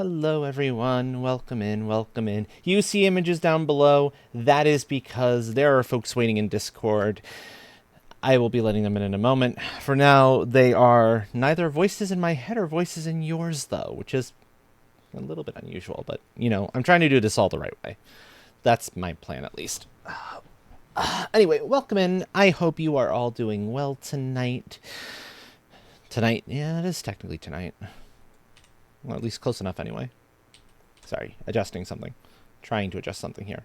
Hello everyone, welcome in, welcome in. You see images down below, that is because there are folks waiting in Discord. I will be letting them in a moment. For now, they are neither voices in my head or voices in yours though, which is a little bit unusual, but you know, I'm trying to do this all the right way. That's my plan at least. Anyway, welcome in. I hope you are all doing well tonight. Tonight, yeah, it is technically tonight. Well, at least close enough anyway. Sorry, adjusting something. Trying to adjust something here.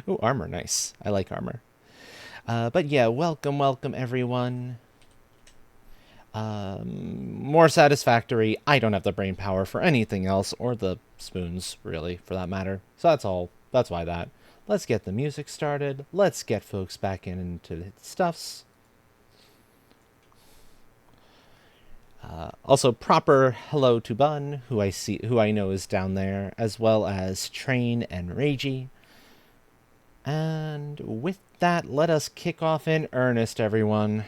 Ooh, armor, nice. I like armor. But yeah, welcome everyone. More Satisfactory. I don't have the brain power for anything else, or the spoons, really, for that matter. So that's all. That's why that. Let's get the music started. Let's get folks back into the stuffs. Also, proper hello to Bun, who I know is down there, as well as Train and Reiji. And with that, let us kick off in earnest, everyone.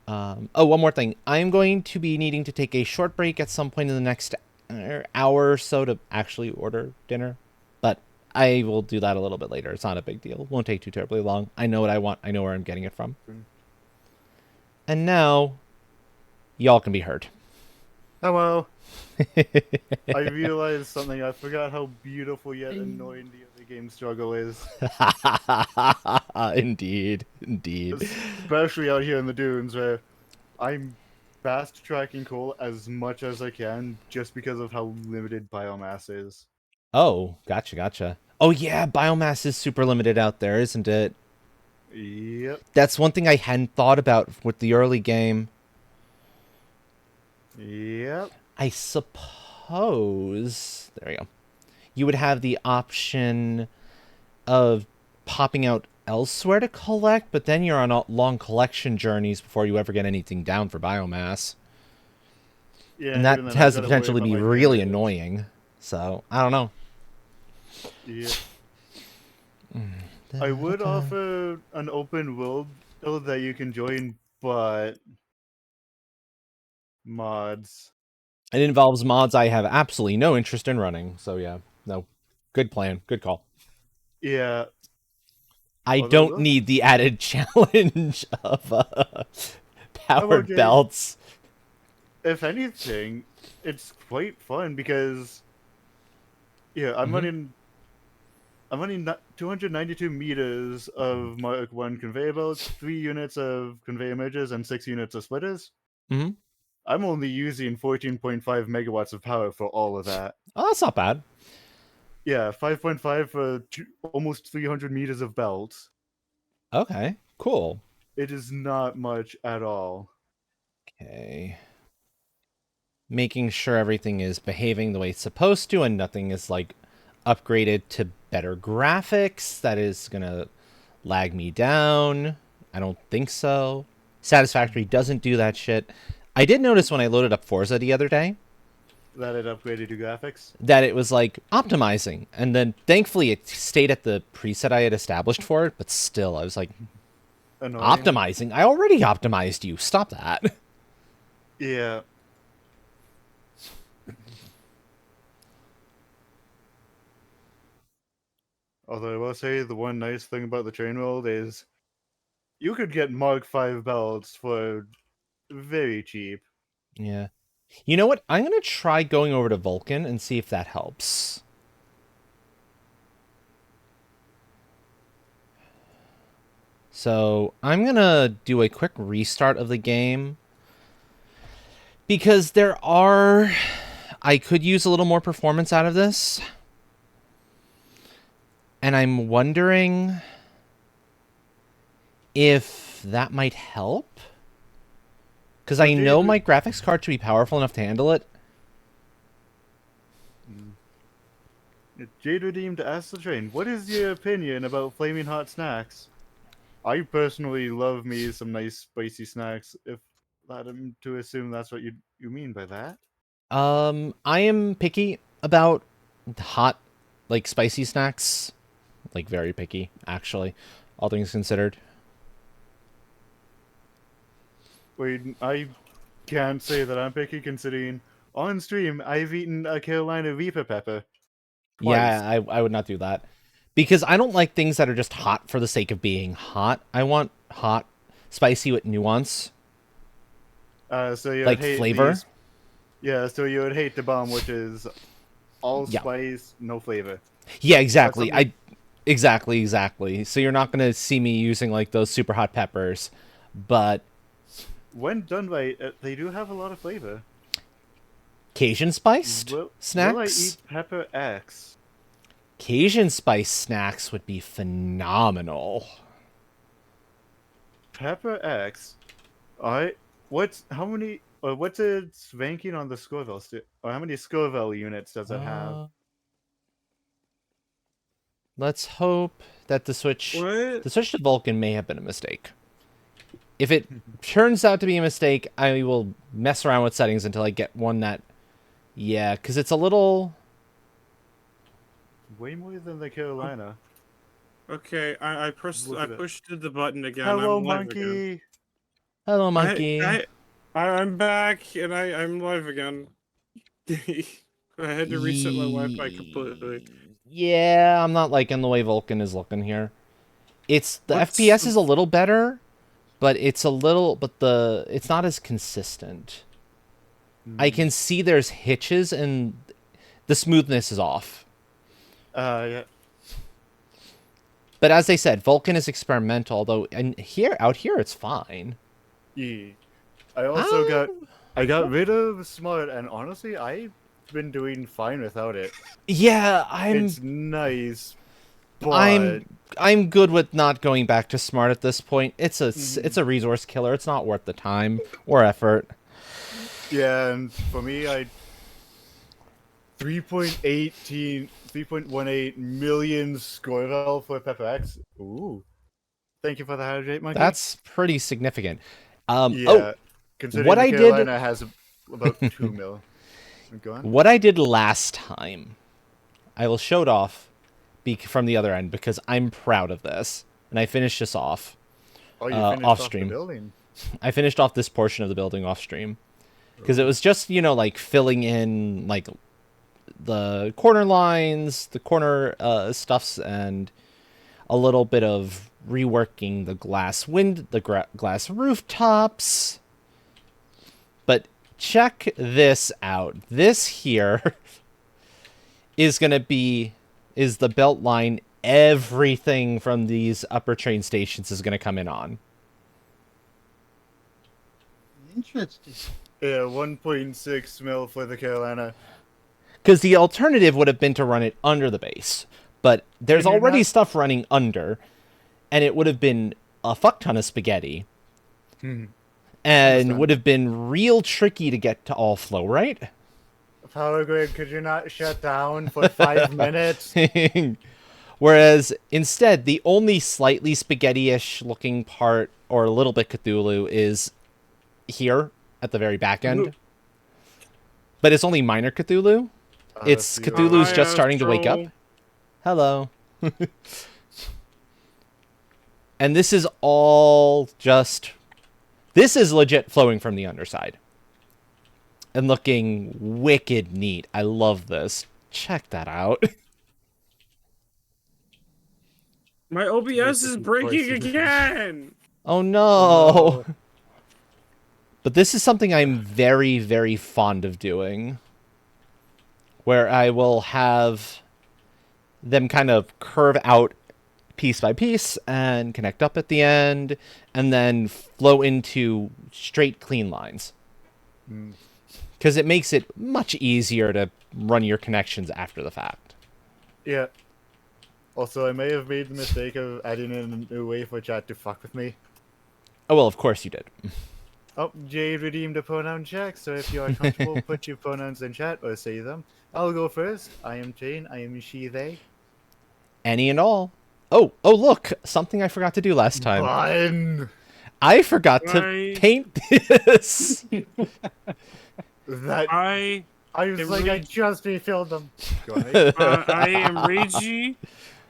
Oh, one more thing. I'm going to be needing to take a short break at some point in the next hour or so to actually order dinner. But I will do that a little bit later. It's not a big deal. It won't take too terribly long. I know what I want. I know where I'm getting it from. And now, y'all can be heard. Hello. I realized something. I forgot how beautiful yet annoying the other game struggle is. Indeed. Especially out here in the dunes where I'm fast tracking coal as much as I can just because of how limited biomass is. Oh, gotcha. Oh yeah, biomass is super limited out there, isn't it? Yep. That's one thing I hadn't thought about with the early game. Yep. I suppose... There we go. You would have the option of popping out elsewhere to collect, but then you're on long collection journeys before you ever get anything down for biomass. Yeah, And and even that then I've has got the to worry potential to about be my really damage. annoying. So, I don't know. Yep. I would offer an open world build that you can join, but mods. It involves mods I have absolutely no interest in running. So yeah, no. Good plan. Good call. Yeah. I Although don't those, need the added challenge of how about powered Jay? belts. If anything, it's quite fun because yeah, Mm-hmm. I'm running 292 meters of Mark 1 conveyor belts, 3 units of conveyor mergers, and 6 units of splitters. Mm-hmm. I'm only using 14.5 megawatts of power for all of that. Oh, that's not bad. Yeah, 5.5 for almost 300 meters of belts. Okay, cool. It is not much at all. Okay. Making sure everything is behaving the way it's supposed to and nothing is like upgraded to better graphics. That is gonna lag me down. I don't think so. Satisfactory doesn't do that shit. I did notice when I loaded up Forza the other day That it upgraded to graphics. that it was like optimizing, and then thankfully it stayed at the preset I had established for it, but still I was like, Annoying. optimizing? I already optimized you. Stop that. Yeah. Although I will say the one nice thing about the train world is you could get Mark 5 belts for very cheap. Yeah. You know what? I'm going to try going over to Vulcan and see if that helps. So I'm going to do a quick restart of the game because I could use a little more performance out of this. And I'm wondering if that might help. Because So I know Jade, my graphics card to be powerful enough to handle it. Jade Redeemed asks the train, what is your opinion about flaming hot snacks? I personally love me some nice spicy snacks, if I'm to assume that's what you mean by that. I am picky about hot, like spicy snacks. Like very picky, actually. All things considered. Wait, I can't say that I'm picky considering On stream, I've eaten a Carolina Reaper pepper twice. Yeah, I would not do that. Because I don't like things that are just hot for the sake of being hot. I want hot, spicy with nuance, So you would like hate flavor. these. Yeah, so you would hate the bomb, which is all Yeah. spice, no flavor. Yeah, That's exactly. something. Exactly. So you're not going to see me using like those super hot peppers, but When done right, they do have a lot of flavor. Cajun spiced Will I eat snacks? pepper X? Cajun spice snacks would be phenomenal. Pepper X. Alright. What's how many? What's its ranking on the Scoville? Or how many Scoville units does it have? Uh, let's hope that What? the switch to Vulcan may have been a mistake. If it turns out to be a mistake, I will mess around with settings until I get one that, yeah, because it's a little. Way more than the Carolina. Okay, I Look I at it. pushed the button again. Hello, I'm live again. monkey. Hello, monkey. I'm back and I'm live again. I had to reset my Wi-Fi completely. Yeah, I'm not liking the way Vulcan is looking here. It's the What's FPS is a little better, but it's not as consistent. I can see there's hitches and the smoothness is off. Yeah. But as they said, Vulcan is experimental, although out here it's fine. Yeah. I also Ah, got rid of smart, and honestly, I've been doing fine without it. yeah, It's nice, but I'm good with not going back to smart at this point. It's a resource killer. It's not worth the time or effort. yeah, and for me, 3.18 million Scoville for Pepper X. Ooh. Thank you for the hydrate, monkey. That's pretty significant. Yeah, considering what the I did Carolina has about 2 mil. Go on. what I did last time, I will show it off from the other end because I'm proud of this, and I finished this off Oh, you off finished off the stream. building. I finished off this portion of the building off stream because it was just like filling in like the corner lines, the corner stuffs, and a little bit of reworking the glass rooftops. But check this out. This here is the belt line. Everything from these upper train stations is going to come in on. Interesting. Yeah, 1.6 mil for the Carolina. Because the alternative would have been to run it under the base. But there's And you're already not- stuff running under, and it would have been a fuck ton of spaghetti. And Understand. would have been real tricky to get to all flow, right? Power grid, could you not shut down for 5 minutes? Whereas instead, the only slightly spaghetti-ish looking part, or a little bit Cthulhu, is here at the very back end. But it's only minor Cthulhu. It's that's Cthulhu's Hi, just starting to wake up. Astro. Hello. And this is all just... This is legit flowing from the underside. And looking wicked neat. I love this. Check that out. My OBS is breaking Voices. again. Oh no. Oh, no. But this is something I'm very, very fond of doing. Where I will have them kind of curve out piece by piece and connect up at the end and then flow into straight clean lines. Because it makes it much easier to run your connections after the fact. Yeah. Also, I may have made the mistake of adding in a new way for chat to fuck with me. Oh, well, of course you did. Oh, Jade redeemed a pronoun check, so if you are comfortable, put your pronouns in chat or say them. I'll go first. I am Jane. I am she, they. Any and all. Oh, look! Something I forgot to do last time. Fun! I forgot to Right. paint this! That I I was It like, I really- just refilled them. Go ahead. I am Reiji.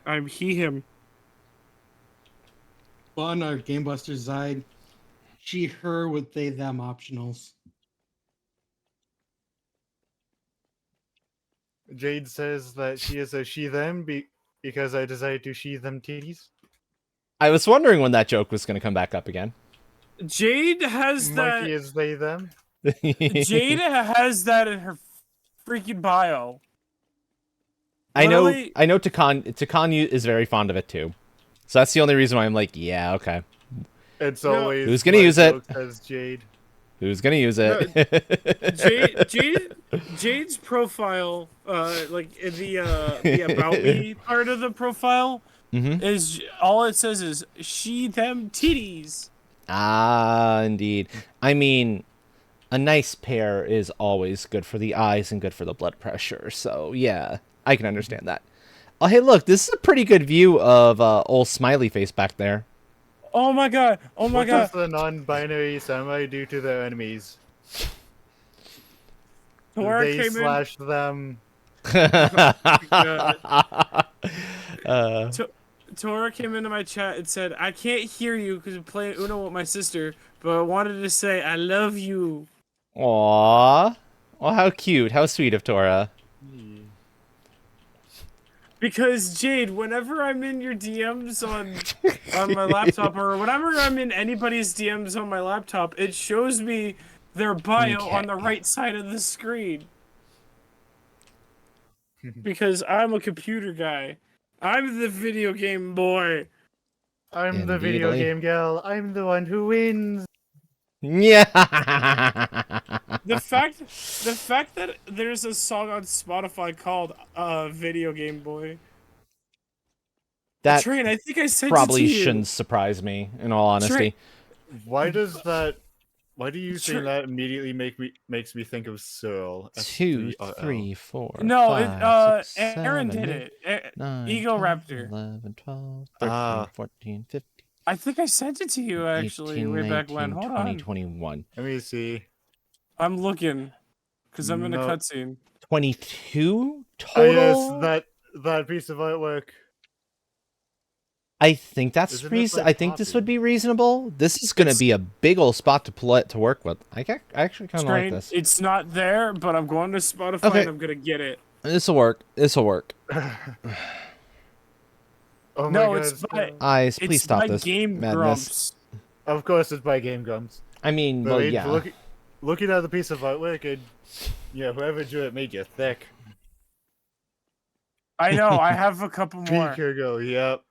I'm he him. On our Game Buster side, she, her with they, them optionals. Jade says that she is a she-them because I decided to she-them titties. I was wondering when that joke was going to come back up again. Jade has Monkey that. is they-them. Jade has that in her freaking bio. I know Literally- Takan is very fond of it too. So that's the only reason why I'm like, yeah, okay. It's No. always Who's gonna my use it? joke Says Jade. Who's going to use it? Jade's profile, like in the about me part of the profile, Mhm. is all it says is she them titties. Ah, indeed. I mean, a nice pair is always good for the eyes and good for the blood pressure. So, yeah, I can understand that. Oh, hey, look, this is a pretty good view of old Smiley Face back there. Oh my god! Oh my What god! does the non-binary samurai do to their enemies? Tora They came slash them. Tora came into my chat and said, "I can't hear you because I'm playing Uno with my sister, but I wanted to say I love you." Aww. Oh, how cute. How sweet of Tora. Because Jade, whenever I'm in your DMs on my laptop, or whenever I'm in anybody's DMs on my laptop, it shows me their bio Okay. on the right side of the screen. Because I'm a computer guy. I'm the video game boy. I'm the video Indeedly. game girl. I'm the one who wins. Yeah. The fact that there's a song on Spotify called Video Game Boy. That Train, I think I sent probably it to you. shouldn't surprise me, in all honesty. Why does that? Why do you Sure. say that immediately makes me think of Searle? 2, S-E-R-L. 3, 4. No, 5, 6, Aaron 7, did 8, it. 9, Ego 10, Raptor. 11, 12, 13, Ah. 14, 15, I think I sent it to you actually 18, way 19, back when. Hold 20, on. 21. Let me see. I'm looking because I'm in a No. cutscene. 22 Oh yes, total? that piece of artwork. I think that's Isn't it reason. by I think this would Poppy? be reasonable. This is going to It's- be a big old spot to work with. I actually kind of like Train, this. it's not there, but I'm going to Spotify Okay. and I'm gonna get it. This'll work. This'll work. Oh my No, god. it's by Eyes, please it's stop by this Game madness. Grumps. Of course, it's by Game Grumps. I mean, But well, Age, yeah. looking at the piece of artwork, and yeah, whoever drew it made you thick. I know. I have a couple more. Pico, yep.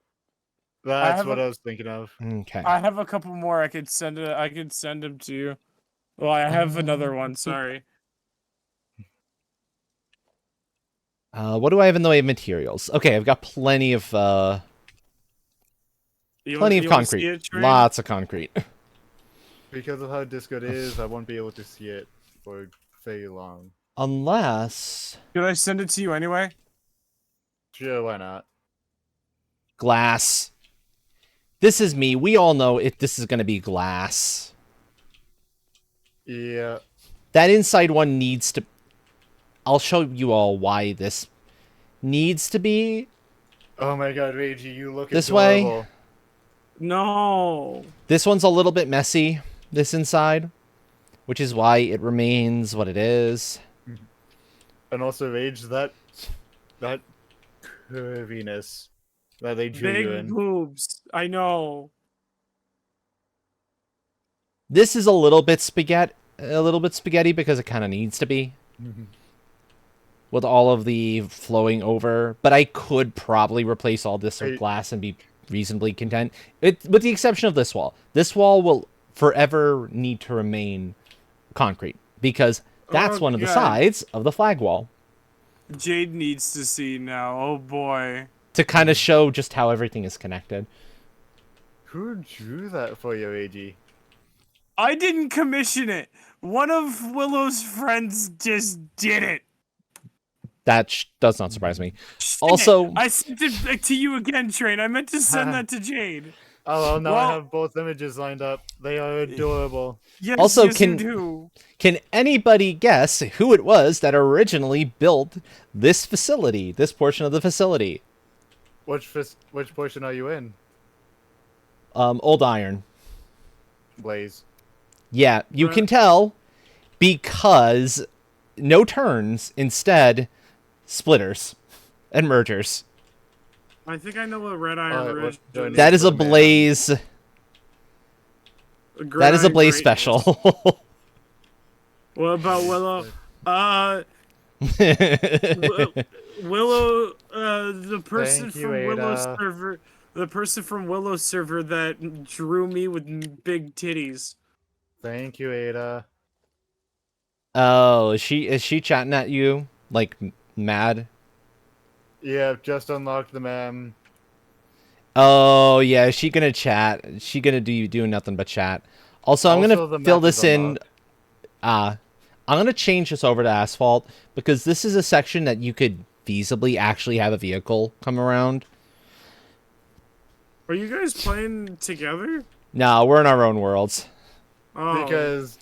That's have what a- I was thinking of. Okay. I have a couple more. I could send it. I could send them to you. Well, I have another one. Sorry. What do I have in the way of materials? Okay, I've got plenty of You plenty of wanna see concrete. it, Train? Lots of concrete. Because of how Discord is, I won't be able to see it for very long. Unless Should I send it to you anyway? Sure, why not? glass. This is me. We all know this is going to be glass. Yeah. That inside one needs to... I'll show you all why this needs to be Oh my god, Reiji, you look This way? adorable. No. This one's a little bit messy, this inside, which is why it remains what it is. And also, Rage, that curviness that they drew you Big in. boobs. I know. This is a little bit spaghetti because it kind of needs to be with all of the flowing over. But I could probably replace all this with Hey. glass and be reasonably content. With the exception of this wall. This wall will forever need to remain concrete because that's Oh, one of the God. sides of the flag wall. Jade needs to see now. Oh boy. To kind of show just how everything is connected. Who drew that for you, Reiji? I didn't commission it. One of Willow's friends just did it. That does not surprise me. Shit. Also- I sent it back to you again, Train. I meant to send that to Jade. Oh, well, now I Well- have both images lined up. They are adorable. Yes, Also, yes, you do. Can anybody guess who it was that originally built this facility, this portion of the facility? Which portion are you in, Old Iron. Blaze? Yeah, you can tell because no turns. Instead, splitters and mergers. I think I know what Red Iron Alright, Ridge what do I need? That is a Put 'em in. blaze. That is a blaze Greatness. special. What about Willow? Willow, the person Thank you, from Willow Ada. server, the person from Willow server that drew me with big titties. Thank you, Ada. Oh, is she chatting at you like mad? Yeah, just unlocked the mem. Oh yeah, is she gonna chat? Is she gonna do nothing but chat? Also, I'm Also, gonna the fill map is this in. unlocked. I'm gonna change this over to asphalt because this is a section that you could feasibly actually have a vehicle come around. Are you guys playing together? No, we're in our own worlds. Oh, Because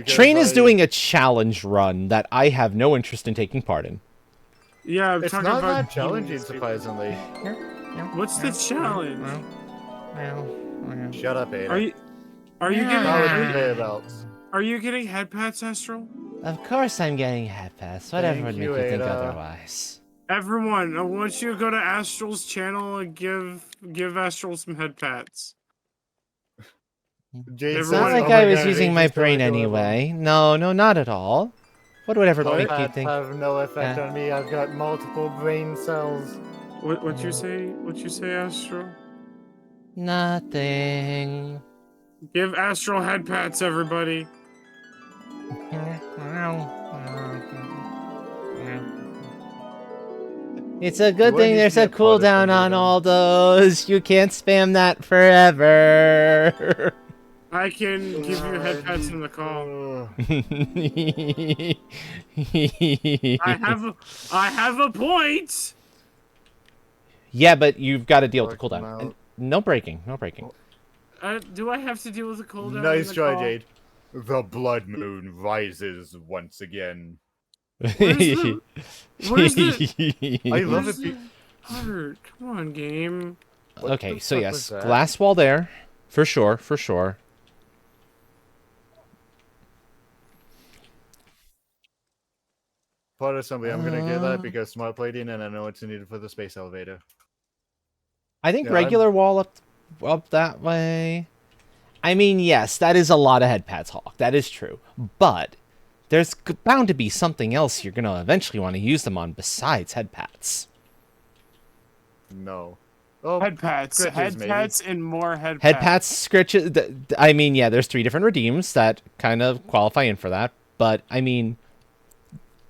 Train is I- doing a challenge run that I have no interest in taking part in. yeah, I'm It's talking not about that challenging, surprisingly. What's the challenge? Shut up, Ada. Are you getting Now with Yeah. conveyor belts. are you getting head pats, Astral? Of course, I'm getting head pass. Whatever Thank would make you, you think Ada. otherwise. Everyone, I want you to go to Astral's channel and give Astral some head pats. Jade It's says, not like "Oh I my was God, using Rage my is brain totally adorable." anyway. No, not at all. What would ever Head make you pats think? have no effect Yeah. on me. I've got multiple brain cells. What you say? What you say, Astral? Nothing. Give Astral head pats, everybody. It's a good Do I thing need to there's a get part of cooldown some of on them? all those. You can't spam that forever. I can give you head pats in the call. I have a point. Yeah, but you've got to deal with the Fuck 'em cooldown. out. And no breaking, no breaking. Do I have to deal with a cooldown? Nice in the try, call? Jade. The blood moon rises once again. Where's the I love where's it. the heart? Come on, game. What Okay, the so fuck yes, was that? glass wall there, for sure, for sure. Part assembly. I'm gonna get that Uh. because smart plating, and I know it's needed for the space elevator. I think Yeah, regular wall up that way. I mean, yes, that is a lot of head pads, Hawk. That is true. But there's bound to be something else you're gonna eventually want to use them on besides head pads. No. Oh, Head pats, Scratches, head maybe. pats, and more head Head pats. pats, scratches. I mean, yeah, there's 3 different redeems that kind of qualify in for that. But I mean,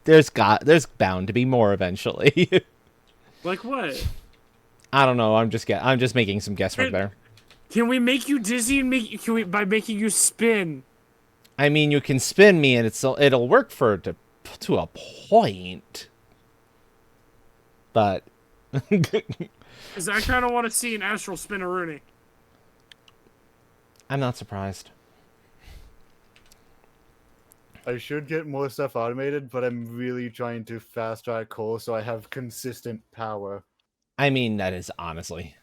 there's bound to be more eventually. Like what? I don't know. I'm just making some guesswork there. Can we make you dizzy and by making you spin? I mean, you can spin me, and it'll work to a point. But Because I kind of want to see an Astral spin-a-rooney. I'm not surprised. I should get more stuff automated, but I'm really trying to fast track coal so I have consistent power. I mean, that is honestly.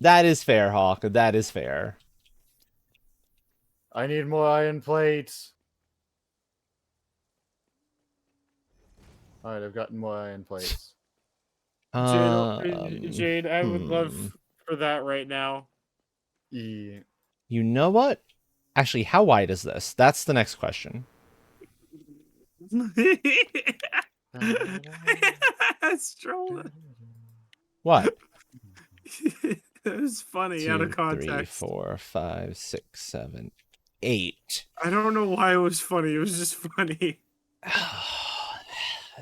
That is fair, Hawk. That is fair. I need more iron plates. Alright, I've gotten more iron plates. Jade, I would hmm. love for that right now. E. You know what? Actually, how wide is this? That's the next question. Astral. What? It was funny out 2, of 3, context. 4, 5, 6, 7, 8. I don't know why it was funny. It was just funny.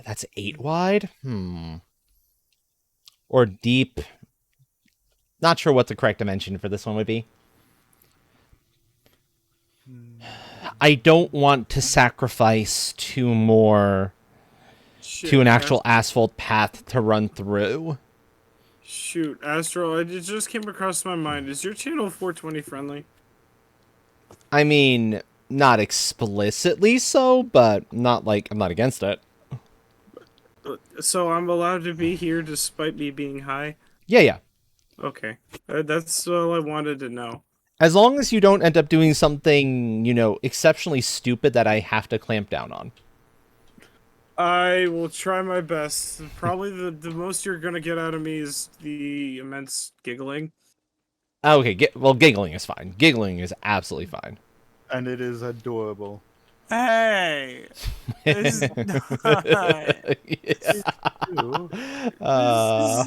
That's 8 wide? Or deep? Not sure what the correct dimension for this one would be. I don't want to sacrifice 2 more Shit, to an actual asphalt path to run through. Shoot, Astral, it just came across my mind. Is your channel 420 friendly? I mean, not explicitly so, but not like I'm not against it. So I'm allowed to be here despite me being high? Yeah. Okay. That's all I wanted to know. As long as you don't end up doing something, exceptionally stupid that I have to clamp down on. I will try my best. Probably the most you're gonna get out of me is the immense giggling. Okay, well, giggling is fine. Giggling is absolutely fine. And it is adorable. Hey, this is not. Ew. Uh,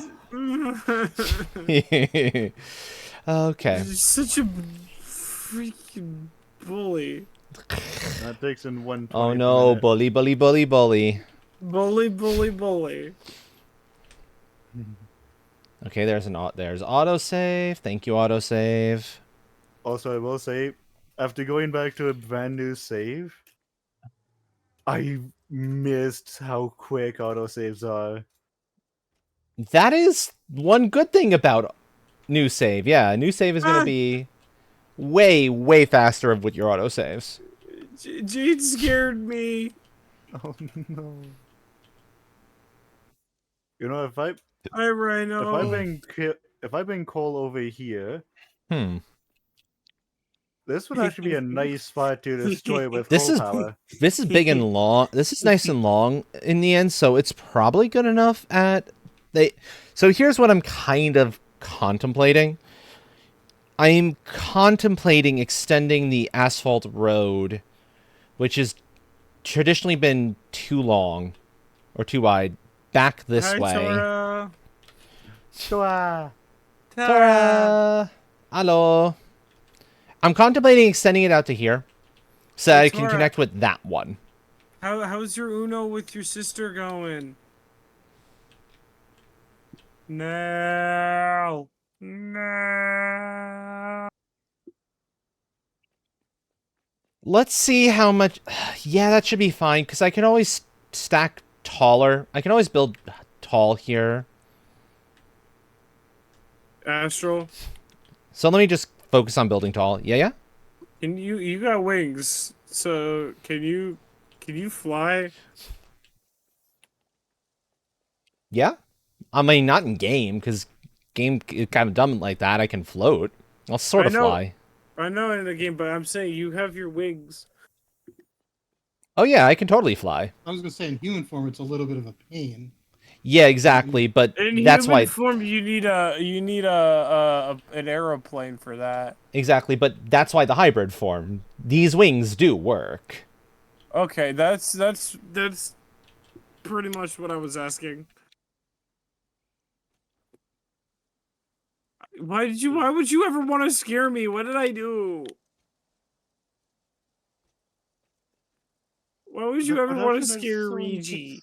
This okay. is such a freaking bully. That takes in 1/20 Oh per no, minute. bully, bully, bully, bully. Bully, bully, bully. Okay, there's autosave. Thank you, autosave. Also, I will say, after going back to a brand new save, I missed how quick autosaves are. That is one good thing about new save. Yeah, new save is gonna Ah. be way, way faster with your autosaves. Jade scared me. Oh no. You know, Hi, Rhino. if I bring Cole over here, Hmm. this would actually be a nice spot to destroy with This Cole is power. this is big and long. This is nice and long in the end, so it's probably good enough at they. So here's what I'm kind of contemplating. I'm contemplating extending the asphalt road, which has traditionally been too long or too wide, back this Hi, way. Tora. Shua. Tora! Hello. I'm contemplating extending it out to here so that Hey, I can Tora. connect with that one. How's your Uno with your sister going? No. No. Let's see how much... Yeah, that should be fine, because I can always stack taller. I can always build tall here. Astral, So let me just focus on building tall. Yeah? can you got wings? So can you fly? Yeah? I mean, not in game, because game is kind of dumb like that. I can float. I'll sort of I know. fly. I know in the game, but I'm saying you have your wings. Oh yeah, I can totally fly. I was gonna say in human form it's a little bit of a pain. Yeah, exactly, but In that's human why... form, you need an aeroplane for that. Exactly, but that's why the hybrid form. These wings do work. Okay, that's pretty much what I was asking. Why would you ever want to scare me? What did I do? Why would you ever want to scare Reggie?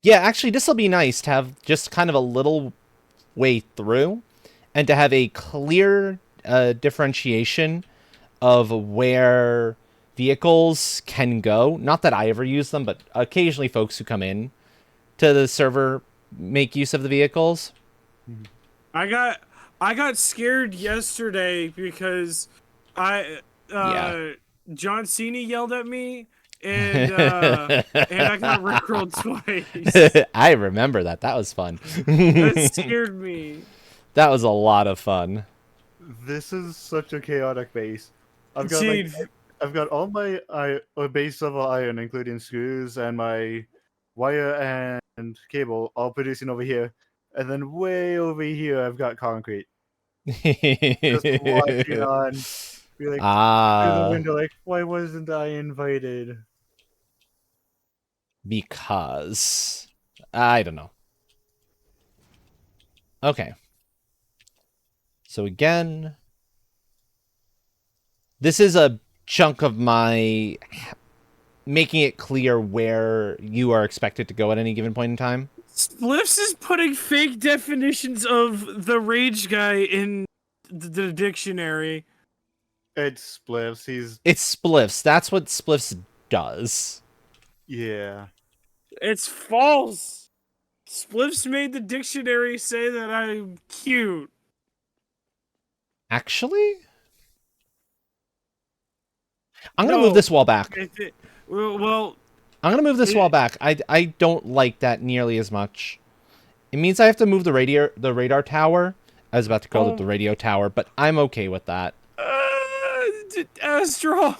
Yeah, actually, this will be nice to have just kind of a little way through and to have a clear differentiation of where vehicles can go. Not that I ever use them, but occasionally folks who come in to the server make use of the vehicles. I got scared yesterday because Yeah. John Cena yelled at me and I got rickrolled twice. I remember that. That was fun. That scared me. That was a lot of fun. This is such a chaotic base. I've got Dude, I've got all my base level iron, including screws and my wire and cable, all producing over here, and then way over here I've got concrete. Just watching on, be like through the window, like, why wasn't I invited? Because I don't know. Okay. So again, this is a chunk of my making it clear where you are expected to go at any given point in time. Spliffs is putting fake definitions of the rage guy in the dictionary. It's spliffs. It's spliffs. That's what spliffs does. Yeah. It's false. Spliffs made the dictionary say that I'm cute. Actually, I'm gonna No. move this wall back. Well, I'm gonna move this wall back. I don't like that nearly as much. It means I have to move the radar tower. I was about to call it the radio tower, but I'm okay with that. Astro.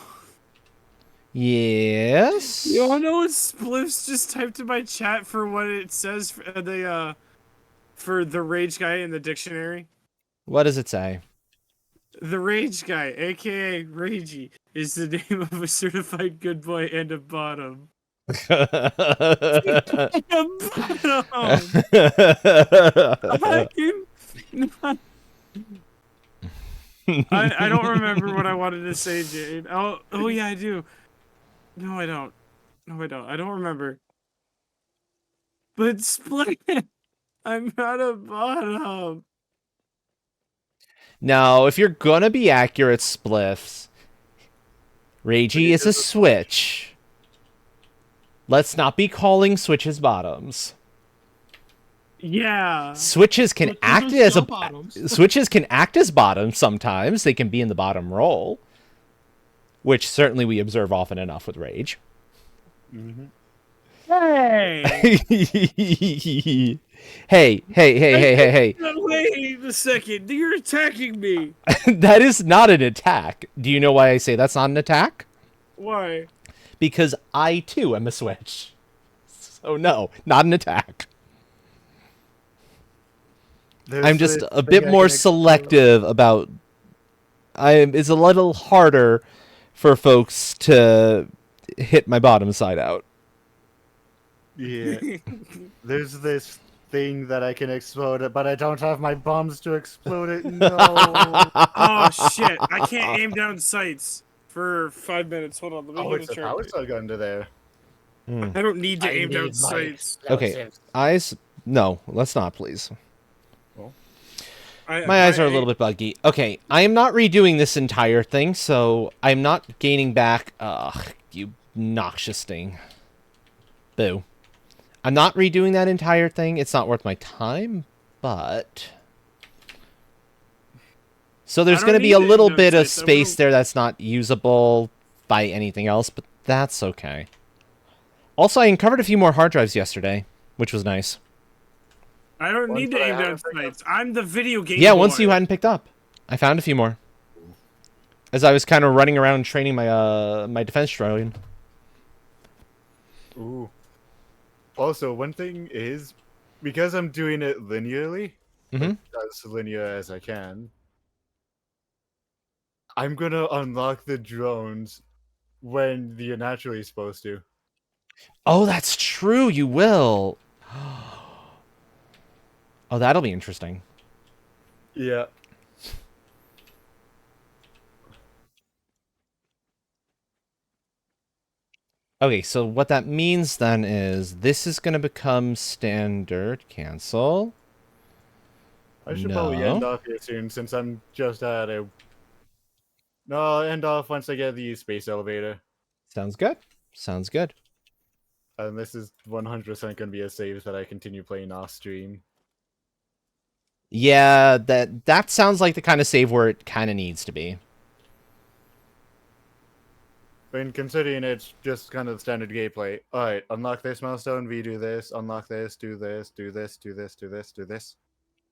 Yes. You all know what Spliffs just typed in my chat for what it says for the rage guy in the dictionary? What does it say? The rage guy, aka Ragey, is the name of a certified good boy and a bottom. A bottom! I don't remember what I wanted to say, Jade. Oh yeah, I do. No, I don't. No, I don't. I don't remember. But split. I'm not a bottom. Now, if you're gonna be accurate, Spliffs, Ragey is a switch. Let's not be calling switches bottoms. Yeah. Switches can Switches act are as still a bottoms. switches can act as bottoms sometimes. They can be in the bottom role, which certainly we observe often enough with Rage. Mm-hmm. Hey. Hey. No, wait a second. You're attacking me. That is not an attack. Do you know why I say that's not an attack? Why? Because I too am a switch. So no, not an attack. I'm just a bit more selective about. It's a little harder for folks to hit my bottom side out. Yeah. There's this thing that I can explode it, but I don't have my bombs to explode it. No. Oh shit! I can't aim down sights for 5 minutes. Hold on, let me Oh, get it's a a power chart. cell under there. I don't need to aim down sights. Okay, eyes. No, let's not, please. My My eyes are a little bit buggy. Okay, I am not redoing this entire thing, so I'm not gaining back. Ugh, you noxious thing. Boo. I'm not redoing that entire thing. It's not worth my time, but... So there's going to be a little bit of space there that's not usable by anything else, but that's okay. Also, I uncovered a few more hard drives yesterday, which was nice. I don't need to aim down sights. I'm the video game Yeah, boy. once you hadn't picked up. I found a few more. As I was kind of running around training my my defense drone. Ooh. Also, one thing is, because I'm doing it linearly, Mhm. as linear as I can, I'm gonna unlock the drones when you're naturally supposed to. Oh, that's true. You will. Oh, that'll be interesting. Yeah. Okay, so what that means then is this is going to become standard. Cancel. I should probably end off here soon since I'm just at a. No, I'll end off once I get the space elevator. Sounds good. Sounds good. And this is 100% going to be a save that I continue playing off stream. Yeah, that sounds like the kind of save where it kind of needs to be. And considering it's just kind of the standard gameplay. Alright, unlock this milestone, we do this, unlock this, do this, do this, do this, do this, do this.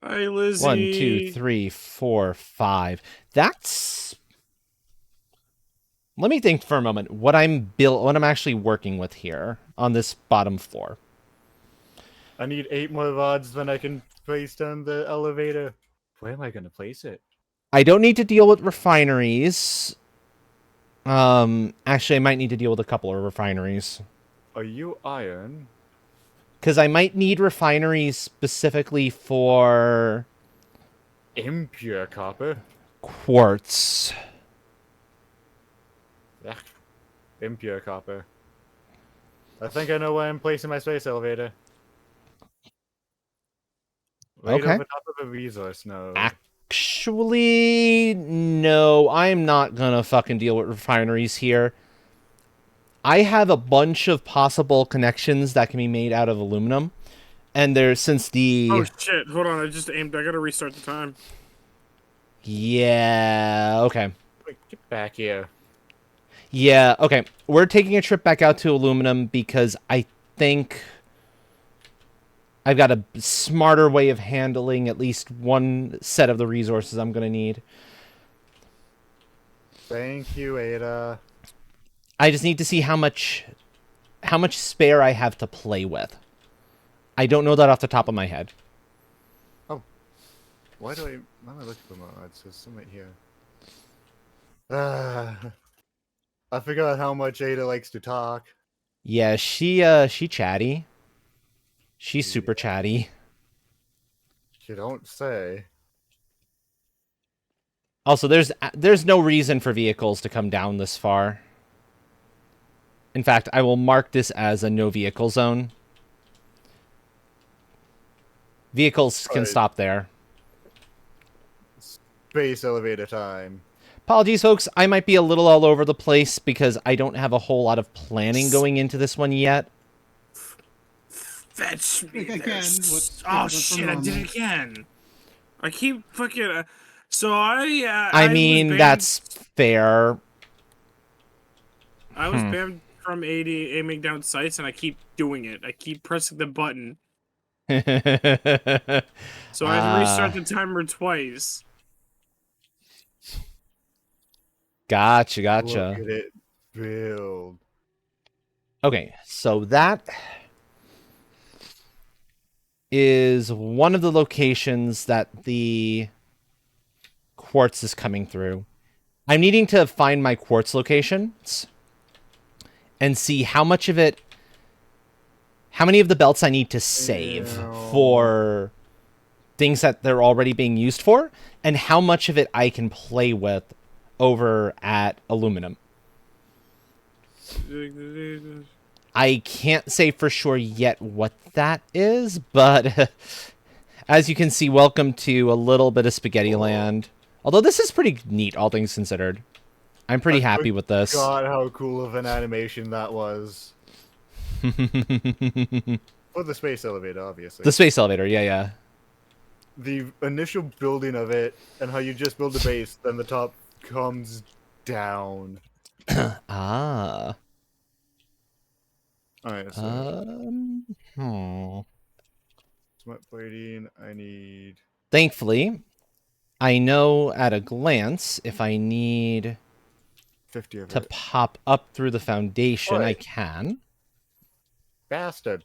Hi, Lizzie. 1, 2, 3, 4, 5. That's... Let me think for a moment. What I'm actually working with here on this bottom floor. I need 8 more rods, then I can place down the elevator. Where am I going to place it? I don't need to deal with refineries. Actually, I might need to deal with a couple of refineries. Are you iron? Because I might need refineries specifically for... Impure copper? quartz. Ugh. Impure copper. I think I know where I'm placing my space elevator. Right Okay. over top of a resource node. Actually, no. I'm not gonna fucking deal with refineries here. I have a bunch of possible connections that can be made out of aluminum. And there's, since the... Oh shit, hold on, I just aimed. I gotta restart the time. Yeah, okay. Wait, get back here. Yeah, okay. We're taking a trip back out to aluminum because I think I've got a smarter way of handling at least one set of the resources I'm going to need. Thank you, Ada. I just need to see how much spare I have to play with. I don't know that off the top of my head. Why am I looking for mods? There's something here. I forgot how much Ada likes to talk. Yeah, she chatty. She's super chatty. You don't say. Also, there's no reason for vehicles to come down this far. In fact, I will mark this as a no vehicle zone. Vehicles can stop there. Space elevator time. Apologies, folks. I might be a little all over the place because I don't have a whole lot of planning going into this one yet. Fetch me. Think again, what's Oh different from shit! I did normal? it again. I keep fucking. So I I was mean, banned- that's fair. I was banned from aiming down sights, and I keep doing it. I keep pressing the button, so I had to restart the timer twice. Gotcha. Look at it build. Okay, so that is one of the locations that the quartz is coming through. I'm needing to find my quartz locations and see how many of the belts I need to save for things that they're already being used for, and how much of it I can play with over at aluminum. I can't say for sure yet what that is, but as you can see, welcome to a little bit of Spaghetti Land. Although this is pretty neat, all things considered. I'm pretty happy with this. God, how cool of an animation that was. For the space elevator, obviously. The space elevator, yeah. The initial building of it, and how you just build the base, then the top comes down. Ah. Alright, so Hmm. smart plating, I need... Thankfully, I know at a glance if I need 50 of to it. pop up through the foundation, I Right. can. Bastard.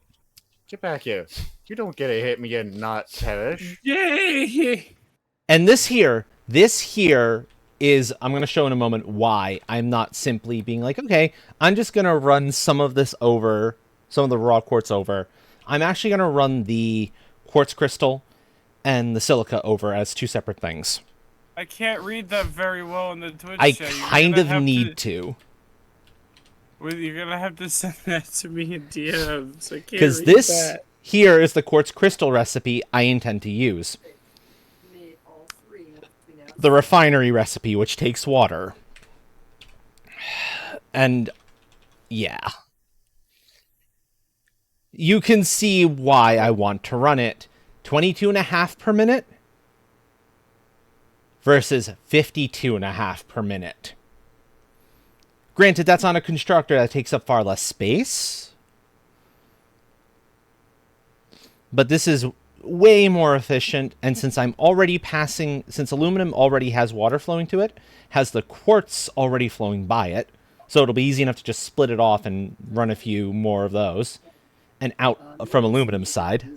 Get back here. You don't get to hit me and not perish. Yay! And this here is, I'm going to show in a moment why I'm not simply being like, okay, I'm just going to run some of this over, some of the raw quartz over. I'm actually going to run the quartz crystal and the silica over as two separate things. I can't read that very well in the Twitch I chat. You're kind gonna of have need to. Well, you're gonna have to send that to me in DMs. I can't Because read this that. here is the quartz crystal recipe I intend to use. The refinery recipe, which takes water. And, yeah. You can see why I want to run it 22.5 per minute versus 52.5 per minute. Granted, that's on a constructor that takes up far less space. But this is way more efficient, and since since aluminum already has water flowing to it, has the quartz already flowing by it, so it'll be easy enough to just split it off and run a few more of those, and out from aluminum's side.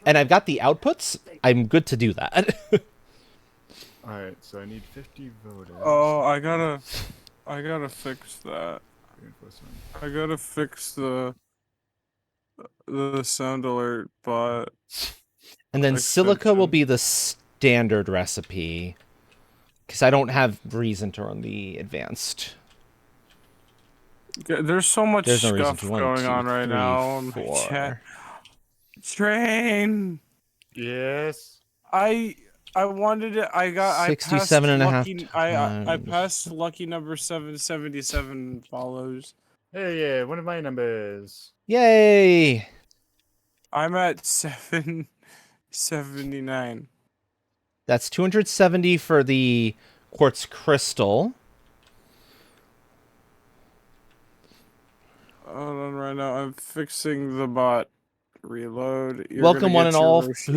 And I've got the outputs. I'm good to do that. Alright, so I need 50 voters. Oh, I gotta fix that. Reinforcement. I gotta fix the sound alert bot. And then silica will be the standard recipe, because I don't have reason to run the advanced. There's so much There's no reason stuff to. 1, going 2, on right 3, now on my 4. chat. Train. Yes. I wanted it. I passed 67.5 lucky. I times. passed lucky number 777 follows. Hey, yeah, one of my numbers. Yay! I'm at 779. That's 270 for the quartz crystal. Hold on, right now I'm fixing the bot. Reload. You're Welcome gonna one get and your all Roshi.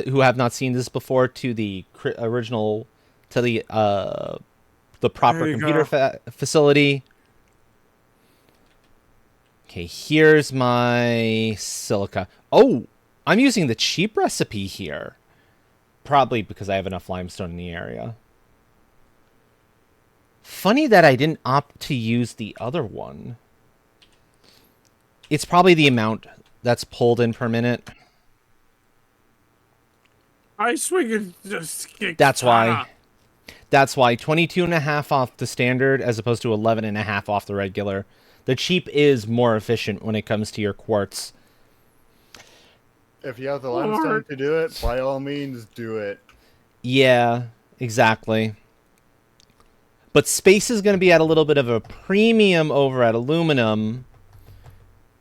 who have not seen this before to the original, to the the proper There you computer go. facility. Okay, here's my silica. Oh, I'm using the cheap recipe here. Probably because I have enough limestone in the area. Funny that I didn't opt to use the other one. It's probably the amount that's pulled in per minute. I swing and just kick That's katana. why. That's why 22.5 off the standard as opposed to 11.5 off the regular. The cheap is more efficient when it comes to your quartz. If you have the limestone to do it, by all means, do it. Yeah, exactly. But space is going to be at a little bit of a premium over at aluminum.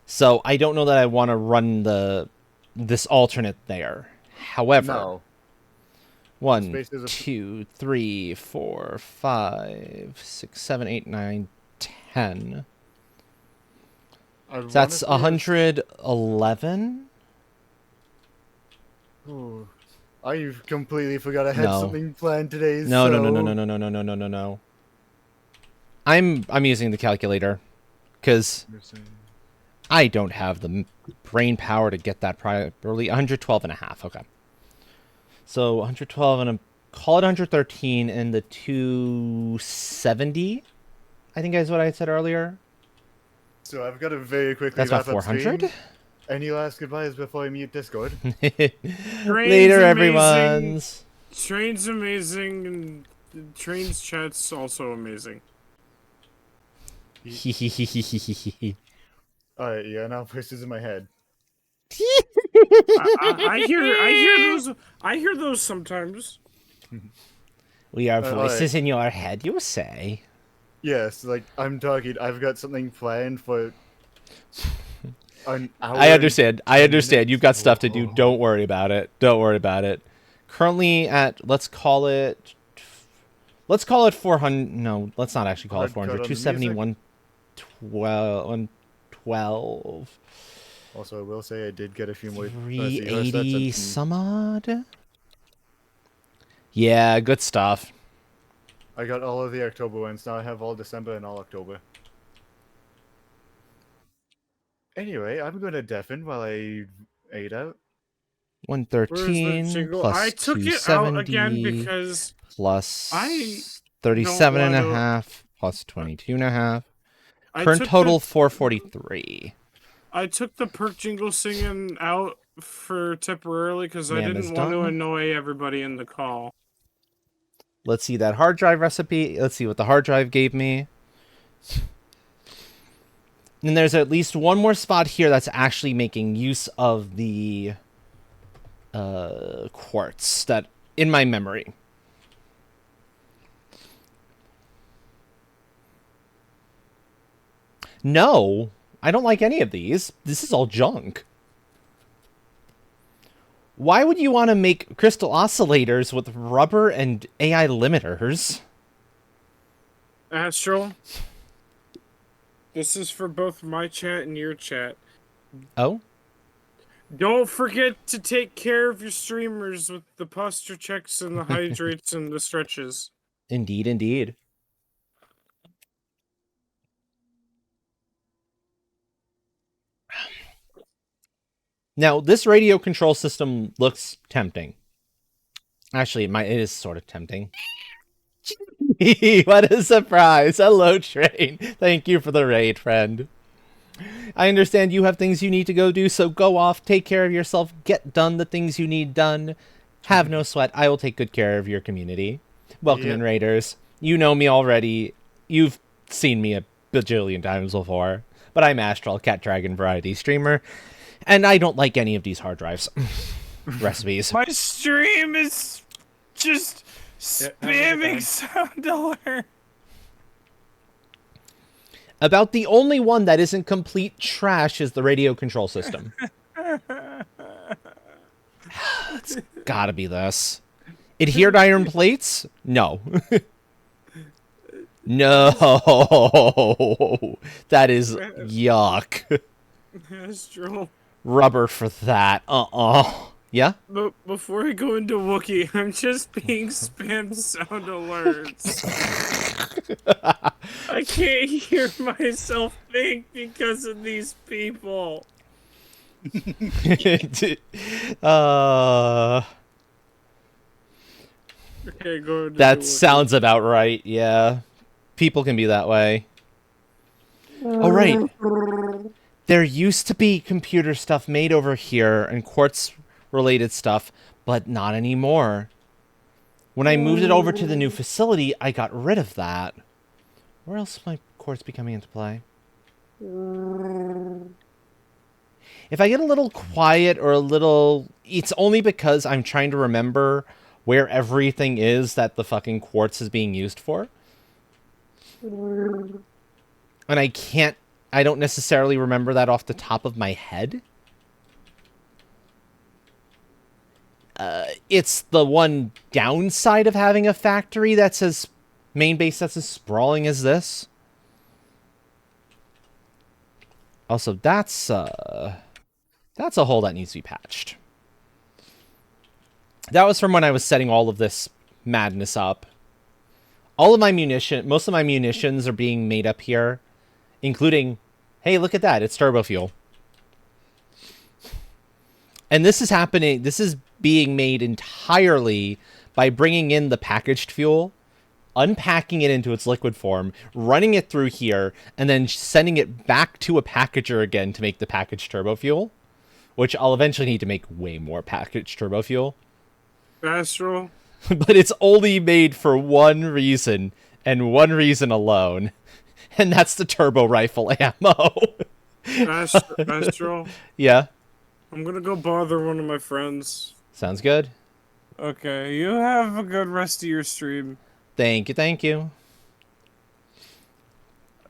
So I don't know that I want to run this alternate there. However, No. 1, Space is a- 2, 3, 4, 5, 6, 7, 8, 9, 10. I So that's wanna say 111? Ooh. I completely forgot I had No. something planned today. No, so... no, no, no, no, no, no, no, no, no, no, no. I'm using the calculator because I don't have the brain power to get that properly. 112.5. Okay. So 112 and call it 113 and the 270. I think is what I said earlier. So I've got to very quickly That's about wrap up 400. stream. Any last goodbyes before I mute Discord? Later, everyone. Train's amazing, and Train's chat's also amazing. Alright, yeah, now voices in my head. I hear those sometimes. We are Alright. voices in your head, you say. Yes, like, I'm talking, I've got something planned for an hour. I understand. I understand. minutes. You've got stuff to do. Don't worry about it. Don't worry about it. Currently at, let's call it 400. No, let's not actually call it Hard 400. cut on the 271, 112, Also, I will say I did get a few more 380 some odd. Yeah, good stuff. I got all of the October ones. Now I have all December and all October. Anyway, I'm going to deafen while I ate out. Where's the 113 jingle? plus I took it out again 270 because plus I 37 and a don't wanna- half plus 22.5. I Current took total the, 443. I took the perk jingle singing out for temporarily because I Ma'am is didn't want to done. annoy everybody in the call. Let's see that hard drive recipe. Let's see what the hard drive gave me. And there's at least one more spot here that's actually making use of the quartz that in my memory. No, I don't like any of these. This is all junk. Why would you want to make crystal oscillators with rubber and AI limiters? Astral, this is for both my chat and your chat. Oh? Don't forget to take care of your streamers with the posture checks and the hydrates and the stretches. Indeed, indeed. Now, this radio control system looks tempting. Actually, it is sort of tempting. What a surprise. Hello, Train. Thank you for the raid, friend. I understand you have things you need to go do, so go off, take care of yourself, get done the things you need done. Have no sweat. I will take good care of your community. Welcome in, Raiders. You know me already. You've seen me a bajillion times before. But I'm Astral, Cat Dragon Variety Streamer. And I don't like any of these hard drives. Recipes. My stream is just spamming sound alert. About the only one that isn't complete trash is the radio control system. It's gotta be this. Adhered iron plates? No. No. That is yuck. Astral. Rubber for that. Yeah? But before I go into Wookiee, I'm just being spammed sound alerts. I can't hear myself think because of these people. uh, Okay, go into that Wookiee. sounds about right, yeah. People can be that way. Oh, right. There used to be computer stuff made over here and quartz-related stuff, but not anymore. When I moved it over to the new facility, I got rid of that. Where else might quartz be coming into play? If I get a little quiet or a little... It's only because I'm trying to remember where everything is that the fucking quartz is being used for. And I can't... I don't necessarily remember that off the top of my head. It's the one downside of having a factory that's as... main base that's as sprawling as this. Also, that's a hole that needs to be patched. That was from when I was setting all of this madness up. All of my most of my munitions are being made up here, including, hey, look at that, it's turbo fuel. And this is happening, this is being made entirely by bringing in the packaged fuel, unpacking it into its liquid form, running it through here, and then sending it back to a packager again to make the packaged turbo fuel, which I'll eventually need to make way more packaged turbo fuel. Astral. But it's only made for one reason, and one reason alone, and that's the turbo rifle ammo. Astral. Yeah, I'm gonna go bother one of my friends. sounds good. Okay, you have a good rest of your stream. Thank you, thank you.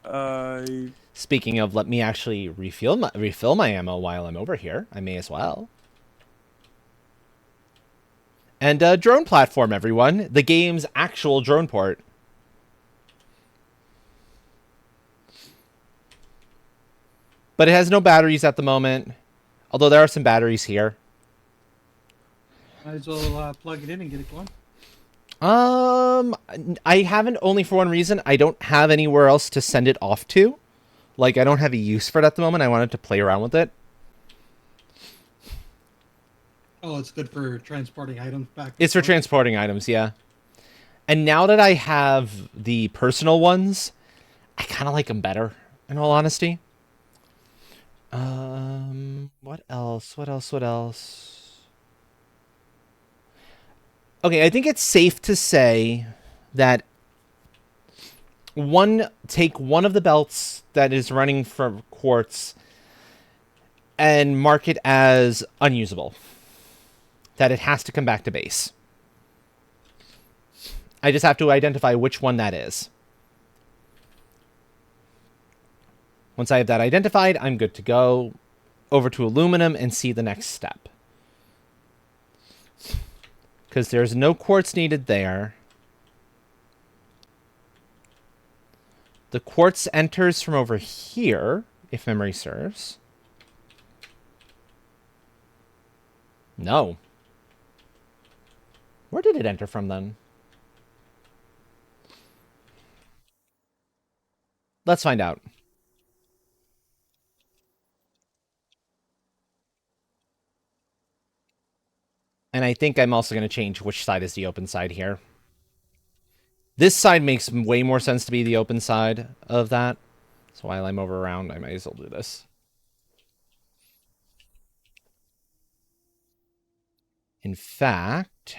Uh, Speaking of, let me actually refill my ammo while I'm over here. I may as well. And drone platform, everyone. The game's actual drone port. But it has no batteries at the moment. Although there are some batteries here. Might as well plug it in and get it going. I haven't, only for one reason. I don't have anywhere else to send it off to. Like, I don't have a use for it at the moment. I wanted to play around with it. Oh, it's good for transporting items back. It's for transporting items, yeah. And now that I have the personal ones, I kind of like them better, in all honesty. What else? What else? What else? Okay, I think it's safe to say that take one of the belts that is running for quartz and mark it as unusable. That it has to come back to base. I just have to identify which one that is. Once I have that identified, I'm good to go over to aluminum and see the next step. Because there's no quartz needed there. The quartz enters from over here, if memory serves. No. Where did it enter from then? Let's find out. And I think I'm also going to change which side is the open side here. This side makes way more sense to be the open side of that. So while I'm over around, I might as well do this. In fact...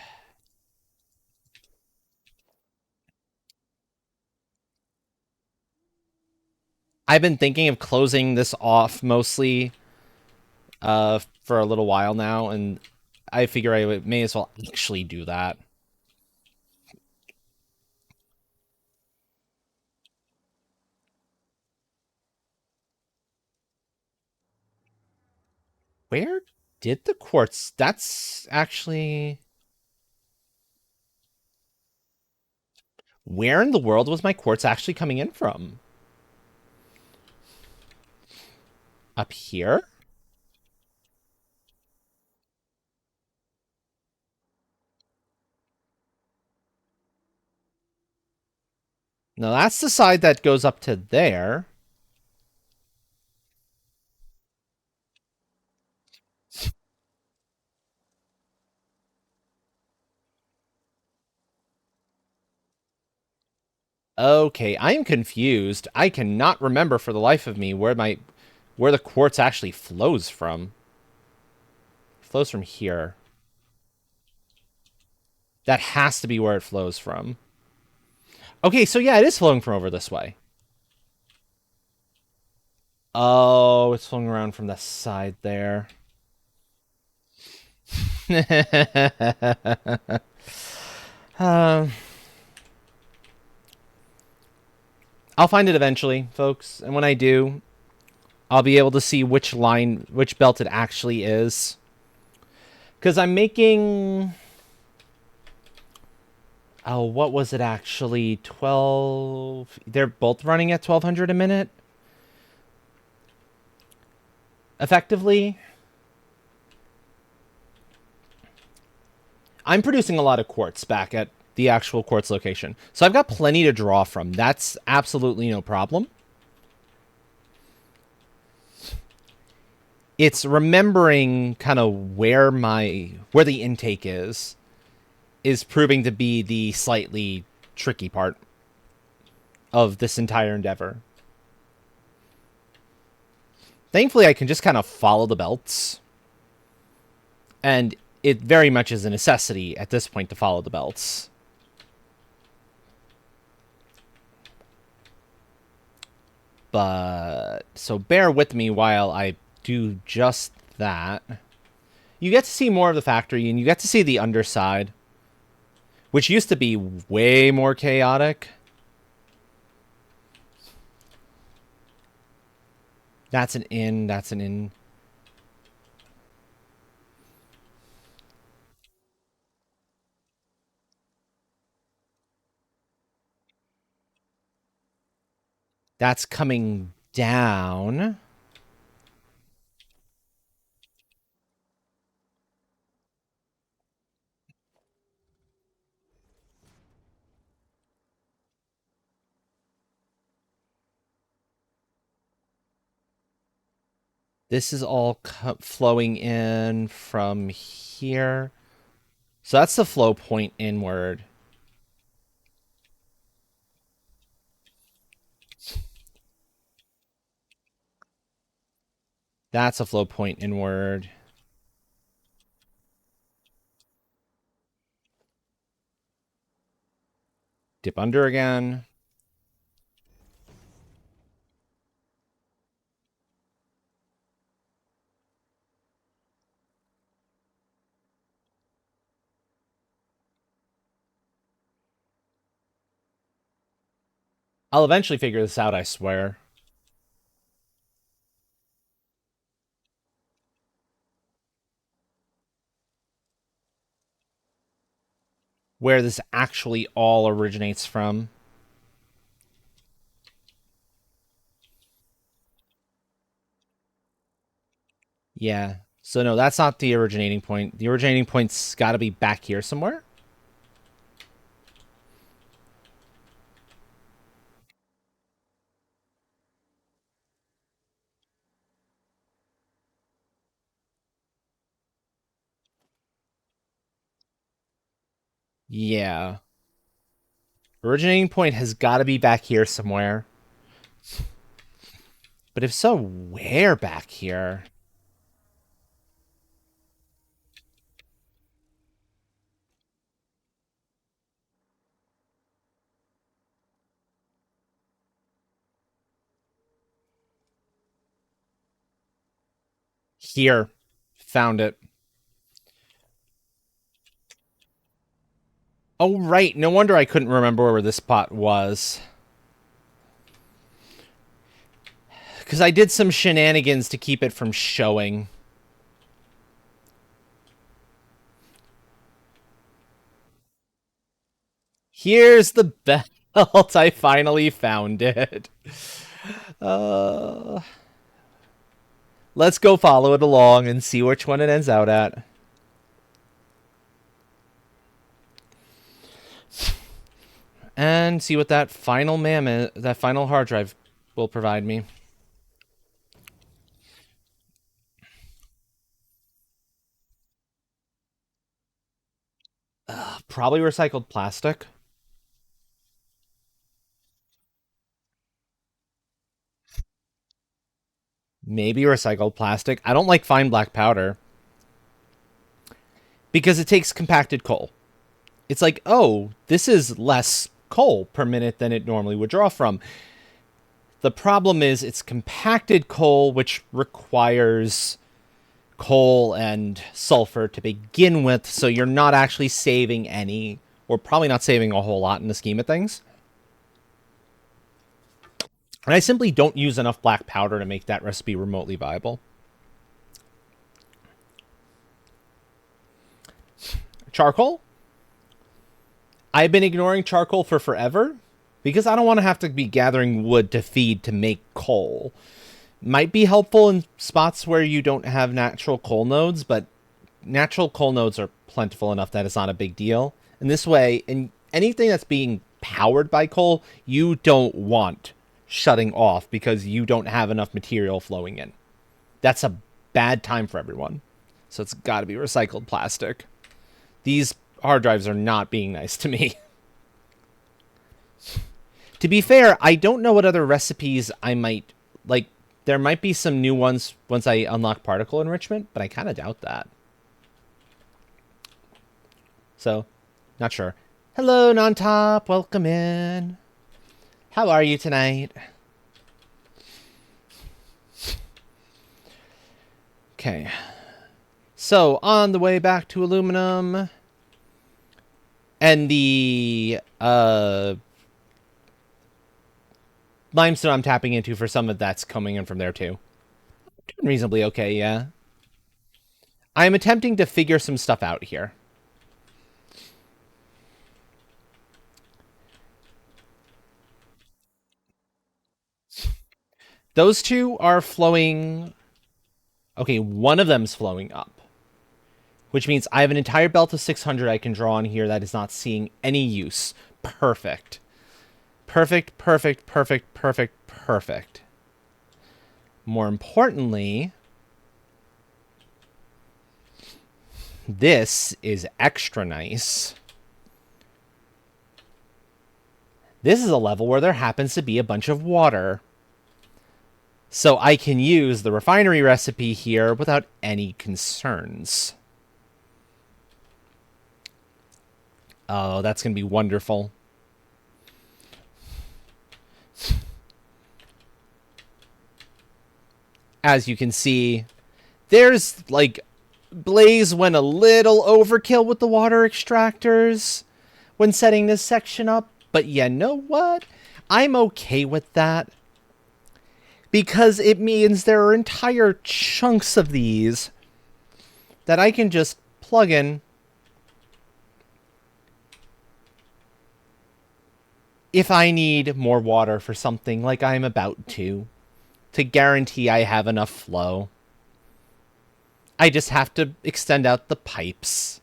I've been thinking of closing this off mostly for a little while now, and I figure I may as well actually do that. Where did the quartz... That's actually... Where in the world was my quartz actually coming in from? Up here? No, that's the side that goes up to there. Okay, I am confused. I cannot remember for the life of me where the quartz actually flows from. It flows from here. That has to be where it flows from. Okay, so yeah, it is flowing from over this way. Oh, it's flowing around from the side there. um, I'll find it eventually, folks. And when I do, I'll be able to see which belt it actually is. Because I'm making... Oh, what was it actually? 12... They're both running at 1,200 a minute? Effectively. I'm producing a lot of quartz back at the actual quartz location. So I've got plenty to draw from. That's absolutely no problem. It's remembering kind of where the intake is proving to be the slightly tricky part of this entire endeavor. Thankfully, I can just kind of follow the belts. And it very much is a necessity at this point to follow the belts. But, so bear with me while I do just that. You get to see more of the factory, and you get to see the underside, which used to be way more chaotic. That's an inn, that's an inn. That's coming down. This is all flowing in from here. So that's the flow point inward. That's a flow point inward. Dip under again. I'll eventually figure this out, I swear. Where this actually all originates from. Yeah. So no, that's not the originating point. The originating point's got to be back here somewhere. Yeah. Originating point has got to be back here somewhere. But if so, where back here? Here. Found it. Oh, right. No wonder I couldn't remember where this spot was. Because I did some shenanigans to keep it from showing. Here's the belt. I finally found it. Let's go follow it along and see which one it ends out at. and see what that final that final hard drive will provide me. Probably recycled plastic. Maybe recycled plastic. I don't like fine black powder because it takes compacted coal. It's like, oh, this is less coal per minute than it normally would draw from. The problem is it's compacted coal, which requires coal and sulfur to begin with, so you're not actually saving any, or probably not saving a whole lot in the scheme of things. And I simply don't use enough black powder to make that recipe remotely viable. Charcoal? I've been ignoring charcoal for forever because I don't want to have to be gathering wood to feed to make coal. Might be helpful in spots where you don't have natural coal nodes, but natural coal nodes are plentiful enough that it's not a big deal. And this way, in anything that's being powered by coal, you don't want shutting off because you don't have enough material flowing in. That's a bad time for everyone. So it's got to be recycled plastic. These hard drives are not being nice to me. To be fair, I don't know what other recipes I might like. There might be some new ones once I unlock particle enrichment, but I kind of doubt that. So, not sure. Hello, Non-Top. Welcome in. How are you tonight? Okay. So, on the way back to aluminum. And the limestone I'm tapping into for some of that's coming in from there too. Doing reasonably okay, yeah. I'm attempting to figure some stuff out here. Those two are flowing. Okay, one of them's flowing up. Which means I have an entire belt of 600 I can draw on here that is not seeing any use. Perfect. Perfect, perfect, perfect, perfect, perfect. More importantly, this is extra nice. This is a level where there happens to be a bunch of water. So I can use the refinery recipe here without any concerns. Oh, that's going to be wonderful. As you can see, there's, like, Blaze went a little overkill with the water extractors when setting this section up. But you know what? I'm okay with that. Because it means there are entire chunks of these that I can just plug in. If I need more water for something like I'm about to guarantee I have enough flow. I just have to extend out the pipes.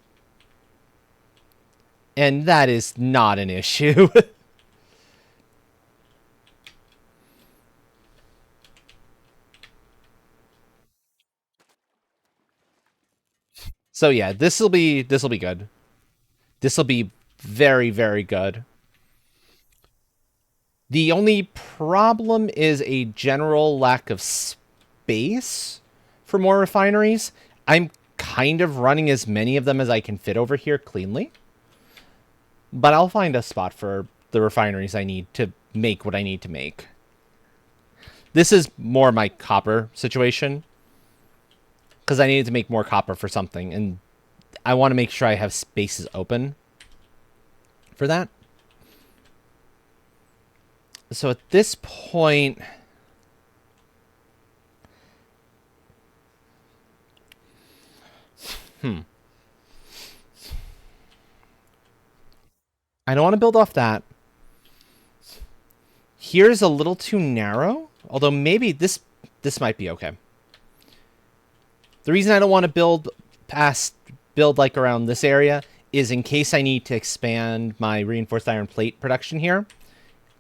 And that is not an issue. So yeah, this will be good. This will be very, very good. The only problem is a general lack of space for more refineries. I'm kind of running as many of them as I can fit over here cleanly. But I'll find a spot for the refineries I need to make what I need to make. This is more my copper situation. Because I needed to make more copper for something. And I want to make sure I have spaces open for that. So at this point, I don't want to build off that. Here's a little too narrow, although maybe this might be okay. The reason I don't want to build like around this area is in case I need to expand my reinforced iron plate production here,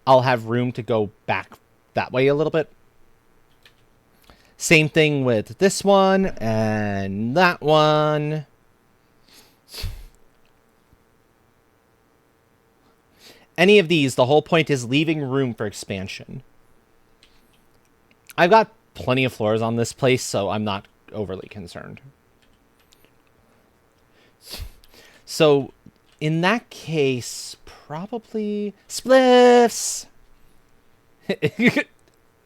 I'll have room to go back that way a little bit. Same thing with this one and that one. Any of these, the whole point is leaving room for expansion. I've got plenty of floors on this place, so I'm not overly concerned. So, in that case, probably spliffs.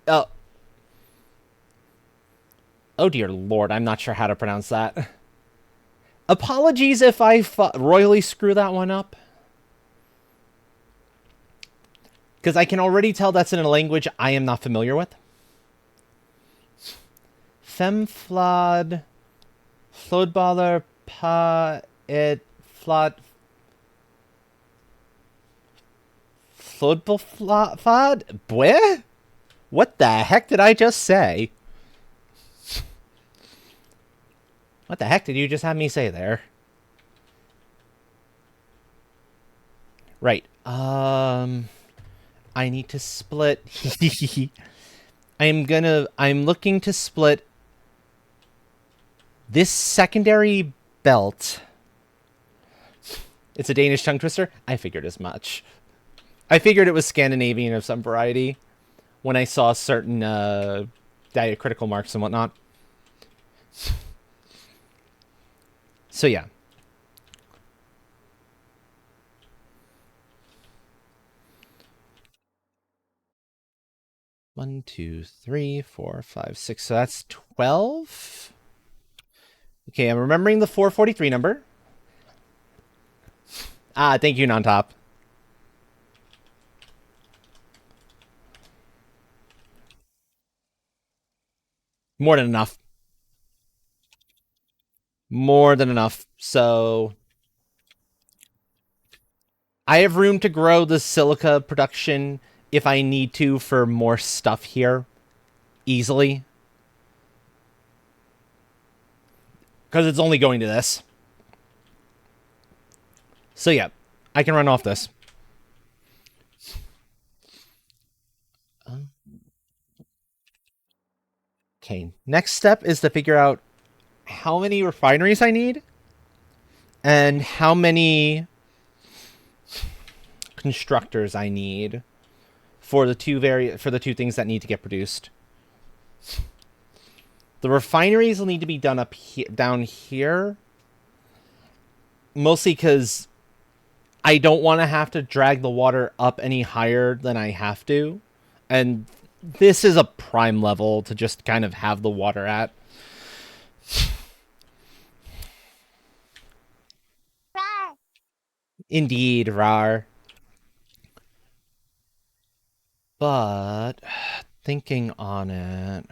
Oh. Oh dear lord, I'm not sure how to pronounce that. Apologies if I royally screw that one up. Because I can already tell that's in a language I am not familiar with. Femflod, Flodballer, Pa, It, Flod, Flodbaflod? Bweh? What the heck did I just say? What the heck did you just have me say there? Right. I need to split. I'm looking to split this secondary belt. It's a Danish tongue twister. I figured as much. I figured it was Scandinavian of some variety when I saw certain diacritical marks and whatnot. So yeah. One, two, three, four, five, six. So that's 12. Okay, I'm remembering the 443 number. Ah, thank you, Non-Top. More than enough. More than enough. So I have room to grow the silica production if I need to for more stuff here easily. Because it's only going to this. So yeah, I can run off this. Okay, next step is to figure out how many refineries I need and how many constructors I need for the two things that need to get produced. The refineries will need to be done down here, mostly because I don't want to have to drag the water up any higher than I have to, and this is a prime level to just kind of have the water at. Indeed, rar. But thinking on it,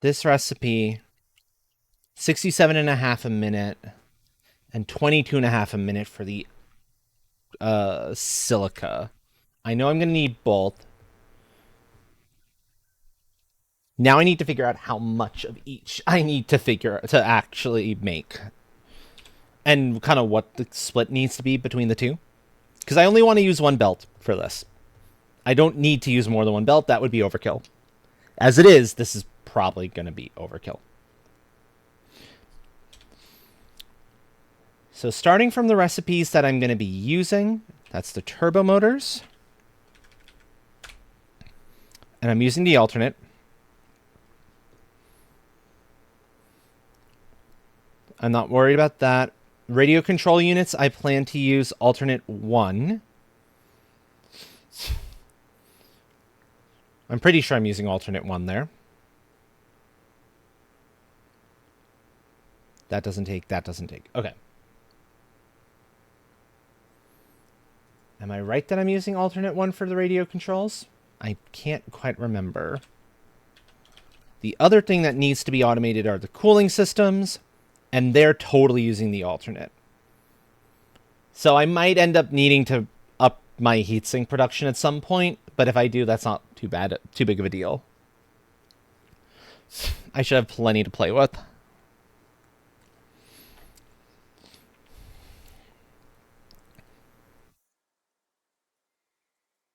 this recipe, 67.5 a minute and 22.5 a minute for the silica. I know I'm going to need both. Now I need to figure out how much of each I need to actually make. And kind of what the split needs to be between the two. Because I only want to use one belt for this. I don't need to use more than one belt. That would be overkill. As it is, this is probably going to be overkill. So starting from the recipes that I'm going to be using, that's the turbo motors. And I'm using the alternate. I'm not worried about that. Radio control units, I plan to use alternate 1. I'm pretty sure I'm using alternate 1 there. That doesn't take. Okay. Am I right that I'm using alternate 1 for the radio controls? I can't quite remember. The other thing that needs to be automated are the cooling systems, and they're totally using the alternate. So I might end up needing to up my heatsink production at some point, but if I do, that's not too big of a deal. I should have plenty to play with.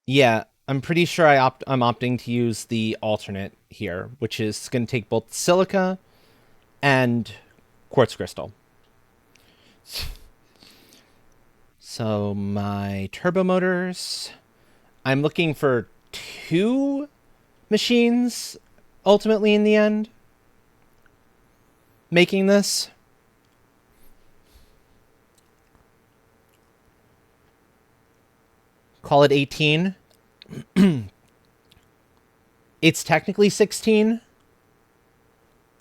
Yeah, I'm pretty sure I'm opting to use the alternate here, which is going to take both silica and quartz crystal. So my turbo motors, I'm looking for 2 machines ultimately in the end making this. Call it 18. It's technically 16.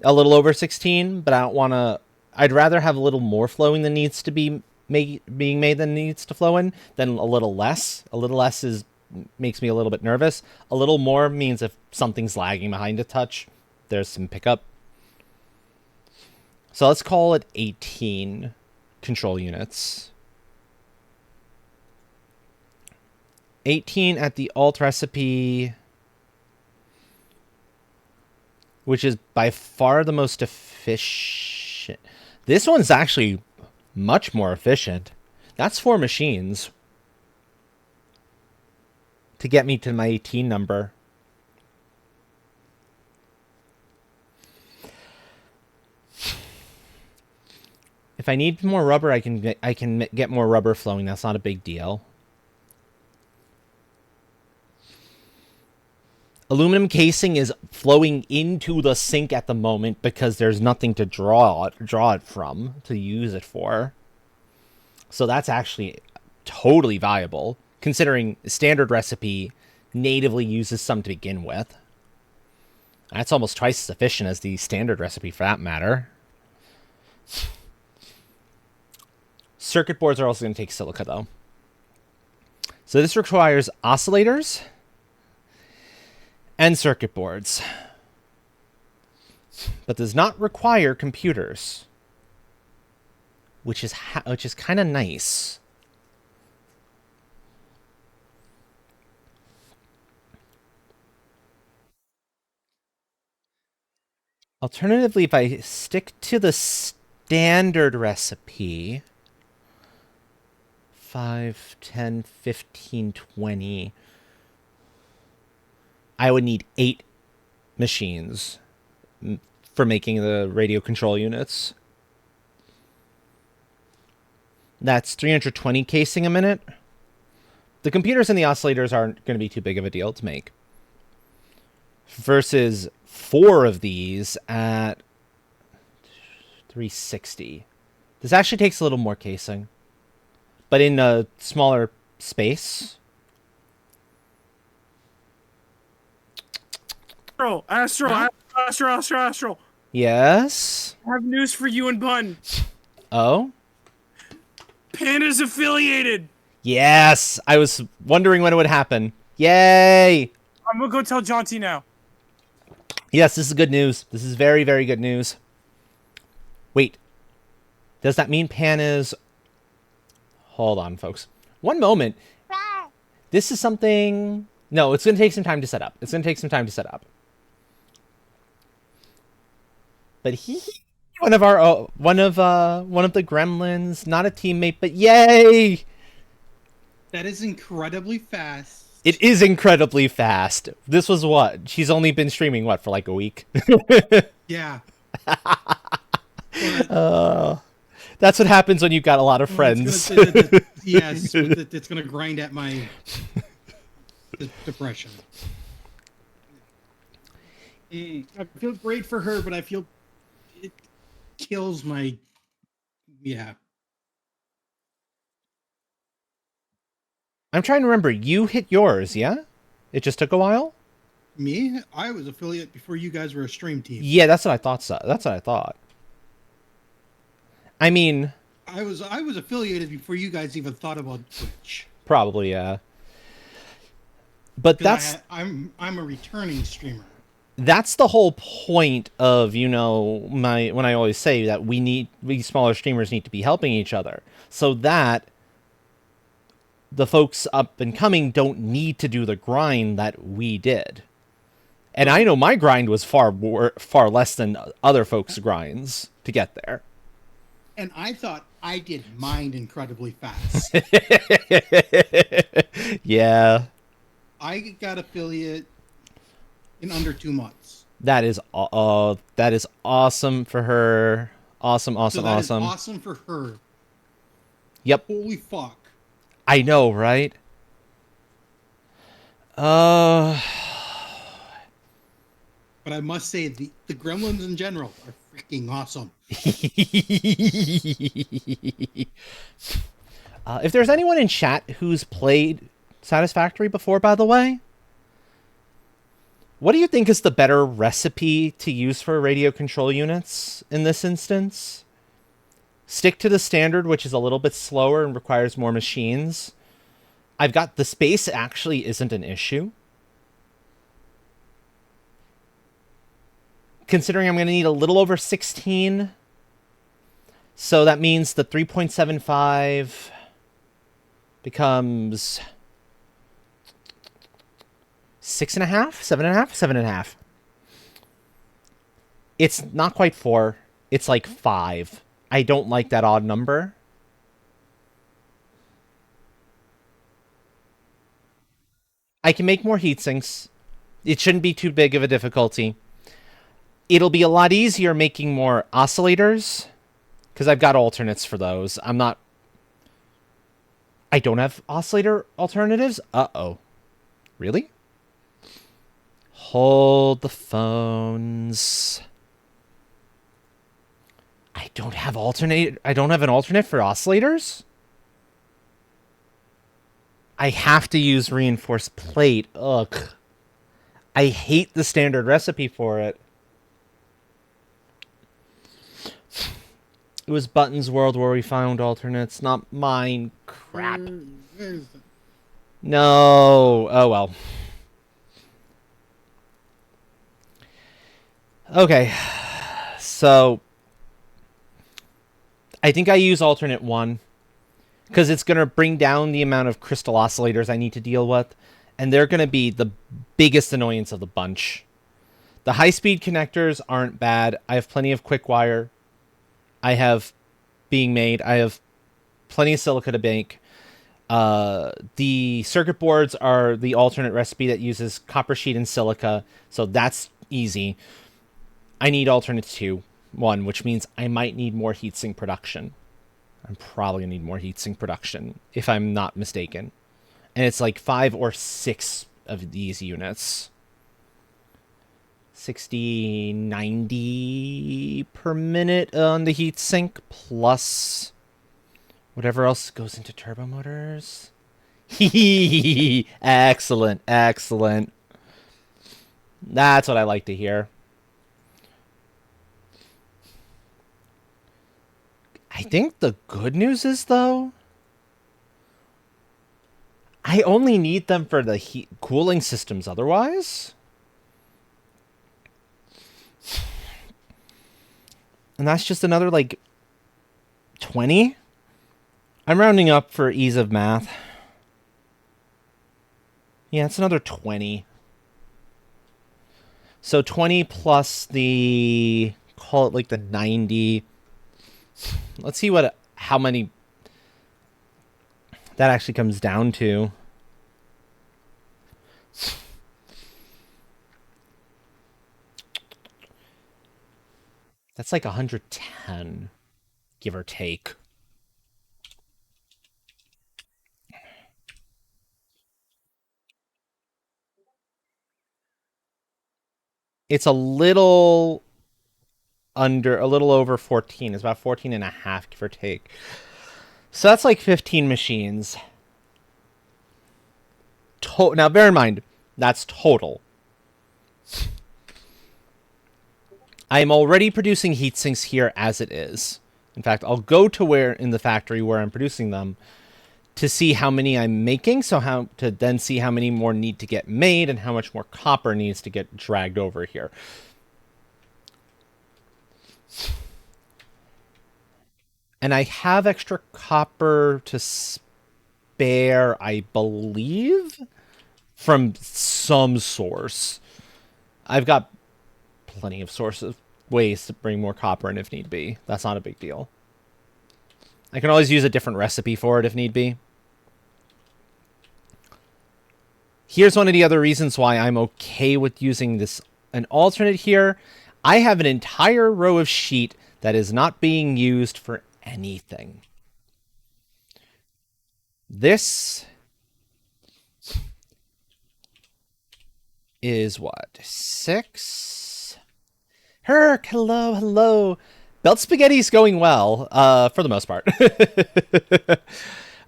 A little over 16, but I don't want to... I'd rather have a little more flowing than needs to be being made than needs to flow in than a little less. A little less makes me a little bit nervous. A little more means if something's lagging behind a touch, there's some pickup. So let's call it 18 control units. 18 at the alt recipe, which is by far the most efficient. This one's actually much more efficient. That's 4 machines to get me to my 18 number. If I need more rubber, I can get more rubber flowing. That's not a big deal. Aluminum casing is flowing into the sink at the moment because there's nothing to draw it from to use it for. So that's actually totally viable, considering standard recipe natively uses some to begin with. That's almost twice as efficient as the standard recipe for that matter. Circuit boards are also going to take silica though. So this requires oscillators and circuit boards, but does not require computers, which is kind of nice. Alternatively, if I stick to the standard recipe, 5, 10, 15, 20, I would need 8 machines for making the radio control units. That's 320 casing a minute. The computers and the oscillators aren't going to be too big of a deal to make. Versus 4 of these at 360. This actually takes a little more casing, but in a smaller space. Astro. Yes? I have news for you and Bun. Oh? Panda's affiliated. Yes! I was wondering when it would happen. Yay! I'm gonna go tell Jonty now. Yes, this is good news. This is very, very good news. Wait. Does that mean Pan is... Hold on, folks. One moment. This is something... No, it's going to take some time to set up. But one of the gremlins, not a teammate, but yay! That is incredibly fast. It is incredibly fast. This was what? She's only been streaming, what, for like a week? Yeah. That's what happens when you've got a lot of friends. Yes, it's going to grind at my depression. I feel great for her, but I feel it kills my... Yeah. I'm trying to remember. You hit yours, yeah? It just took a while? Me? I was affiliate before you guys were a stream team. Yeah, that's what I thought. That's what I thought. I mean... I was affiliated before you guys even thought about Twitch. Probably, yeah. But that's... I'm a returning streamer. That's the whole point of, you know, when I always say that we smaller streamers need to be helping each other. So that the folks up and coming don't need to do the grind that we did. And I know my grind was far less than other folks' grinds to get there. And I thought I did mine incredibly fast. Yeah. I got affiliate in under 2 months. That is awesome for her. Awesome, So awesome, that is awesome. awesome for her. Yep. Holy fuck. I know, right? Uh But I must say, the gremlins in general are freaking awesome. if there's anyone in chat who's played Satisfactory before, by the way, what do you think is the better recipe to use for radio control units in this instance? Stick to the standard, which is a little bit slower and requires more machines. I've got the space actually isn't an issue. Considering I'm going to need a little over 16. So that means the 3.75 becomes 6.5, 7.5, 7.5. It's not quite 4. It's like 5. I don't like that odd number. I can make more heat sinks. It shouldn't be too big of a difficulty. It'll be a lot easier making more oscillators because I've got alternates for those. I don't have oscillator alternatives? Uh-oh. Really? Hold the phones. I don't have an alternate for oscillators? I have to use reinforced plate. Ugh. I hate the standard recipe for it. It was Button's world where we found alternates, not mine. Crap. No. Oh, well. Okay. So, I think I use alternate 1. Because it's going to bring down the amount of crystal oscillators I need to deal with. And they're going to be the biggest annoyance of the bunch. The high-speed connectors aren't bad. I have plenty of quick wire. I have being made. I have plenty of silica to bake. The circuit boards are the alternate recipe that uses copper sheet and silica. So that's easy. I need alternate 1, which means I might need more heatsink production. I'm probably going to need more heatsink production, if I'm not mistaken. And it's like 5 or 6 of these units. 60, 90 per minute on the heatsink, plus whatever else goes into turbo motors. Excellent, excellent. That's what I like to hear. I think the good news is, though, I only need them for the heat cooling systems otherwise. And that's just another, like, 20? I'm rounding up for ease of math. Yeah, it's another 20. So 20 plus the, call it like the 90. Let's see how many that actually comes down to. That's like 110, give or take. It's a little over 14. It's about 14 and a half, give or take. So that's like 15 machines. Now, bear in mind, that's total. I'm already producing heat sinks here as it is. In fact, I'll go to where in the factory where I'm producing them to see how many I'm making, so to then see how many more need to get made and how much more copper needs to get dragged over here. And I have extra copper to spare, I believe, from some source. I've got plenty of ways to bring more copper in if need be. That's not a big deal. I can always use a different recipe for it if need be. Here's one of the other reasons why I'm okay with using an alternate here. I have an entire row of sheet that is not being used for anything. This is what? 6? Herc, hello. Belt spaghetti's going well, for the most part.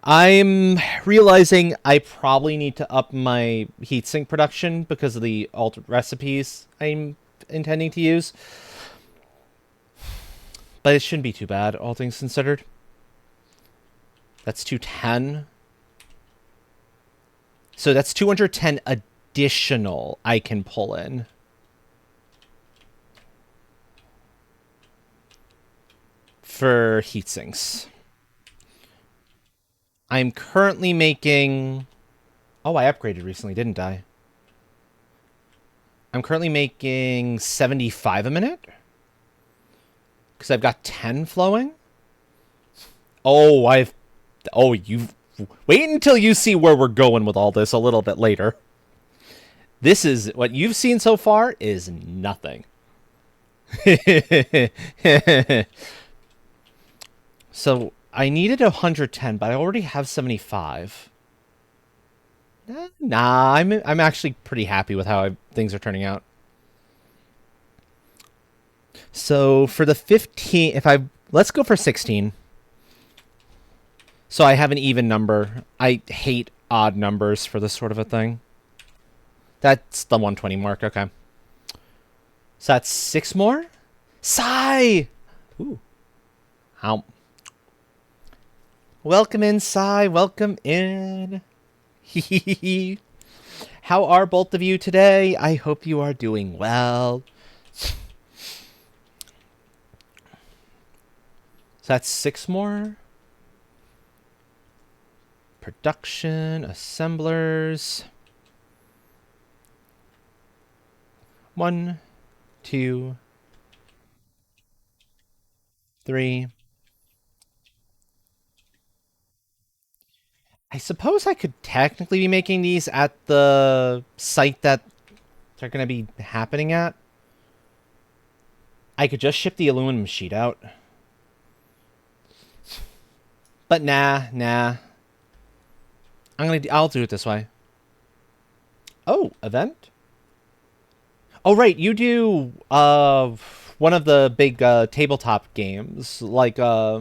I'm realizing I probably need to up my heatsink production because of the altered recipes I'm intending to use. But it shouldn't be too bad, all things considered. That's 210. So that's 210 additional I can pull in. For heatsinks. I'm currently making... Oh, I upgraded recently, didn't I? I'm currently making 75 a minute. Because I've got 10 flowing. Oh, you've... Wait until you see where we're going with all this a little bit later. This is... What you've seen so far is nothing. So, I needed 110, but I already have 75. Nah, I'm actually pretty happy with how things are turning out. So for the 15, let's go for 16. So I have an even number. I hate odd numbers for this sort of a thing. That's the 120 mark. Okay. So that's 6 more. Sigh. Ooh. Ow. Welcome in, Sigh. Welcome in. How are both of you today? I hope you are doing well. So that's 6 more. Production, assemblers. 1, 2, 3. I suppose I could technically be making these at the site that they're going to be happening at. I could just ship the aluminum sheet out. But nah. I'll do it this way. Oh, event? Oh, right, you do one of the big tabletop games, like I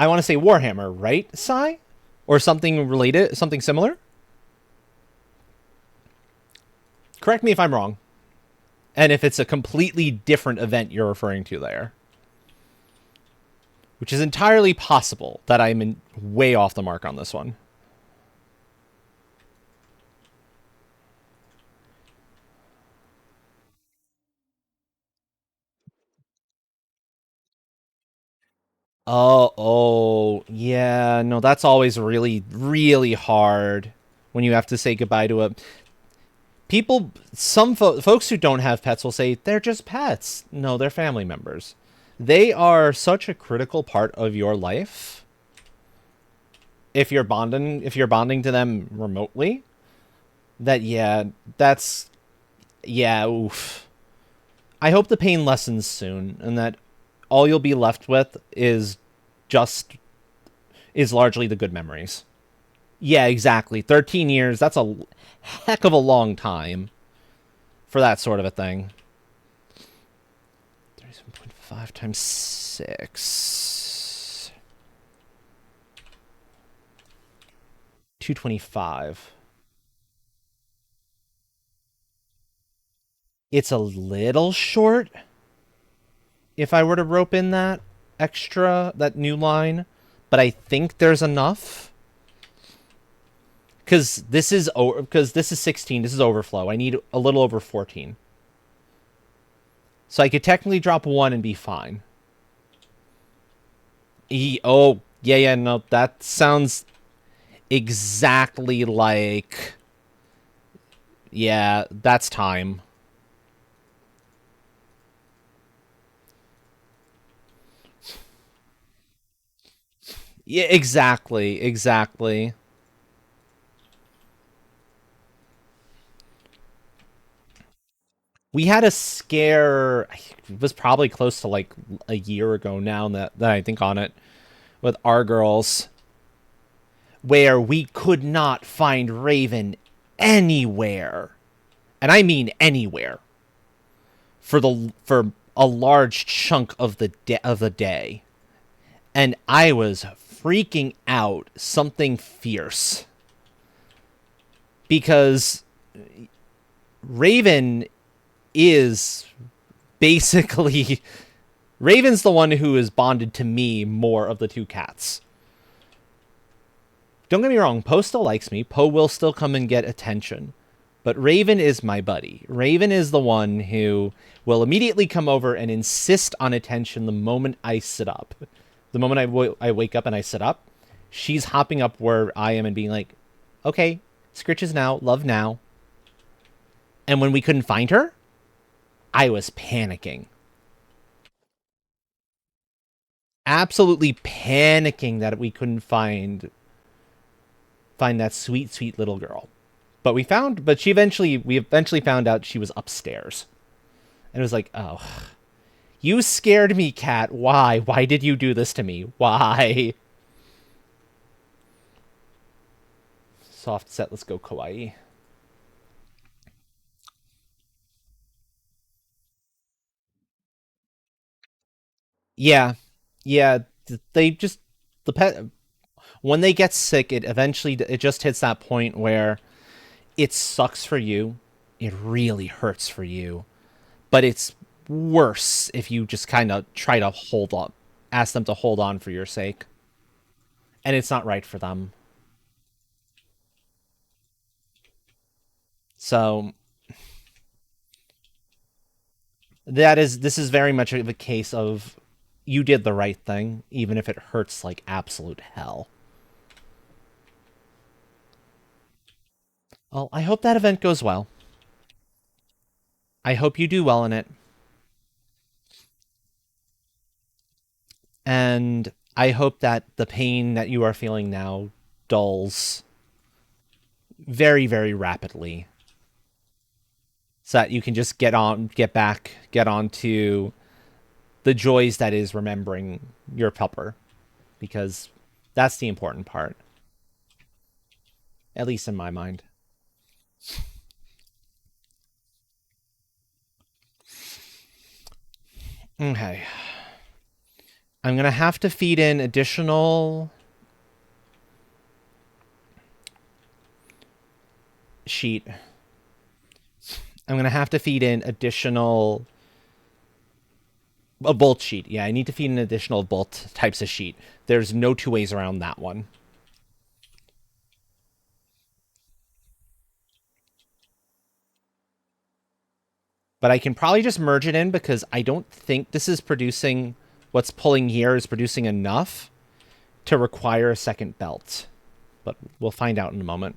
want to say Warhammer, right, Sai? Or something related, something similar? Correct me if I'm wrong. And if it's a completely different event you're referring to there. Which is entirely possible that I'm way off the mark on this one. Oh, yeah. No, that's always really, really hard when you have to say goodbye to a... People, some folks who don't have pets will say, they're just pets. No, they're family members. They are such a critical part of your life. If you're bonding to them remotely, oof. I hope the pain lessens soon, and that all you'll be left with is largely the good memories. Yeah, exactly. 13 years, that's a heck of a long time for that sort of a thing. 37.5 times 6. 225. It's a little short if I were to rope in that new line, but I think there's enough. Because this is 16, this is overflow. I need a little over 14. So I could technically drop 1 and be fine. No, that sounds exactly like... Yeah, that's time. Yeah, exactly, exactly. We had a scare. It was probably close to like a year ago now that I think on it with our girls, where we could not find Raven anywhere, and I mean anywhere, for a large chunk of the day, and I was freaking out something fierce because Raven is basically Raven's the one who is bonded to me more of the two cats. Don't get me wrong, Poe still likes me. Poe will still come and get attention. But Raven is my buddy. Raven is the one who will immediately come over and insist on attention the moment I sit up. The moment I wake up and I sit up, she's hopping up where I am and being like, okay, scritches now, love now. And when we couldn't find her, I was panicking. Absolutely panicking that we couldn't find that sweet, sweet little girl. But we eventually found out she was upstairs. And it was like, oh, you scared me, cat. Why? Why did you do this to me? Why? Soft set, let's go kawaii. Yeah. Yeah, they just the pet when they get sick, it just hits that point where it sucks for you. It really hurts for you. But it's worse if you just kind of try to hold on, ask them to hold on for your sake. And it's not right for them. So this is very much of a case of you did the right thing, even if it hurts like absolute hell. Well, I hope that event goes well. I hope you do well in it. And I hope that the pain that you are feeling now dulls very, very rapidly. So that you can just get on to the joys that is remembering your pupper. Because that's the important part. At least in my mind. Okay. I'm going to have to feed in additional sheet. I'm going to have to feed in additional a bolt sheet. Yeah, I need to feed in additional bolt types of sheet. There's no two ways around that one. But I can probably just merge it in because I don't think this is producing what's pulling here is producing enough to require a second belt. But we'll find out in a moment.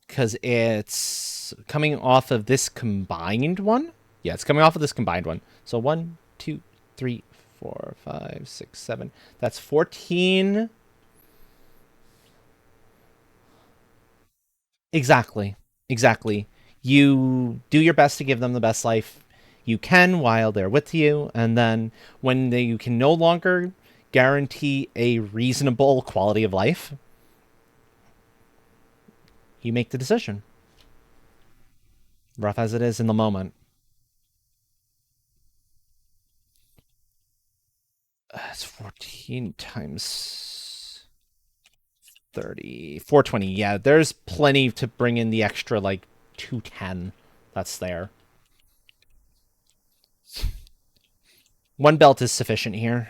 Because it's coming off of this combined one. Yeah, it's coming off of this combined one. So 1, 2, 3, 4, 5, 6, 7. That's 14. Exactly. Exactly. You do your best to give them the best life you can while they're with you. And then when you can no longer guarantee a reasonable quality of life, you make the decision. Rough as it is in the moment. It's 14 times 30. 420. Yeah, there's plenty to bring in the extra, like, 210 that's there. One belt is sufficient here.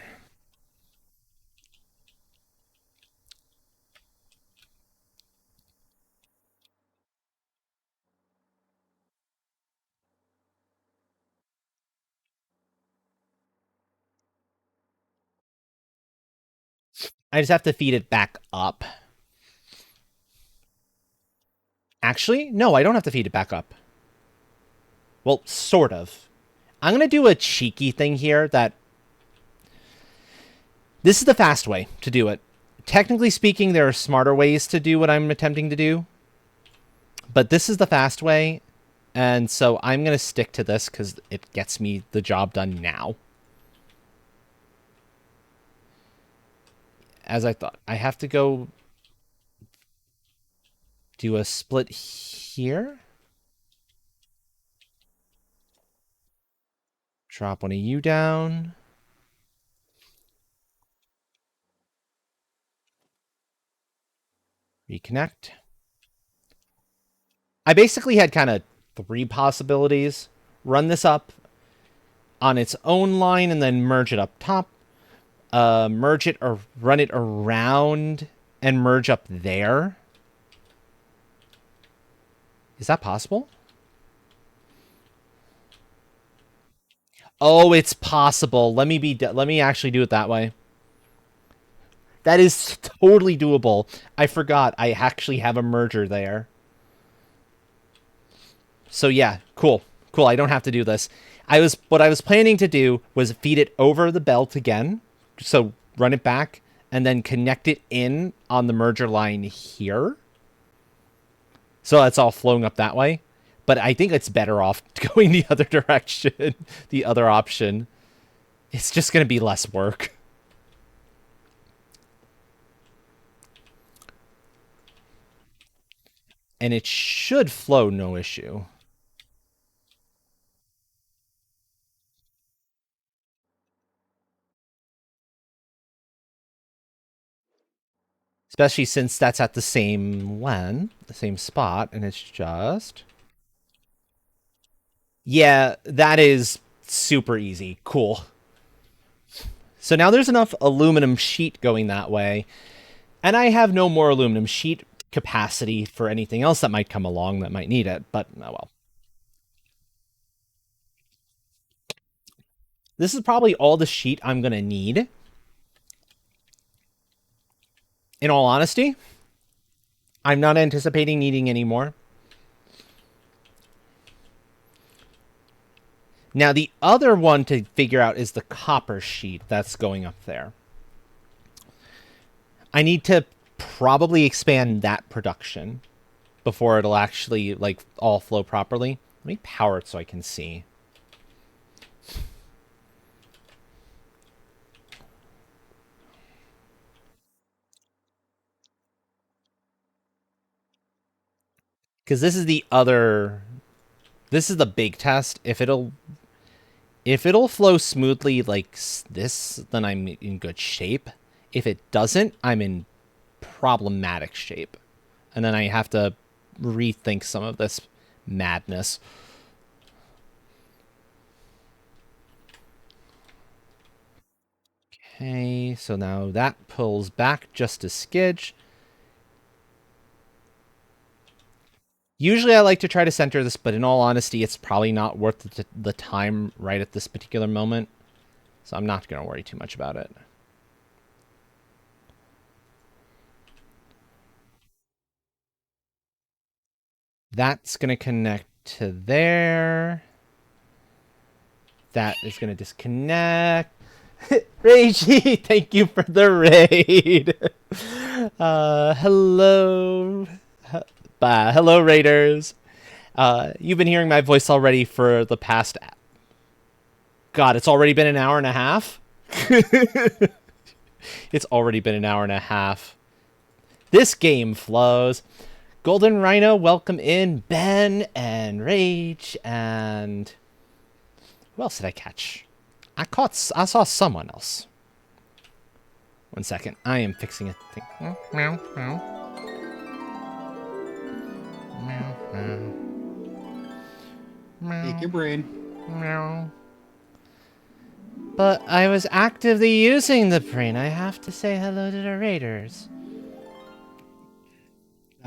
I just have to feed it back up. Actually, no, I don't have to feed it back up. Well, sort of. I'm going to do a cheeky thing here that This is the fast way to do it. Technically speaking, there are smarter ways to do what I'm attempting to do. But this is the fast way. And so I'm going to stick to this because it gets me the job done now. As I thought. I have to go do a split here. Drop one of you down. Reconnect. I basically had kind of 3 possibilities. Run this up on its own line and then merge it up top. Merge it or run it around and merge up there. Is that possible? Oh, it's possible. Let me actually do it that way. That is totally doable. I forgot I actually have a merger there. So yeah, cool. Cool, I don't have to do this. What I was planning to do was feed it over the belt again. So run it back and then connect it in on the merger line here. So that's all flowing up that way. But I think it's better off going the other direction, the other option. It's just going to be less work. And it should flow no issue. Especially since that's at the same the same spot, and it's just... Yeah, that is super easy. Cool. So now there's enough aluminum sheet going that way, and I have no more aluminum sheet capacity for anything else that might come along that might need it, but oh well. This is probably all the sheet I'm going to need. In all honesty, I'm not anticipating needing any more. Now, the other one to figure out is the copper sheet that's going up there. I need to probably expand that production before it'll actually, like, all flow properly. Let me power it so I can see. Because this is the other... This is the big test. If it'll flow smoothly like this, then I'm in good shape. If it doesn't, I'm in problematic shape. And then I have to rethink some of this madness. Okay, so now that pulls back just a skidge. Usually I like to try to center this, but in all honesty, it's probably not worth the time right at this particular moment. So I'm not going to worry too much about it. That's going to connect to there. That is going to disconnect. Reiji, thank you for the raid. Hello. Hello, Raiders. You've been hearing my voice already for the past... God, it's already been an hour and a half? It's already been an hour and a half. This game flows. Golden Rhino, welcome in. Ben and Rage and... Who else did I catch? I saw someone else. One second. I am fixing a thing. Meow, meow. Meow, meow. Meow. Take your brain. Meow. But I was actively using the brain. I have to say hello to the Raiders.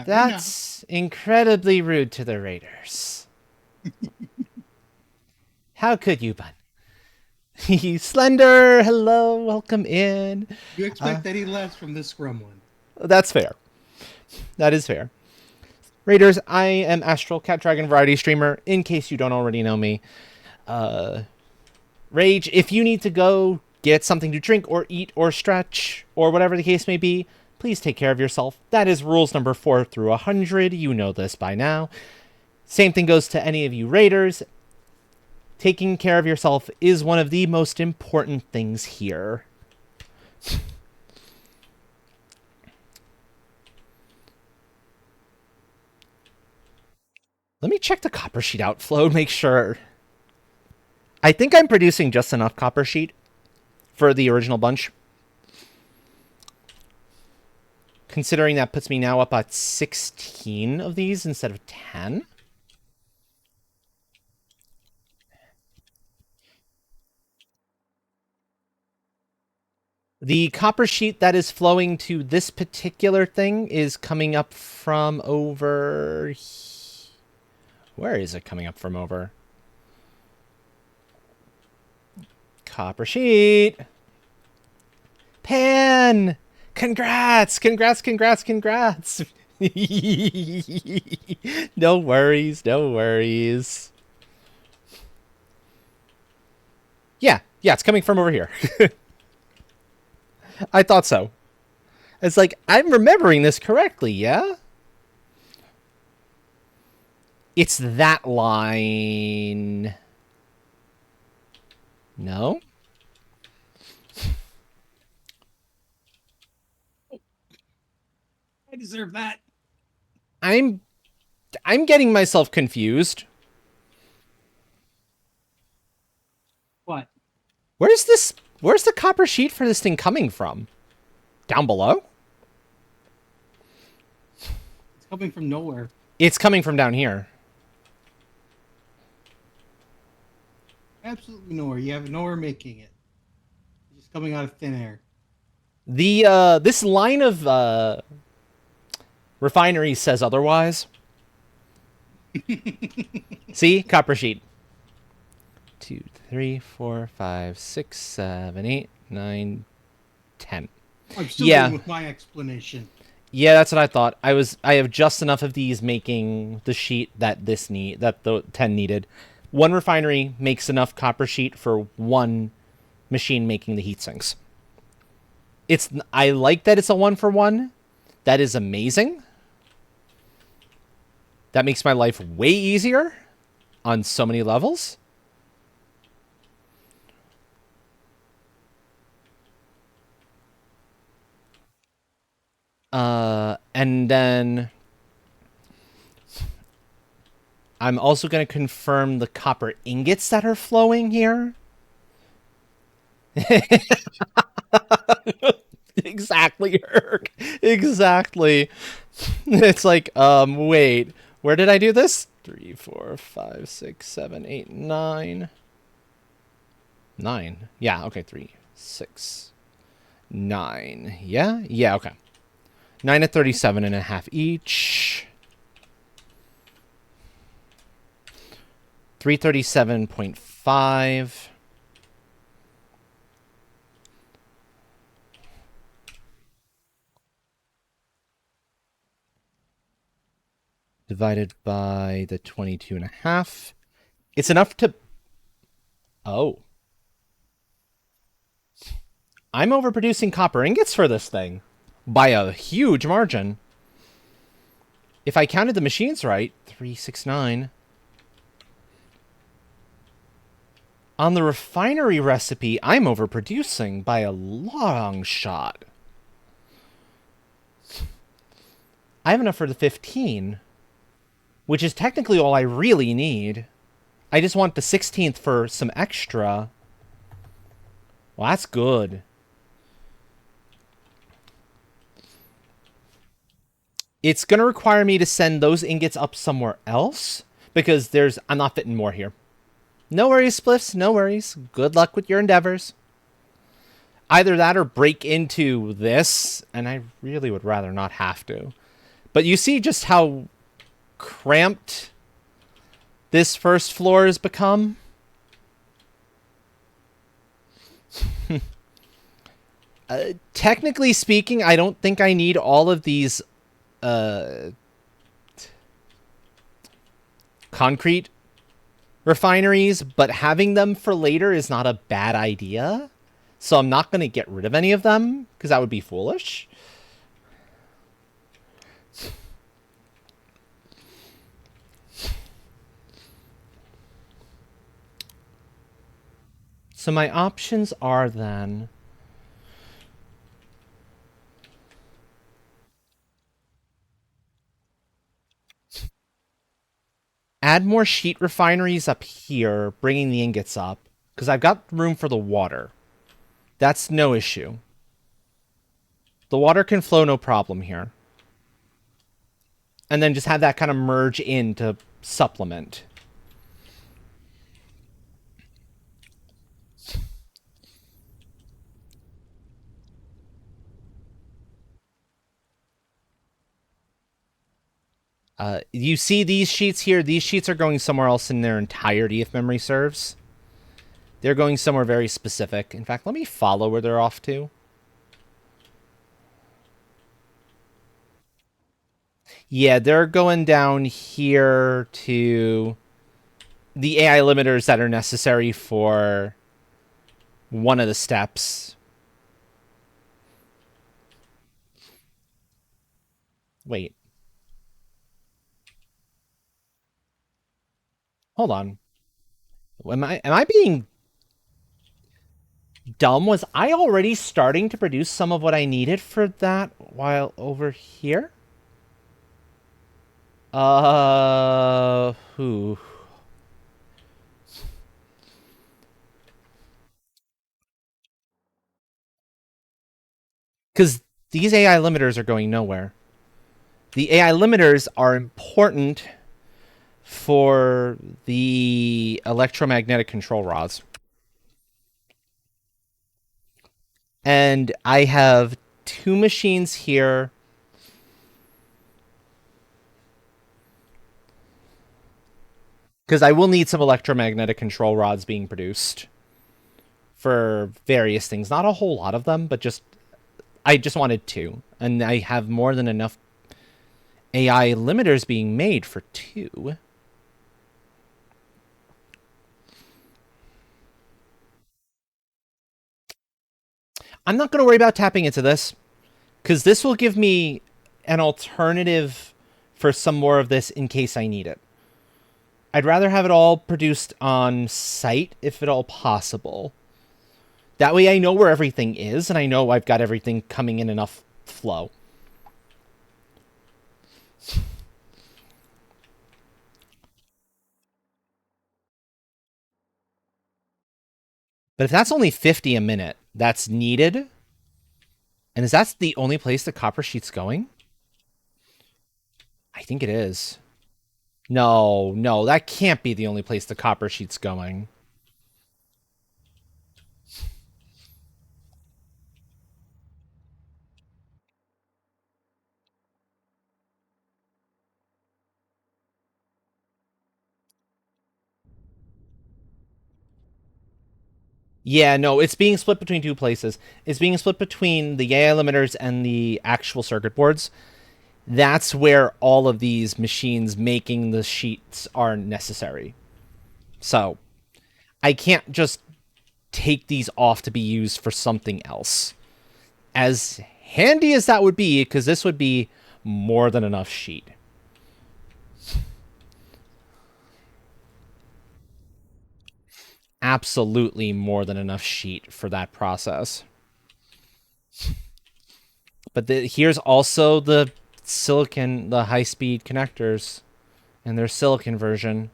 That's incredibly rude to the Raiders. How could you, bud? Slender, hello, welcome in. You expect any less from this scrum one? That's fair. That is fair. Raiders, I am Astral Cat Dragon Variety Streamer, in case you don't already know me. Rage, if you need to go, get something to drink or eat or stretch or whatever the case may be, please take care of yourself. That is rules number 4 through 100. You know this by now. Same thing goes to any of you raiders. Taking care of yourself is one of the most important things here. Let me check the copper sheet outflow, make sure. I think I'm producing just enough copper sheet for the original bunch. Considering that puts me now up at 16 of these instead of 10. The copper sheet that is flowing to this particular thing is coming up from over... Where is it coming up from over? Copper sheet. Pan! Congrats! Congrats, congrats, congrats! No worries, no worries. Yeah, it's coming from over here. I thought so. It's like, I'm remembering this correctly, yeah? It's that line. No? I deserve that. I'm getting myself confused. What? Where's the copper sheet for this thing coming from? Down below? It's coming from nowhere. It's coming from down here. Absolutely nowhere. You have nowhere making it. It's just coming out of thin air. The this line of refineries says otherwise. See? Copper sheet. 2, 3, 4, 5, 6, 7, 8, 9, 10. I'm still Yeah. going with my explanation. Yeah, that's what I thought. I have just enough of these making the sheet that the 10 needed. One refinery makes enough copper sheet for one machine making the heat sinks. I like that it's a 1-for-1. That is amazing. That makes my life way easier on so many levels. And then I'm also going to confirm the copper ingots that are flowing here. Exactly, Herc. Exactly. It's like, wait, where did I do this? 3, 4, 5, 6, 7, 8, 9. 9. Yeah, okay, 3, 6, 9. Yeah, okay. 9 at 37.5 each. 337.5. Divided by the 22.5. It's enough to... Oh. I'm overproducing copper ingots for this thing. By a huge margin. If I counted the machines right, 369. On the refinery recipe, I'm overproducing by a long shot. I have enough for the 15, which is technically all I really need. I just want the 16th for some extra. Well, that's good. It's going to require me to send those ingots up somewhere else because I'm not fitting more here. No worries, Spliffs. No worries. Good luck with your endeavors. Either that or break into this, and I really would rather not have to. But you see just how cramped this first floor has become? Technically speaking, I don't think I need all of these concrete refineries, but having them for later is not a bad idea. So I'm not going to get rid of any of them, because that would be foolish. So my options are then... add more sheet refineries up here, bringing the ingots up, because I've got room for the water. That's no issue. The water can flow no problem here. And then just have that kind of merge in to supplement. You see these sheets here? These sheets are going somewhere else in their entirety, if memory serves. They're going somewhere very specific. In fact, let me follow where they're off to. Yeah, they're going down here to the AI limiters that are necessary for one of the steps. Wait. Hold on. Am I being dumb? Was I already starting to produce some of what I needed for that while over here? Who? Because these AI limiters are going nowhere. The AI limiters are important for the electromagnetic control rods. And I have 2 machines here. Because I will need some electromagnetic control rods being produced for various things. Not a whole lot of them, but I just wanted 2. And I have more than enough AI limiters being made for 2. I'm not going to worry about tapping into this, because this will give me an alternative for some more of this in case I need it. I'd rather have it all produced on site, if at all possible. That way I know where everything is, and I know I've got everything coming in enough flow. But if that's only 50 a minute that's needed, and is that the only place the copper sheet's going? I think it is. No, that can't be the only place the copper sheet's going. Yeah, no, it's being split between 2 places. It's being split between the AI limiters and the actual circuit boards. That's where all of these machines making the sheets are necessary. So, I can't just take these off to be used for something else. As handy as that would be, because this would be more than enough sheet. Absolutely more than enough sheet for that process. But here's also the silicon, the high-speed connectors, and their silicon version,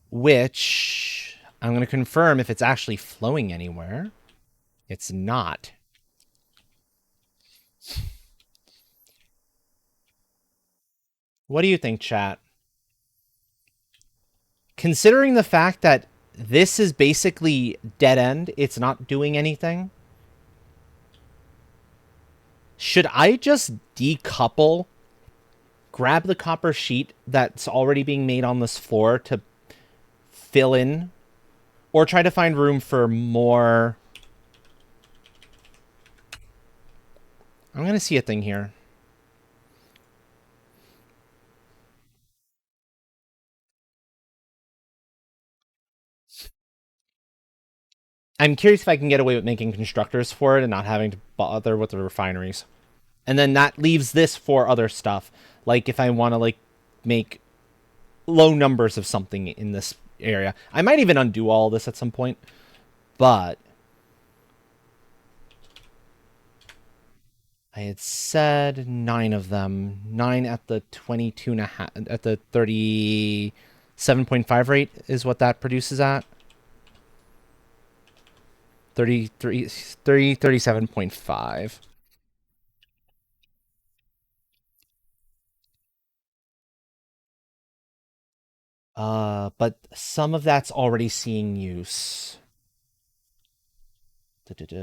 which I'm going to confirm if it's actually flowing anywhere. It's not. What do you think, chat? Considering the fact that this is basically dead end, it's not doing anything, should I just decouple, grab the copper sheet that's already being made on this floor to fill in, or try to find room for more? I'm going to see a thing here. I'm curious if I can get away with making constructors for it and not having to bother with the refineries. And then that leaves this for other stuff. Like if I want to like make low numbers of something in this area. I might even undo all this at some point. But I had said 9 of them. 9 at the 22.5, at the 37.5 rate is what that produces at. 37.5. But some of that's already seeing use.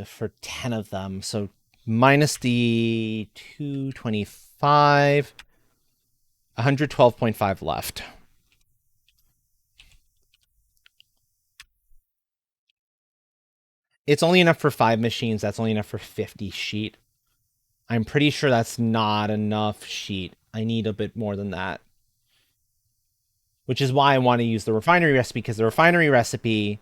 For 10 of them. So minus the 225. 112.5 left. It's only enough for 5 machines. That's only enough for 50 sheet. I'm pretty sure that's not enough sheet. I need a bit more than that. Which is why I want to use the refinery recipe, because the refinery recipe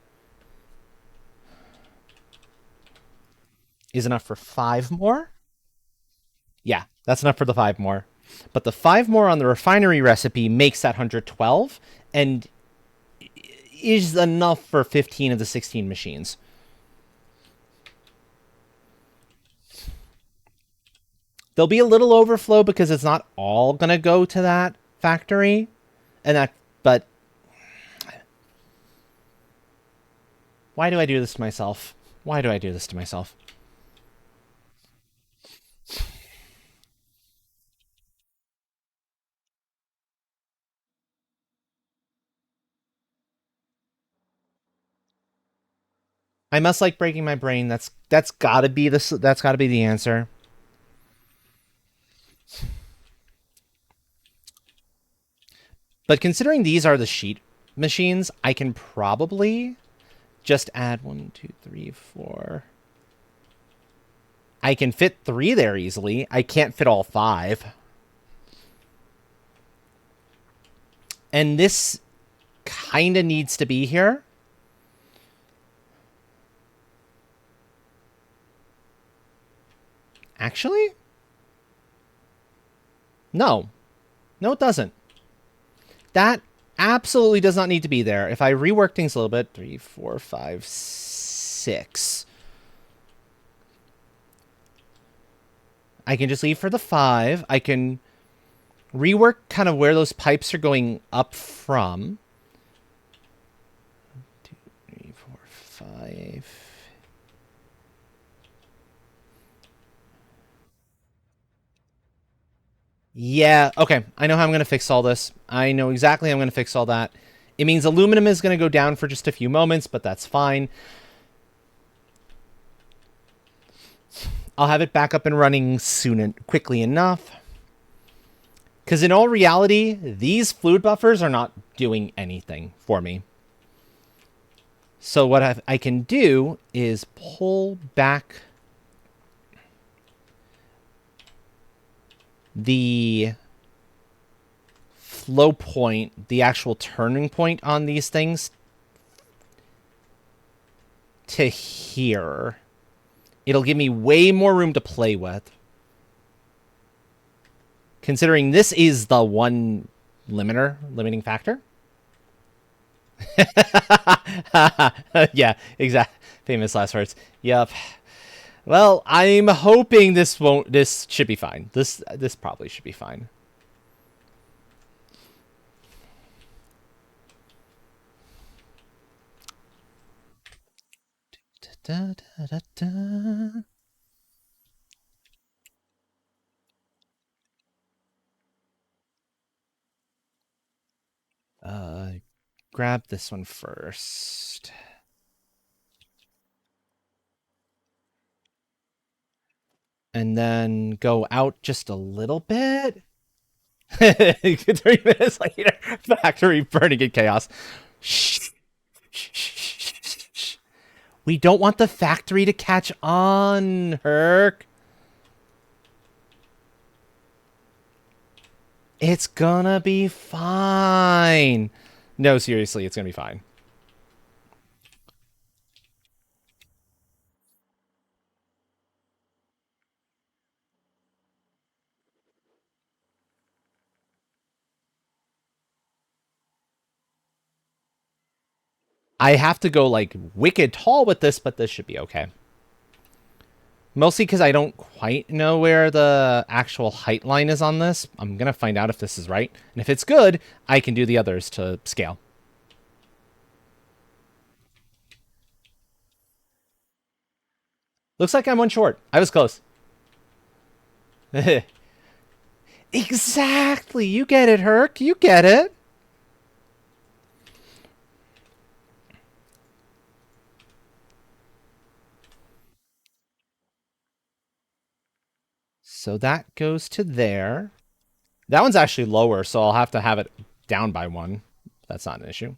is enough for 5 more. Yeah, that's enough for the 5 more. But the 5 more on the refinery recipe makes that 112 and is enough for 15 of the 16 machines. There'll be a little overflow because it's not all going to go to that factory. But why do I do this to myself? Why do I do this to myself? I must like breaking my brain. That's gotta be the answer. But considering these are the sheet machines, I can probably just add 1, 2, 3, 4. I can fit 3 there easily. I can't fit all 5. And this kind of needs to be here. Actually? No. No, it doesn't. That absolutely does not need to be there. If I rework things a little bit, 3, 4, 5, 6. I can just leave for the 5. I can rework kind of where those pipes are going up from. 1, 2, 3, 4, 5. Yeah, okay. I know how I'm going to fix all this. I know exactly how I'm going to fix all that. It means aluminum is going to go down for just a few moments, but that's fine. I'll have it back up and running soon and quickly enough. Because in all reality, these fluid buffers are not doing anything for me. So what I can do is pull back the flow point, the actual turning point on these things, to here. It'll give me way more room to play with. Considering this is the one limiting factor. Yeah, exact. Famous last words. Yep. Well, I'm hoping this should be fine. This probably should be fine. Da, da, da, da. Grab this one first. And then go out just a little bit. 3 minutes later, factory burning in chaos. Shh. Shh, shh, shh, shh. We don't want the factory to catch on, Herc. It's gonna be fine. No, seriously, it's gonna be fine. I have to go like wicked tall with this, but this should be okay. Mostly because I don't quite know where the actual height line is on this. I'm going to find out if this is right. And if it's good, I can do the others to scale. Looks like I'm one short. I was close. Exactly. You get it, Herc. You get it. So that goes to there. That one's actually lower, so I'll have to have it down by one. That's not an issue.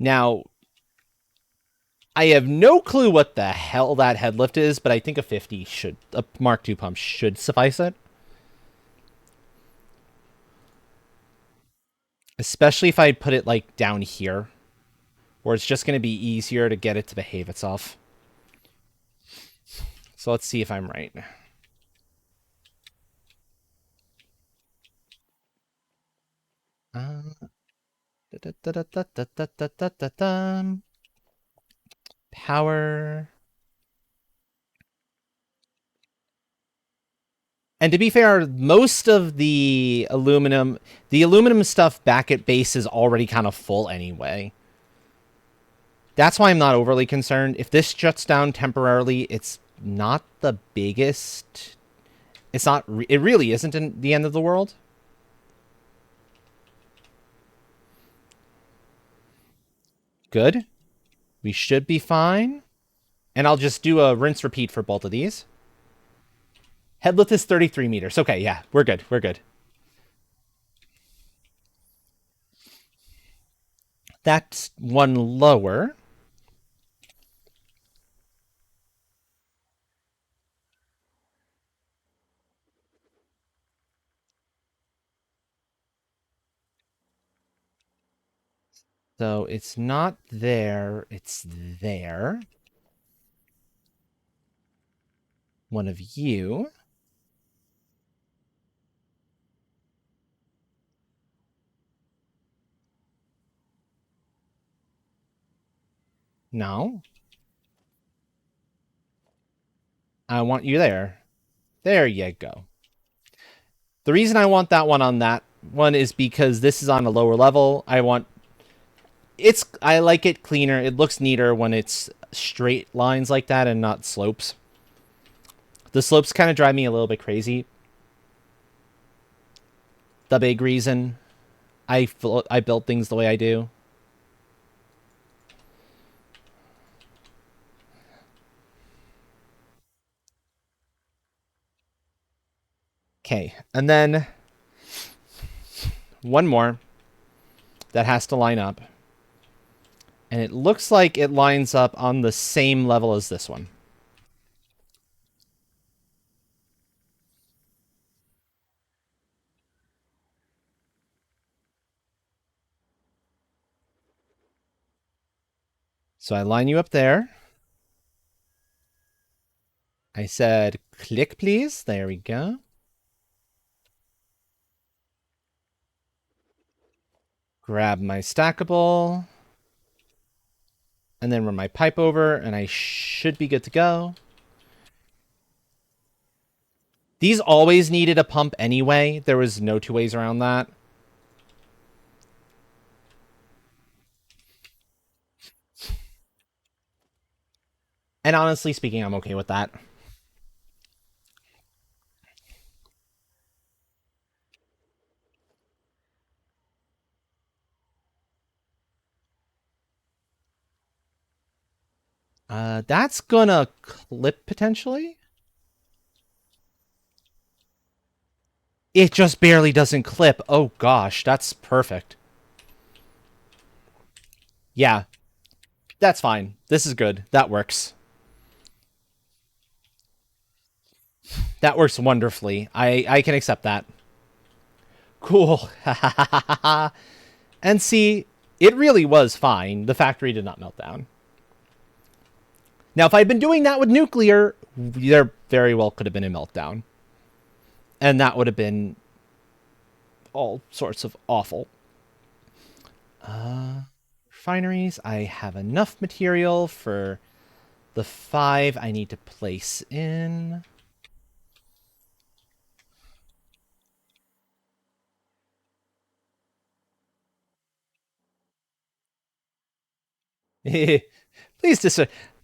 Now, I have no clue what the hell that headlift is, but I think a Mark II pump should suffice it. Especially if I put it like down here, where it's just going to be easier to get it to behave itself. So let's see if I'm right. Power. And to be fair, most of the aluminum stuff back at base is already kind of full anyway. That's why I'm not overly concerned. If this shuts down temporarily, it's not the biggest. It's not. It really isn't in the end of the world. Good. We should be fine. And I'll just do a rinse repeat for both of these. Headlift is 33 meters. Okay, yeah, we're good. We're good. That's one lower. So it's not there. It's there. One of you. No. I want you there. There you go. The reason I want that one on that one is because this is on a lower level. I like it cleaner. It looks neater when it's straight lines like that and not slopes. The slopes kind of drive me a little bit crazy. The big reason I built things the way I do. Okay, and then one more that has to line up. And it looks like it lines up on the same level as this one. So I line you up there. I said, click, please. There we go. Grab my stackable. And then run my pipe over, and I should be good to go. These always needed a pump anyway. There was no two ways around that. And honestly speaking, I'm okay with that. That's gonna clip potentially. It just barely doesn't clip. Oh gosh, that's perfect. Yeah, that's fine. This is good. That works. That works wonderfully. I can accept that. Cool. And see, it really was fine. The factory did not melt down. Now, if I'd been doing that with nuclear, there very well could have been a meltdown. And that would have been all sorts of awful. Refineries, I have enough material for the 5 I need to place in. Please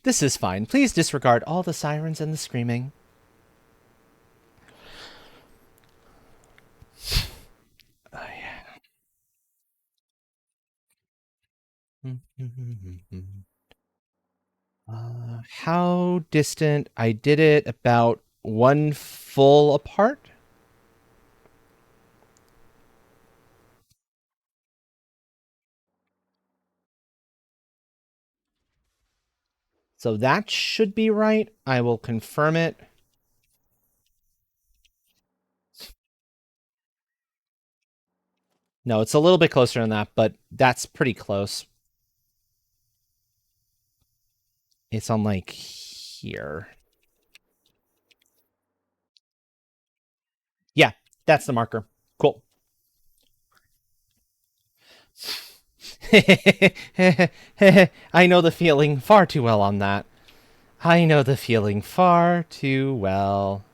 this is fine. Please disregard all the sirens and the screaming. How distant? I did it about 1 full apart. So that should be right. I will confirm it. No, it's a little bit closer than that, but that's pretty close. It's on like here. Yeah, that's the marker. Cool. I know the feeling far too well on that. I know the feeling far too well.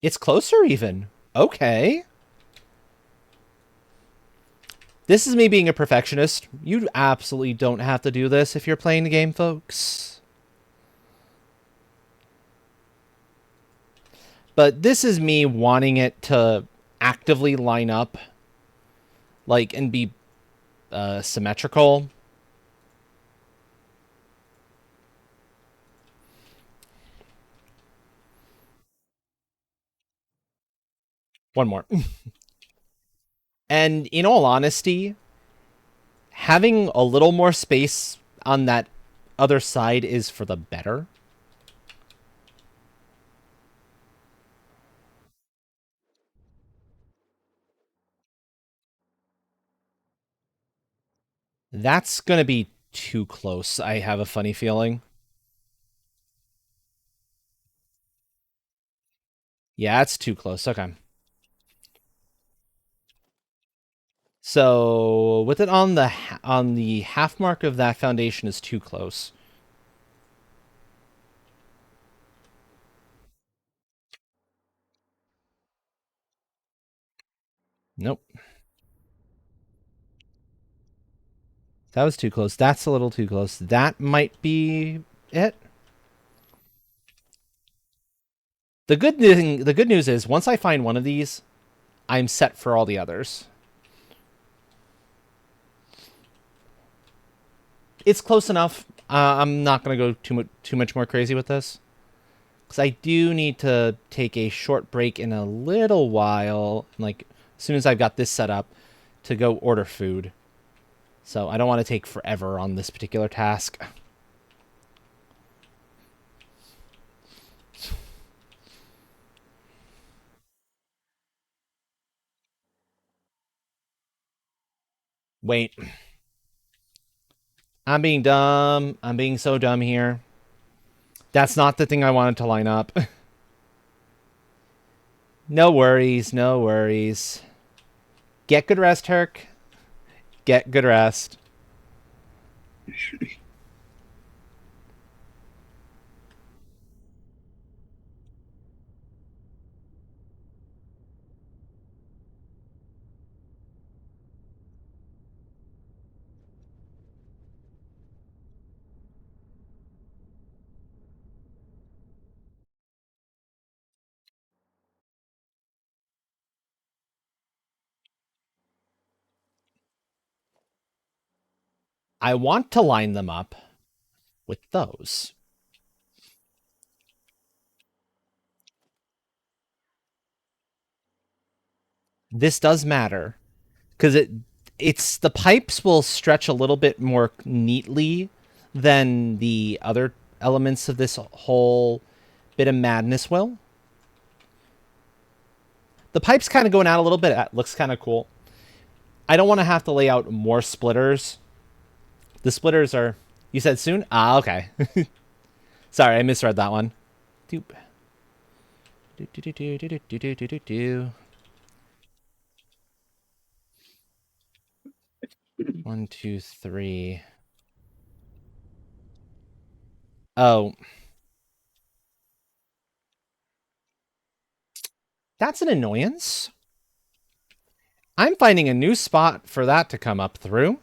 It's closer even. Okay. This is me being a perfectionist. You absolutely don't have to do this if you're playing the game, folks. But this is me wanting it to actively line up, like, and be symmetrical. One more. And in all honesty, having a little more space on that other side is for the better. That's going to be too close, I have a funny feeling. Yeah, it's too close. Okay. So with it on the half mark of that foundation is too close. Nope. That was too close. That's a little too close. That might be it. The good news is once I find one of these, I'm set for all the others. It's close enough. I'm not going to go too much more crazy with this. Because I do need to take a short break in a little while, like as soon as I've got this set up, to go order food. So I don't want to take forever on this particular task. Wait. I'm being dumb. I'm being so dumb here. That's not the thing I wanted to line up. No worries, no worries. Get good rest, Herc. Get good rest. I want to line them up with those. This does matter because it's the pipes will stretch a little bit more neatly than the other elements of this whole bit of madness will. The pipe's kind of going out a little bit. It looks kind of cool. I don't want to have to lay out more splitters The splitters are... You said soon? Ah, okay. Sorry, I misread that one. Doop. Do, do, do, do, do, do, do, do, do, do. 1, 2, 3. Oh. That's an annoyance. I'm finding a new spot for that to come up through.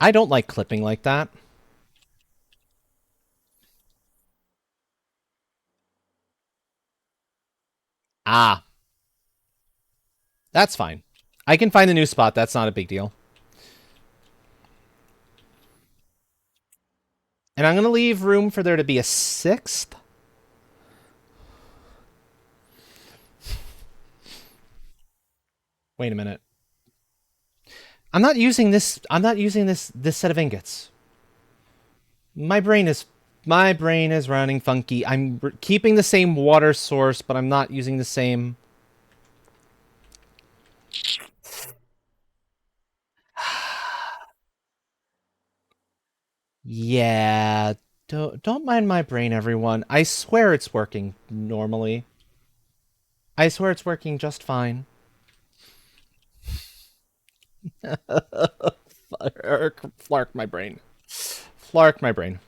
I don't like clipping like that. Ah. That's fine. I can find a new spot. That's not a big deal. And I'm going to leave room for there to be a 6th. Wait a minute. I'm not using this set of ingots. My brain is running funky. I'm keeping the same water source, but I'm not using the same. Yeah, don't mind my brain, everyone. I swear it's working normally. I swear it's working just fine. Flark my brain. Flark my brain.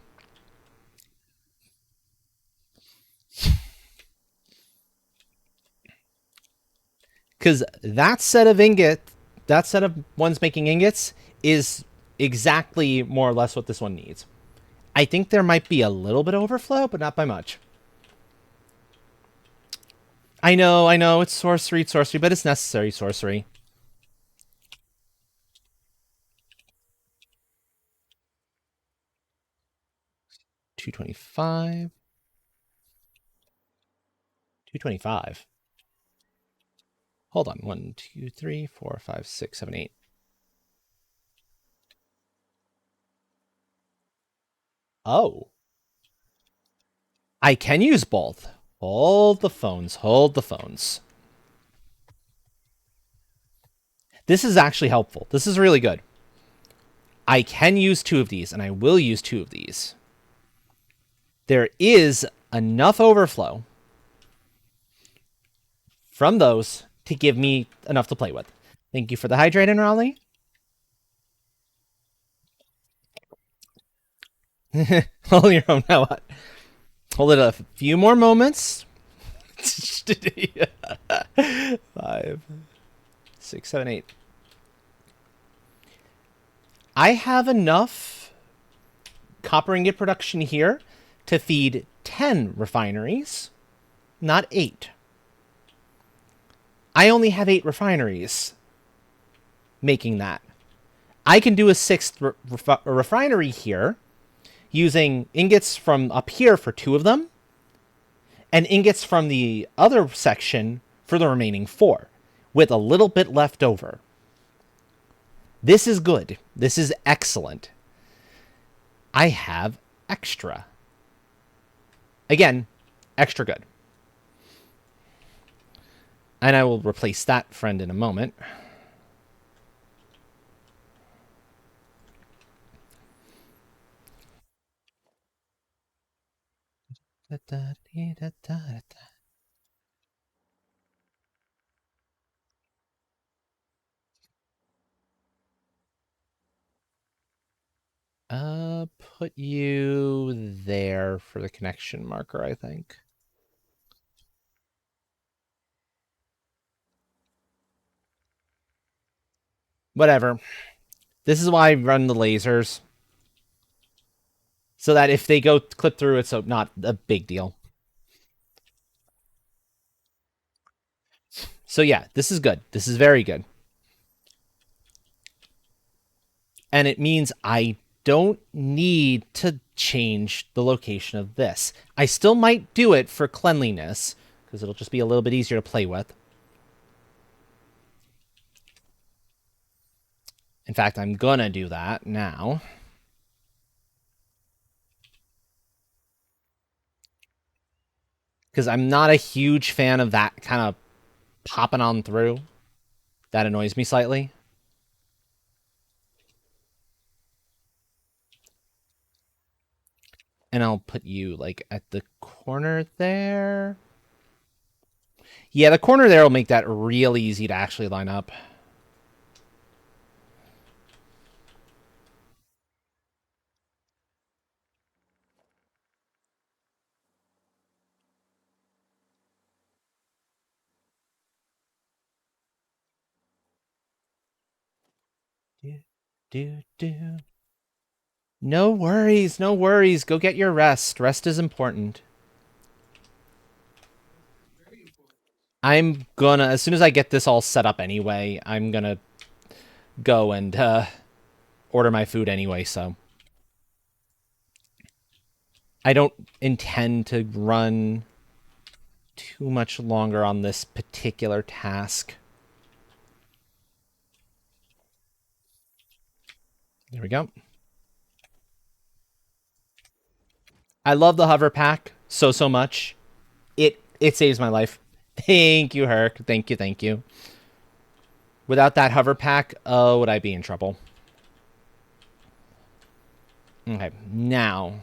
Because that set of ones making ingots is exactly more or less what this one needs. I think there might be a little bit of overflow, but not by much. I know, it's sorcery, but it's necessary sorcery. $225. $225. Hold on. 1, 2, 3, 4, 5, 6, 7, 8. Oh. I can use both. Hold the phones. This is actually helpful. This is really good. I can use 2 of these, and I will use 2 of these. There is enough overflow from those to give me enough to play with. Thank you for the hydrating, Raleigh. Hold your own now. Hold it a few more moments. 5, 6, 7, 8. I have enough copper ingot production here to feed 10 refineries, not 8. I only have 8 refineries making that. I can do a 6th refinery here using ingots from up here for 2 of them and ingots from the other section for the remaining 4 with a little bit left over. This is good. This is excellent. I have extra. Again, extra good. And I will replace that friend in a moment. Put you there for the connection marker, I think. Whatever. This is why I run the lasers. So that if they go clip through, it's not a big deal. So yeah, this is good. This is very good. And it means I don't need to change the location of this. I still might do it for cleanliness, because it'll just be a little bit easier to play with. In fact, I'm gonna do that now. Because I'm not a huge fan of that kind of popping on through. That annoys me slightly. And I'll put you, like, at the corner there. Yeah, the corner there will make that real easy to actually line up. Do. No worries, no worries. Go get your rest. Rest is important. I'm gonna, as soon as I get this all set up anyway, I'm gonna go and order my food anyway, so. I don't intend to run too much longer on this particular task. There we go. I love the hover pack so much. It saves my life. Thank you, Herc. Thank you, thank you. Without that hover pack, oh, would I be in trouble? Okay, now.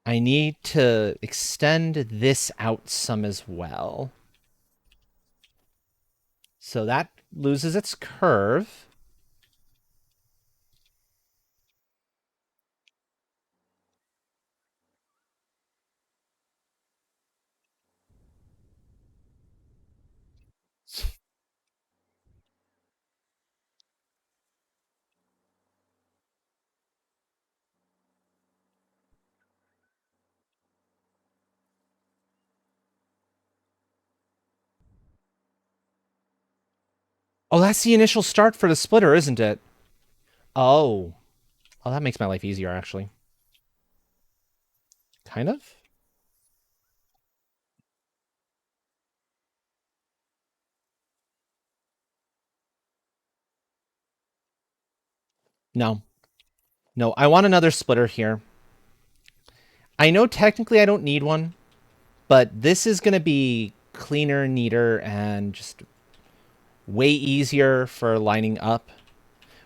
I need to extend this out some as well. So that loses its curve. Oh, that's the initial start for the splitter, isn't it? Oh. Oh, that makes my life easier, actually. Kind of? No. No, I want another splitter here. I know technically I don't need one, but this is going to be cleaner, neater, and just way easier for lining up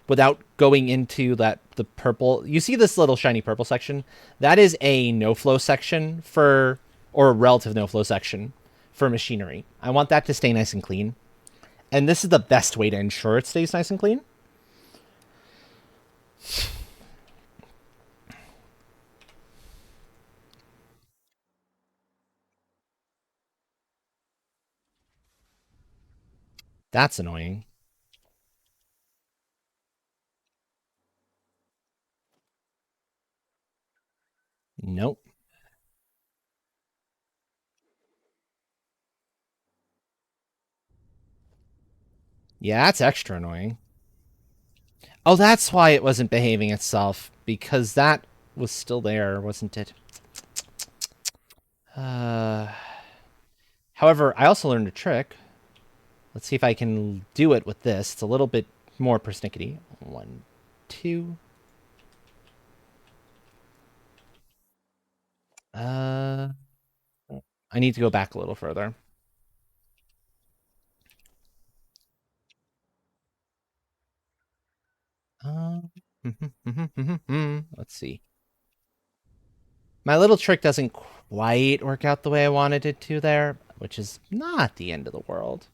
without going into the purple. You see this little shiny purple section? That is a no-flow section or a relative no-flow section for machinery. I want that to stay nice and clean. And this is the best way to ensure it stays nice and clean. That's annoying. Nope. Yeah, that's extra annoying. Oh, that's why it wasn't behaving itself. Because that was still there, wasn't it? However, I also learned a trick. Let's see if I can do it with this. It's a little bit more persnickety. 1, 2. I need to go back a little further. Let's see. My little trick doesn't quite work out the way I wanted it to there, which is not the end of the world.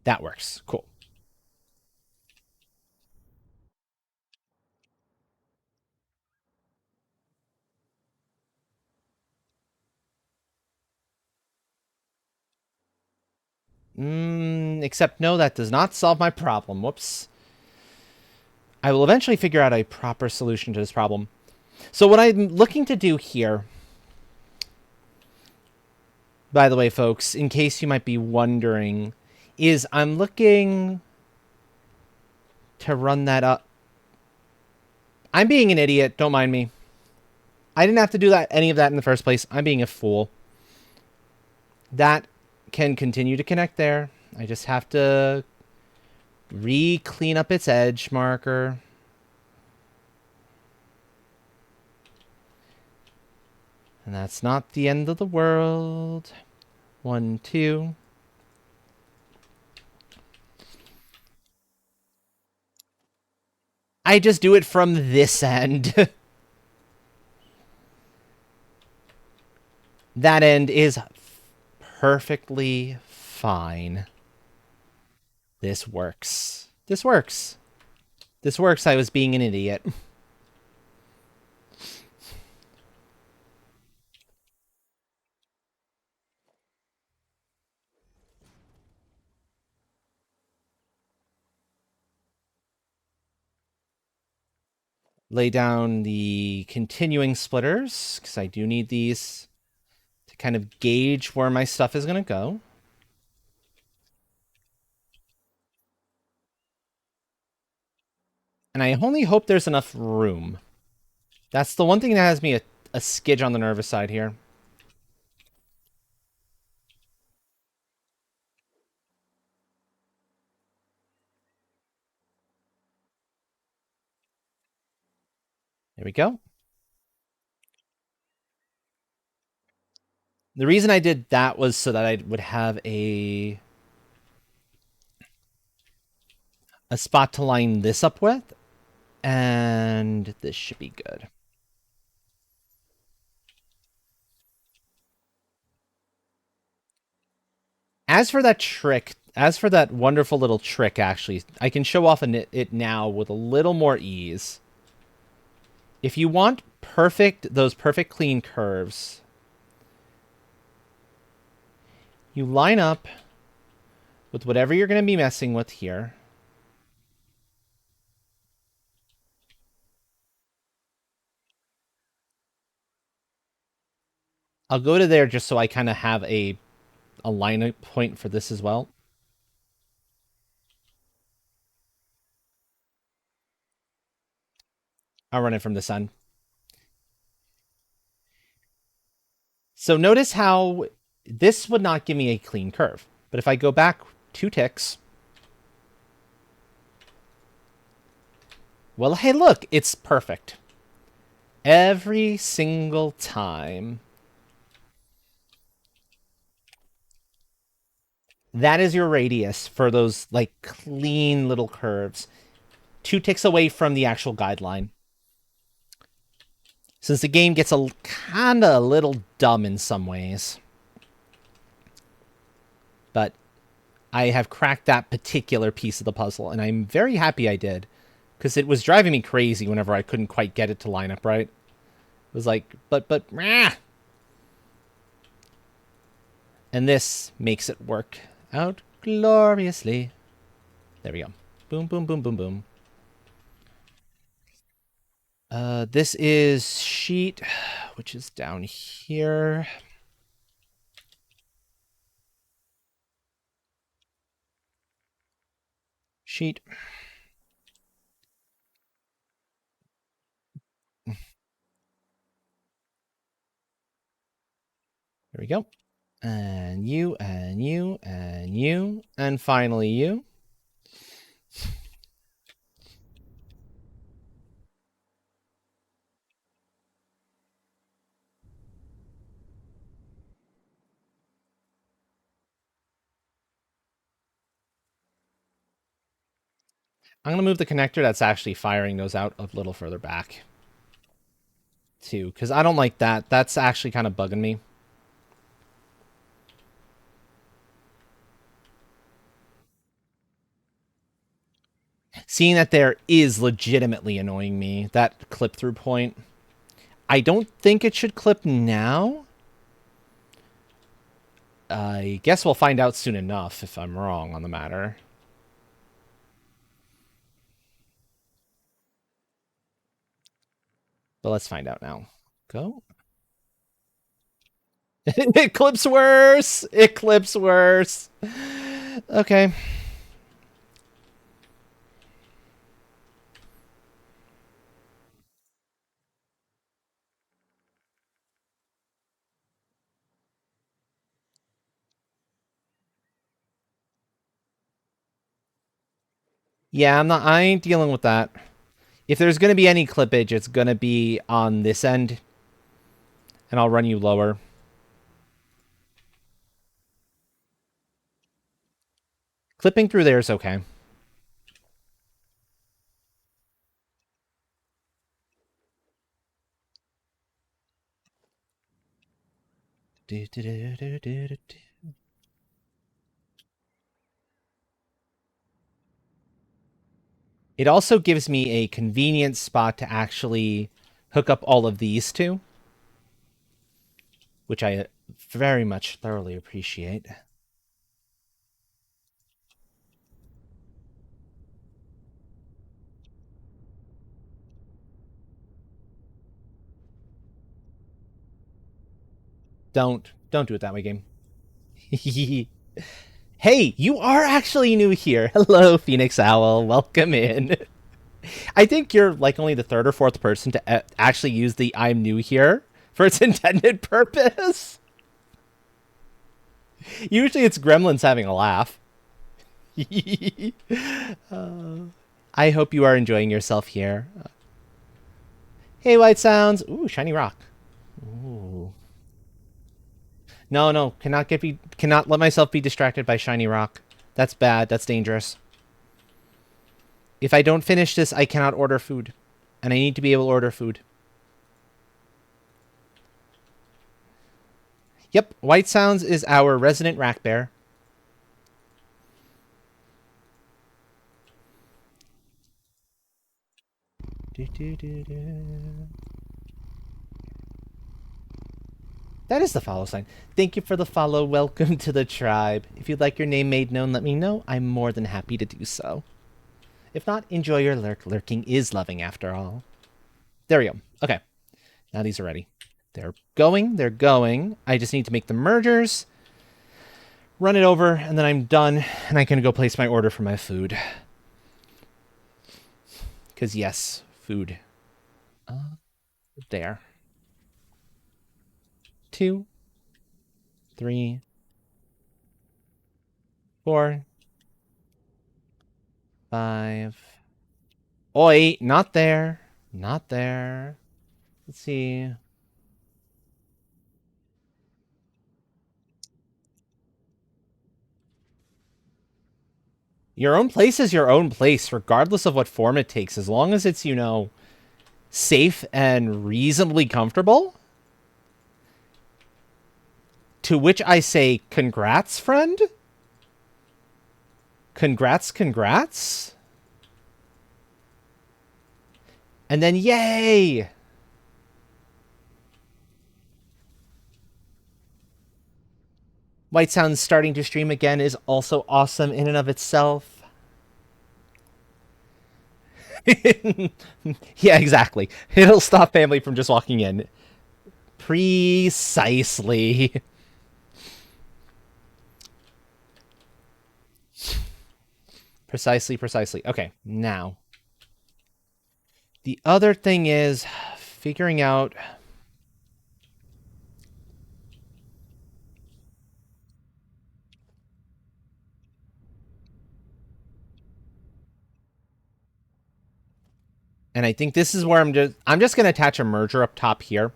That works. Cool. Except no, that does not solve my problem. Whoops. I will eventually figure out a proper solution to this problem. So what I'm looking to do here, by the way, folks, in case you might be wondering, is I'm looking to run that up. I'm being an idiot. Don't mind me. I didn't have to do any of that in the first place. I'm being a fool. That can continue to connect there. I just have to clean up its edge marker. And that's not the end of the world. 1, 2. I just do it from this end. That end is perfectly fine. This works. This works. This works. I was being an idiot. Lay down the continuing splitters, because I do need these to kind of gauge where my stuff is going to go. And I only hope there's enough room. That's the one thing that has me a skidge on the nervous side here. There we go. The reason I did that was so that I would have a spot to line this up with. And this should be good. As for that wonderful little trick, actually, I can show off it now with a little more ease. If you want those perfect clean curves, you line up with whatever you're going to be messing with here. I'll go to there just so I kind of have a line point for this as well. I'll run it from the sun. So notice how this would not give me a clean curve. But if I go back 2 ticks, well, hey, look, it's perfect. Every single time. That is your radius for those, like, clean little curves. 2 ticks away from the actual guideline. Since the game gets kinda a little dumb in some ways. But I have cracked that particular piece of the puzzle, and I'm very happy I did. Because it was driving me crazy whenever I couldn't quite get it to line up right. It was like, rah! And this makes it work out gloriously. There we go. Boom, boom, boom, boom, boom. This is sheet, which is down here. Sheet. There we go. And you, and you, and you, and finally you. I'm going to move the connector that's actually firing those out a little further back. Too, because I don't like that. That's actually kind of bugging me. Seeing that there is legitimately annoying me, that clip through point. I don't think it should clip now. I guess we'll find out soon enough if I'm wrong on the matter. But let's find out now. Go. It clips worse. It clips worse. Okay. Yeah, I ain't dealing with that. If there's going to be any clippage, it's going to be on this end. And I'll run you lower. Clipping through there is okay. It also gives me a convenient spot to actually hook up all of these two, which I very much thoroughly appreciate. Don't do it that way, game. Hey, you are actually new here. Hello, Phoenix Owl. Welcome in. I think you're like only the third or fourth person to actually use the "I'm new here" for its intended purpose. Usually it's gremlins having a laugh. I hope you are enjoying yourself here. Hey, White Sounds. Ooh, shiny rock. Ooh. No, cannot let myself be distracted by shiny rock. That's bad. That's dangerous. If I don't finish this, I cannot order food. And I need to be able to order food. Yep, White Sounds is our resident rack bear. That is the follow sign. Thank you for the follow. Welcome to the tribe. If you'd like your name made known, let me know. I'm more than happy to do so. If not, enjoy your lurk. Lurking is loving after all. There we go. Okay. Now these are ready. They're going. They're going. I just need to make the mergers. Run it over, and then I'm done. And I can go place my order for my food. Because, yes, food. There. 2, 3, 4, 5. Oi, not there. Not there. Let's see. Your own place is your own place, regardless of what form it takes, as long as it's, safe and reasonably comfortable. To which I say, congrats, friend? Congrats, congrats? And then, yay! White Sounds starting to stream again is also awesome in and of itself. Yeah, exactly. It'll stop family from just walking in. Precisely. Precisely. Okay, now. The other thing is figuring out... And I think this is where I'm just going to attach a merger up top here.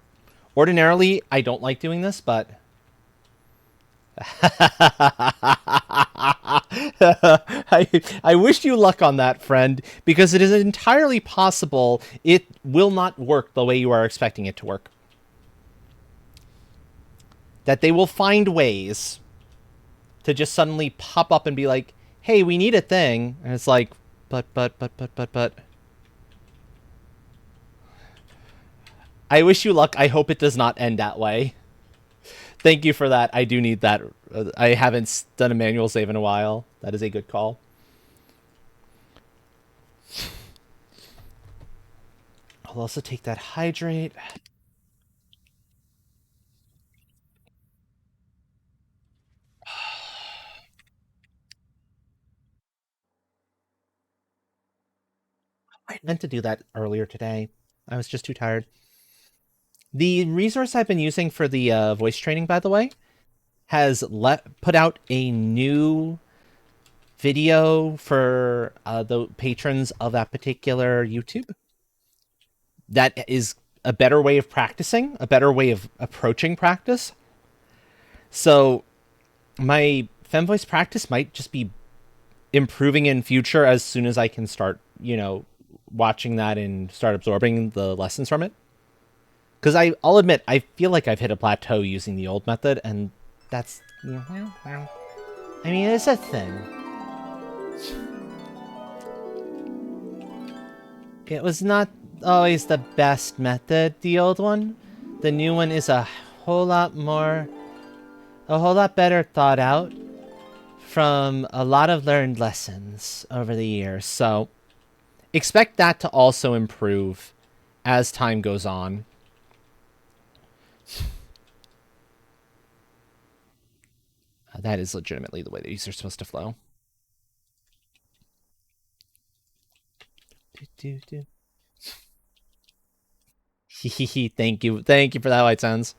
Ordinarily, I don't like doing this, but... I wish you luck on that, friend, because it is entirely possible it will not work the way you are expecting it to work. That they will find ways to just suddenly pop up and be like, hey, we need a thing. And it's like, but. I wish you luck. I hope it does not end that way. Thank you for that. I do need that. I haven't done a manual save in a while. That is a good call. I'll also take that hydrate. I meant to do that earlier today. I was just too tired. The resource I've been using for the voice training, by the way, has put out a new video for the patrons of that particular YouTube. That is a better way of practicing, a better way of approaching practice. So my femvoice practice might just be improving in future as soon as I can start, watching that and start absorbing the lessons from it. Because I'll admit, I feel like I've hit a plateau using the old method, and that's, I mean, it's a thing. It was not always the best method, the old one. The new one is a whole lot better thought out from a lot of learned lessons over the years. So expect that to also improve as time goes on. That is legitimately the way these are supposed to flow. Thank you for that, White Sounds.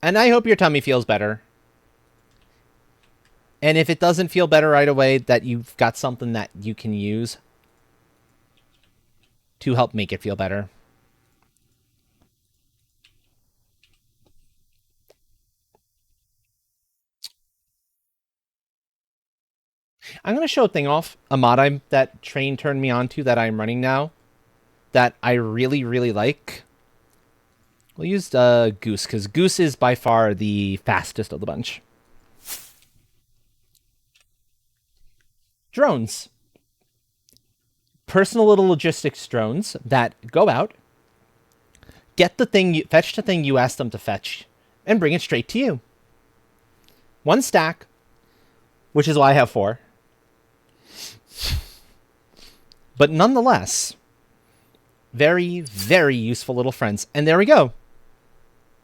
And I hope your tummy feels better. And if it doesn't feel better right away, that you've got something that you can use to help make it feel better. I'm going to show a thing off, a mod that Train turned me on to that I'm running now, that I really, really like. We'll use Goose, because Goose is by far the fastest of the bunch. Drones. Personal little logistics drones that go out, get the thing, fetch the thing you asked them to fetch, and bring it straight to you. One stack, which is why I have 4. But nonetheless, very, very useful little friends. And there we go.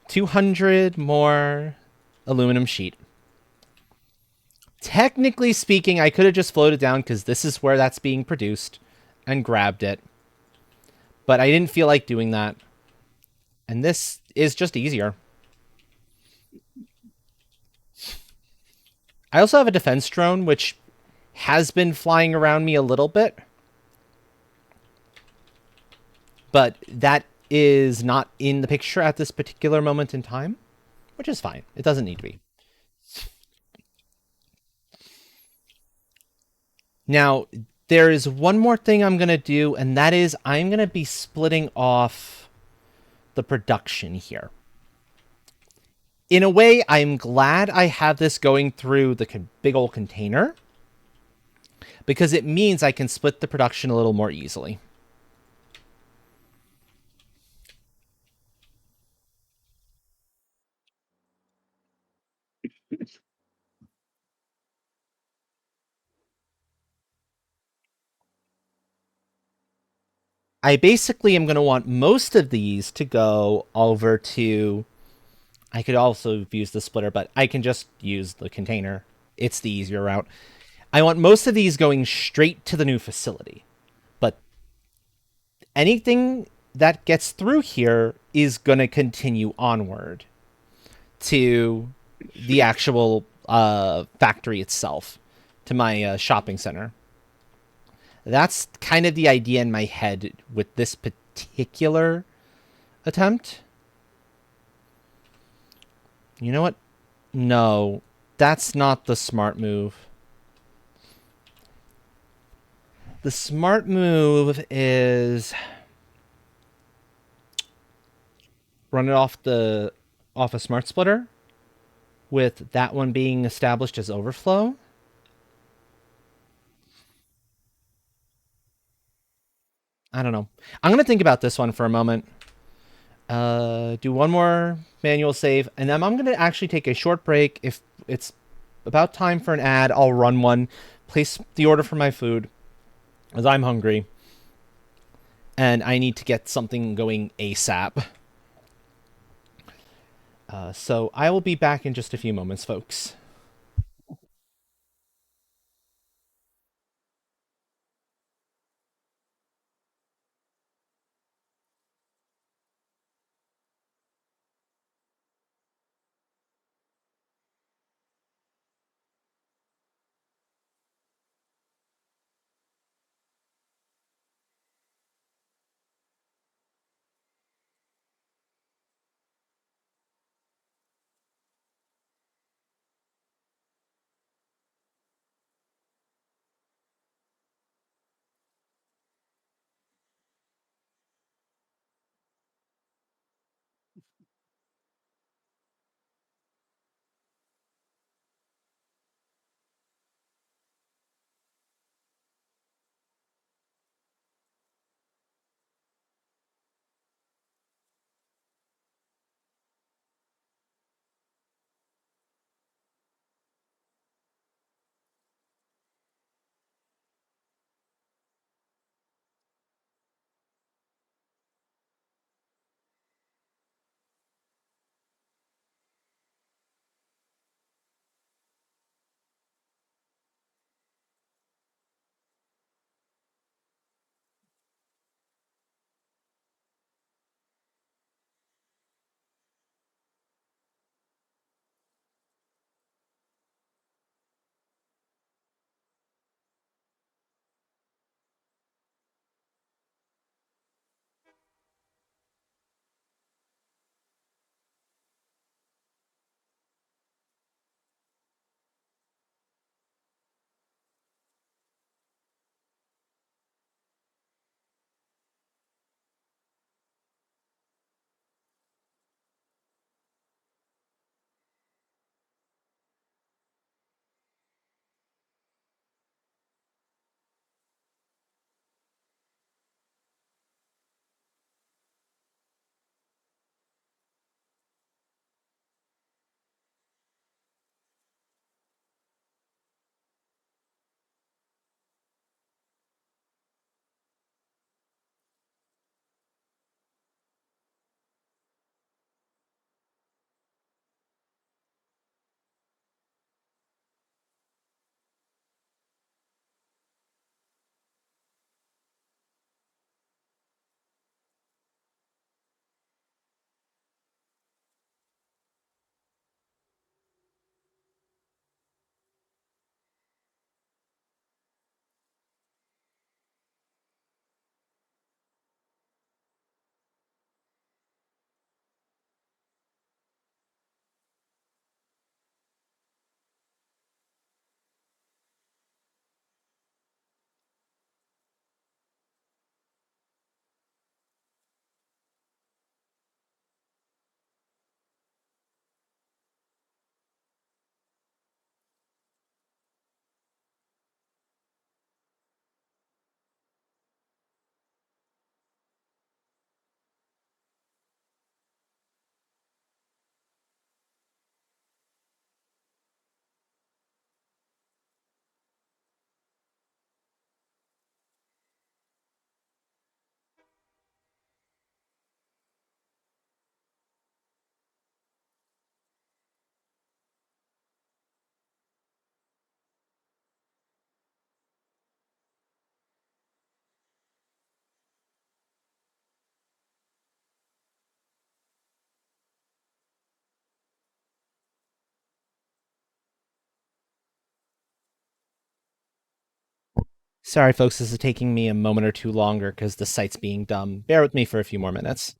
200 more aluminum sheet. Technically speaking, I could have just floated down because this is where that's being produced and grabbed it. But I didn't feel like doing that. And this is just easier. I also have a defense drone, which has been flying around me a little bit. But that is not in the picture at this particular moment in time, which is fine. It doesn't need to be. Now, there is one more thing I'm going to do, and that is I'm going to be splitting off the production here. In a way, I'm glad I have this going through the big old container, because it means I can split the production a little more easily. I basically am going to want most of these to go over to... I could also use the splitter, but I can just use the container. It's the easier route. I want most of these going straight to the new facility. But anything that gets through here is going to continue onward to the actual factory itself, to my shopping center. That's kind of the idea in my head with this particular attempt. You know what? No, that's not the smart move. The smart move is run it off a smart splitter, with that one being established as overflow. I don't know. I'm going to think about this one for a moment. Do one more manual save, and then I'm going to actually take a short break. If it's about time for an ad, I'll run one, place the order for my food, as I'm hungry, and I need to get something going ASAP. So I will be back in just a few moments, folks. Sorry, folks, this is taking me a moment or two longer because the site's being dumb. Bear with me for a few more minutes.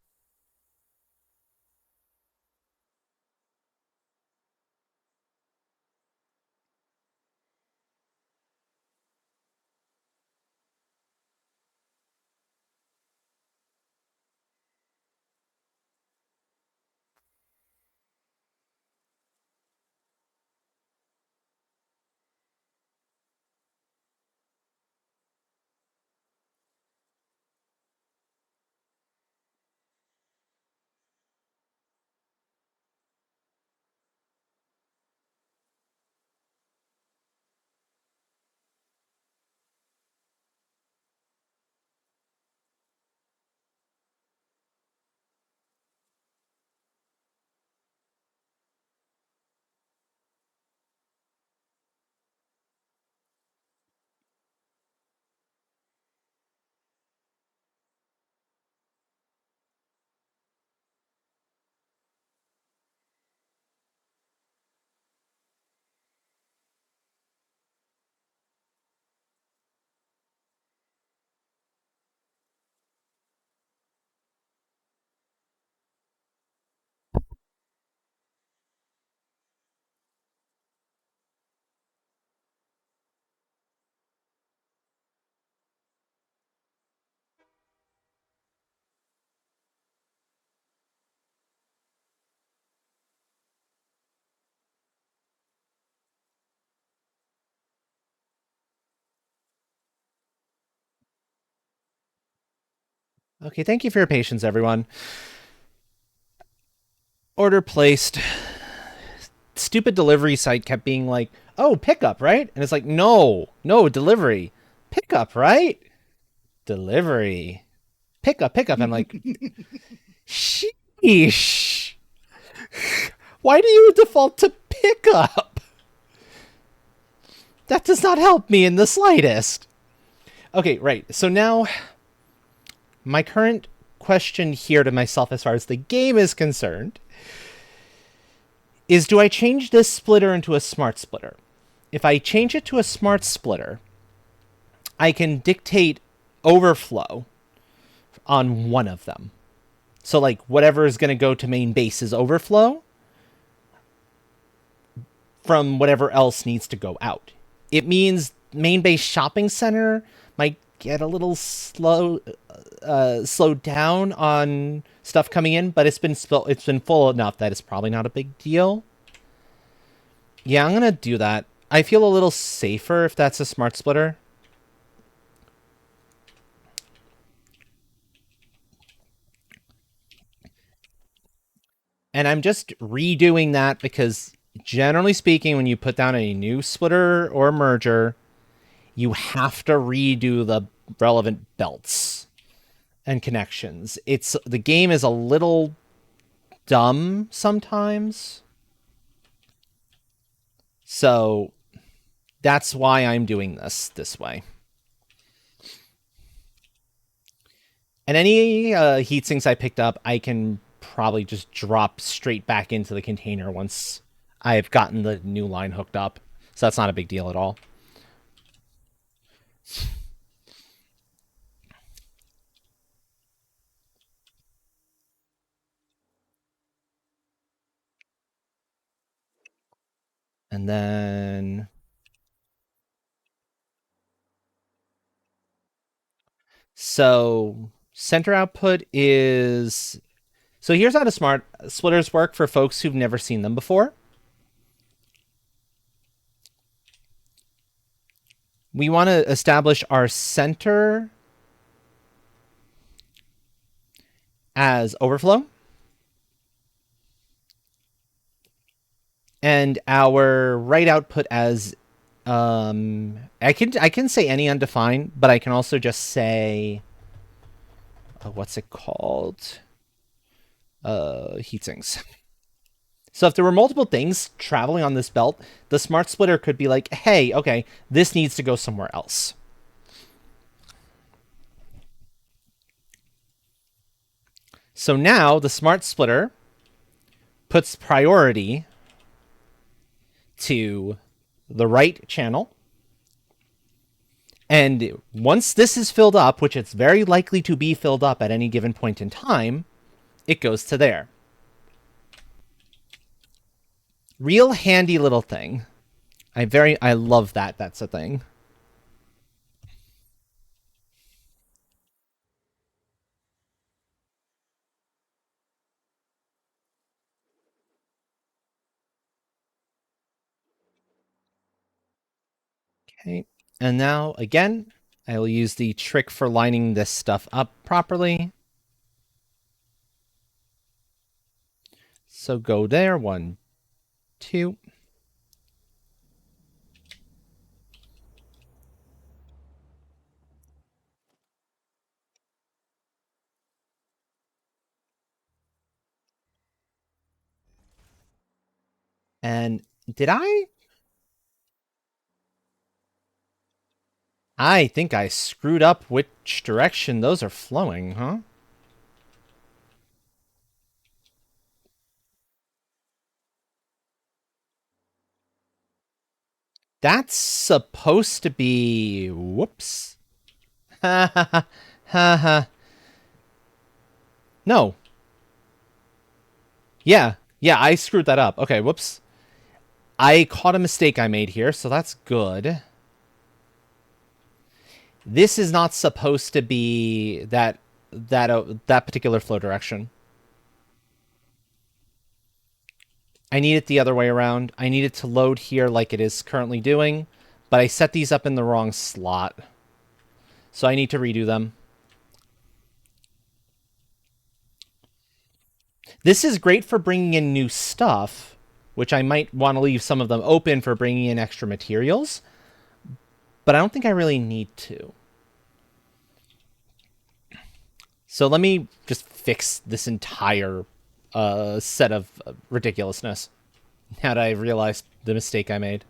Okay, thank you for your patience, everyone. Order placed. Stupid delivery site kept being like, oh, pickup, right? And it's like, no, delivery. Pickup, right? Delivery. Pickup. I'm like, sheesh. Why do you default to pickup? That does not help me in the slightest. Okay, right. So now, my current question here to myself as far as the game is concerned is, do I change this splitter into a smart splitter? If I change it to a smart splitter, I can dictate overflow on one of them. So, like, whatever is going to go to main base is overflow from whatever else needs to go out. It means main base shopping center might get a little slowed down on stuff coming in, but it's been full enough that it's probably not a big deal. Yeah, I'm gonna do that. I feel a little safer if that's a smart splitter. And I'm just redoing that because, generally speaking, when you put down a new splitter or merger, you have to redo the relevant belts and connections. The game is a little dumb sometimes. So that's why I'm doing this way. And any heat sinks I picked up, I can probably just drop straight back into the container once I've gotten the new line hooked up. So that's not a big deal at all. And then so center output is, so here's how the smart splitters work for folks who've never seen them before. We want to establish our center as overflow and our right output as I can say any undefined, but I can also just say what's it called? Heat sinks. So if there were multiple things traveling on this belt, the smart splitter could be like, hey, okay, this needs to go somewhere else. So now the smart splitter puts priority to the right channel And once this is filled up, which it's very likely to be filled up at any given point in time, it goes to there. Real handy little thing. I love that that's a thing. Okay, and now, again, I will use the trick for lining this stuff up properly. So go there, 1, 2. And did I think I screwed up which direction those are flowing, huh? That's supposed to be... Whoops. Ha ha ha ha ha. No. Yeah, I screwed that up. Okay, whoops. I caught a mistake I made here, so that's good. This is not supposed to be that particular flow direction. I need it the other way around. I need it to load here like it is currently doing, but I set these up in the wrong slot. So I need to redo them. This is great for bringing in new stuff, which I might want to leave some of them open for bringing in extra materials, but I don't think I really need to. So let me just fix this entire set of ridiculousness now that I've realized the mistake I made.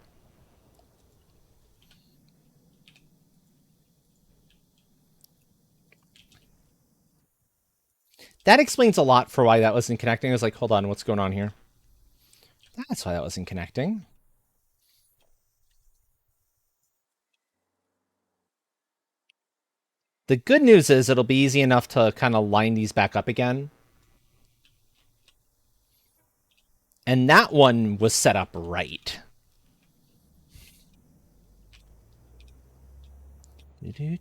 That explains a lot for why that wasn't connecting. I was like, hold on, what's going on here? That's why that wasn't connecting. The good news is it'll be easy enough to kind of line these back up again. And that one was set up right. Okay,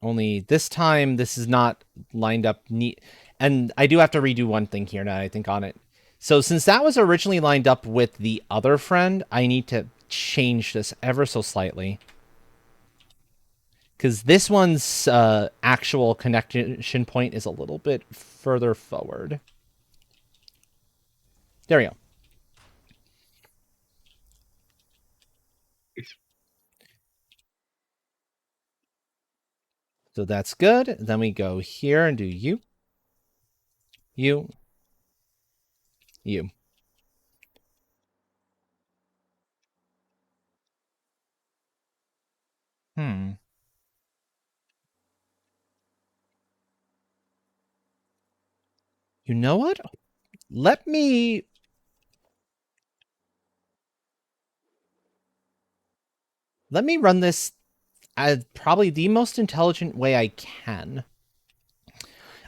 only this time this is not lined up neat. And I do have to redo one thing here now I think on it. So since that was originally lined up with the other friend, I need to change this ever so slightly. Because this one's actual connection point is a little bit further forward. There we go. So that's good. Then we go here and do you. You. Hmm. You know what? Let me run this as probably the most intelligent way I can.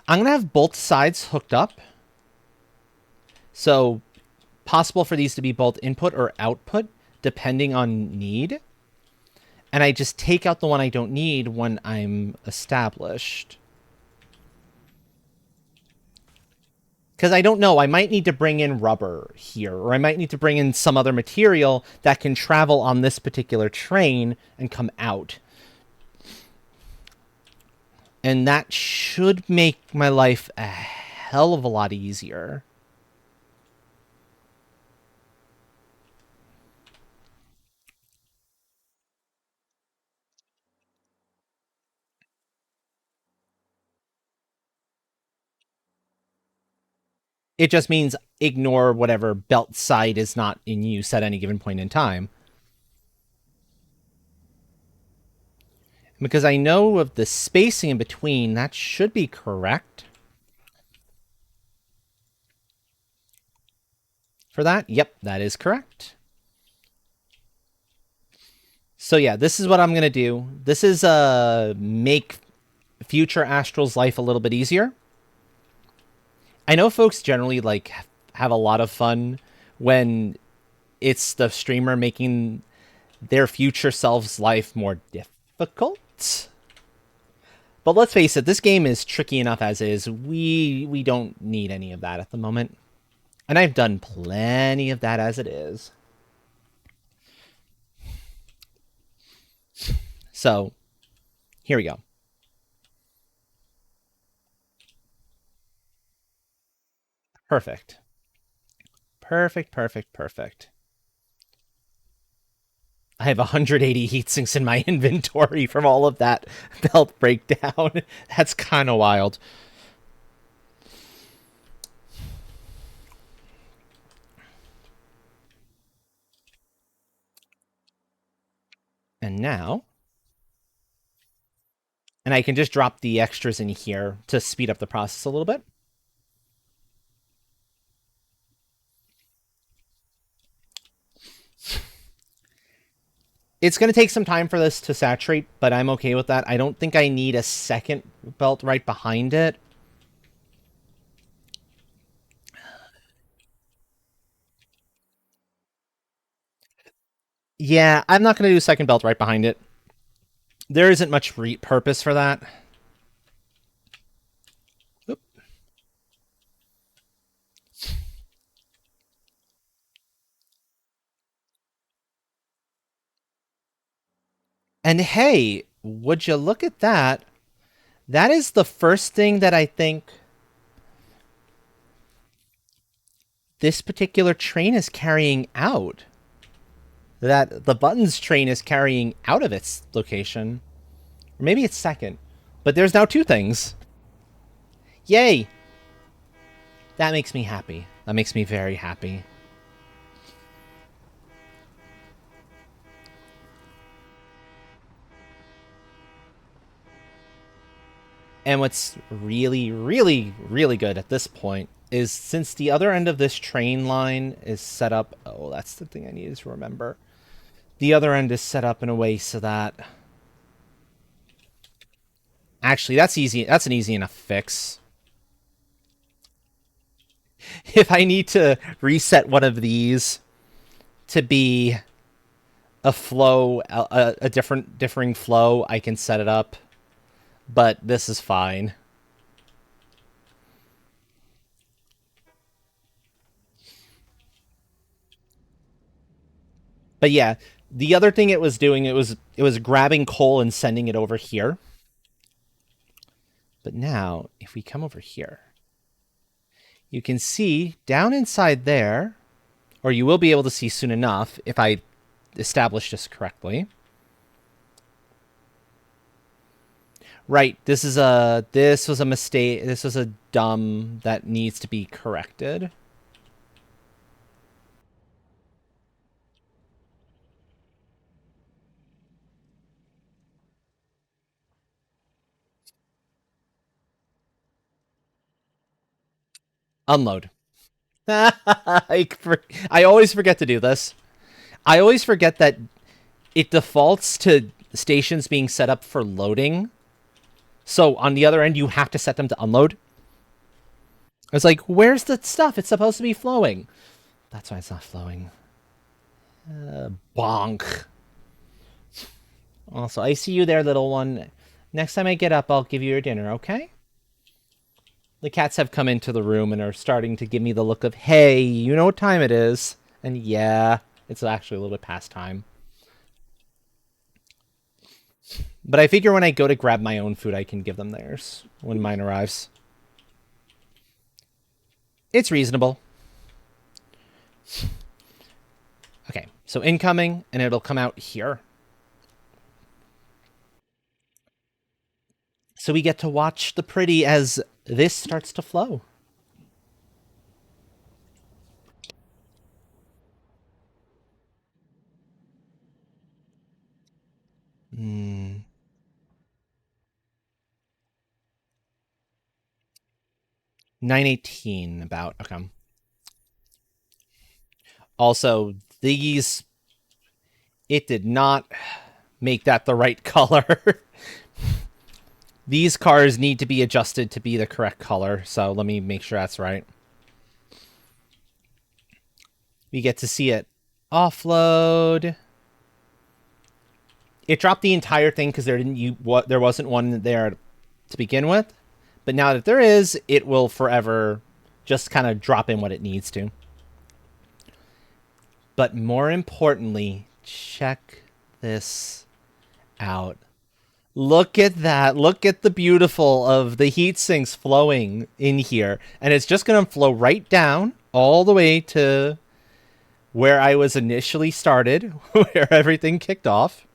I'm going to have both sides hooked up. So, possible for these to be both input or output, depending on need. And I just take out the one I don't need when I'm established. Because I don't know, I might need to bring in rubber here, or I might need to bring in some other material that can travel on this particular train and come out. And that should make my life a hell of a lot easier. It just means ignore whatever belt side is not in use at any given point in time. Because I know of the spacing in between, that should be correct. for that. Yep, that is correct. So yeah, this is what I'm going to do. This is make future Astral's life a little bit easier. I know folks generally like have a lot of fun when it's the streamer making their future selves' life more difficult. But let's face it, this game is tricky enough as is. We don't need any of that at the moment. And I've done plenty of that as it is. So, here we go. Perfect. Perfect. I have 180 heatsinks in my inventory from all of that belt breakdown. That's kind of wild. And now... And I can just drop the extras in here to speed up the process a little bit. It's going to take some time for this to saturate, but I'm okay with that. I don't think I need a second belt right behind it. Yeah, I'm not going to do a second belt right behind it. There isn't much purpose for that. Oop. And hey, would you look at that? That is the first thing that I think this particular train is carrying out. That the buttons train is carrying out of its location. Or maybe it's second. But there's now two things. Yay! That makes me happy. That makes me very happy. And what's really good at this point is since the other end of this train line is set up... Oh, that's the thing I needed to remember. The other end is set up in a way so that... Actually, that's easy. That's an easy enough fix. If I need to reset one of these to be a flow, a differing flow, I can set it up. But this is fine. But yeah, the other thing it was doing, it was grabbing coal and sending it over here. But now, if we come over here, you can see down inside there, or you will be able to see soon enough if I establish this correctly. Right, this was a mistake. This was a dumb that needs to be corrected. Unload. I always forget to do this. I always forget that it defaults to stations being set up for loading. So on the other end, you have to set them to unload. It's like, where's the stuff? It's supposed to be flowing. That's why it's not flowing. Bonk. Also, I see you there, little one. Next time I get up, I'll give you your dinner, okay? The cats have come into the room and are starting to give me the look of, hey, you know what time it is. And yeah, it's actually a little bit past time. But I figure when I go to grab my own food, I can give them theirs when mine arrives. It's reasonable. Okay, so incoming, and it'll come out here. So we get to watch the pretty as this starts to flow. Hmm. 918 about. Okay. Also, these, it did not make that the right color. These cars need to be adjusted to be the correct color, so let me make sure that's right. We get to see it offload. It dropped the entire thing because there wasn't one there to begin with, but now that there is, it will forever just kind of drop in what it needs to. But more importantly, check this out. Look at that. Look at the beautiful of the heat sinks flowing in here. And it's just going to flow right down all the way to where I was initially started, where everything kicked off.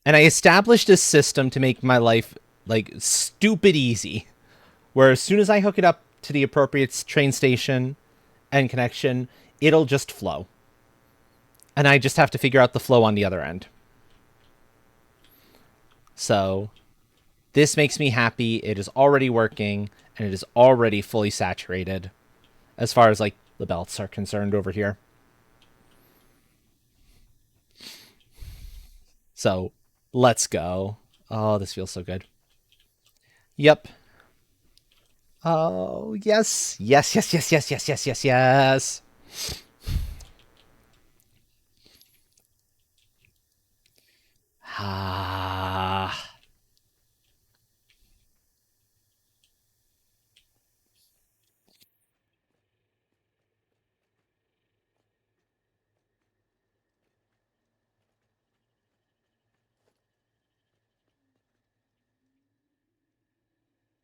And I established a system to make my life like stupid easy, where as soon as I hook it up to the appropriate train station and connection, it'll just flow. And I just have to figure out the flow on the other end. So this makes me happy. It is already working, and it is already fully saturated as far as like the belts are concerned over here. So let's go. Oh, this feels so good. Yep. Oh, yes. Yes, yes, yes, yes, yes, yes, yes, yes. Ah.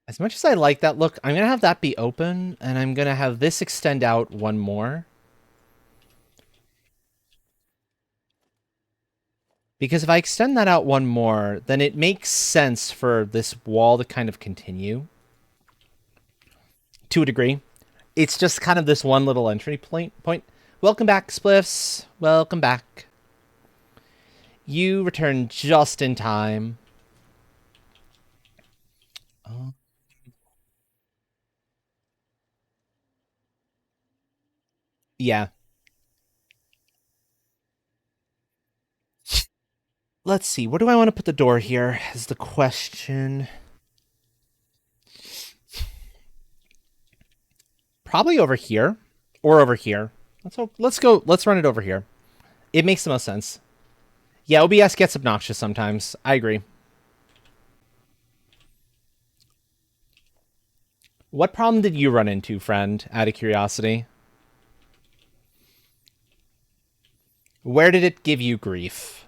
As much as I like that look, I'm going to have that be open, and I'm going to have this extend out one more. Because if I extend that out one more, then it makes sense for this wall to kind of continue. To a degree. It's just kind of this one little entry point. Welcome back, Spliffs. Welcome back. You returned just in time. Oh. Yeah. Let's see. Where do I want to put the door here is the question. Probably over here. Or over here. Let's go. Let's run it over here. It makes the most sense. Yeah, OBS gets obnoxious sometimes. I agree. What problem did you run into, friend, out of curiosity? Where did it give you grief?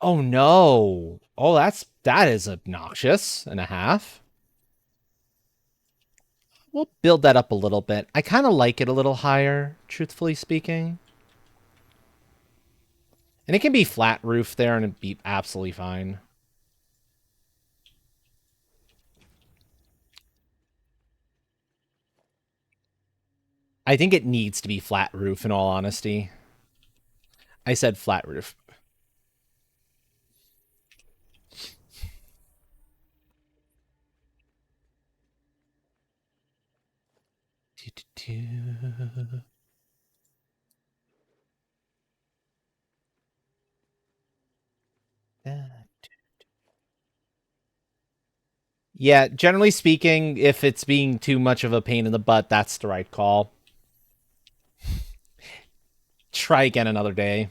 Oh no. Oh, that is obnoxious and a half. We'll build that up a little bit. I kind of like it a little higher, truthfully speaking. And it can be flat roof there and it'd be absolutely fine. I think it needs to be flat roof, in all honesty. I said flat roof. Yeah, generally speaking, if it's being too much of a pain in the butt, that's the right call. Try again another day.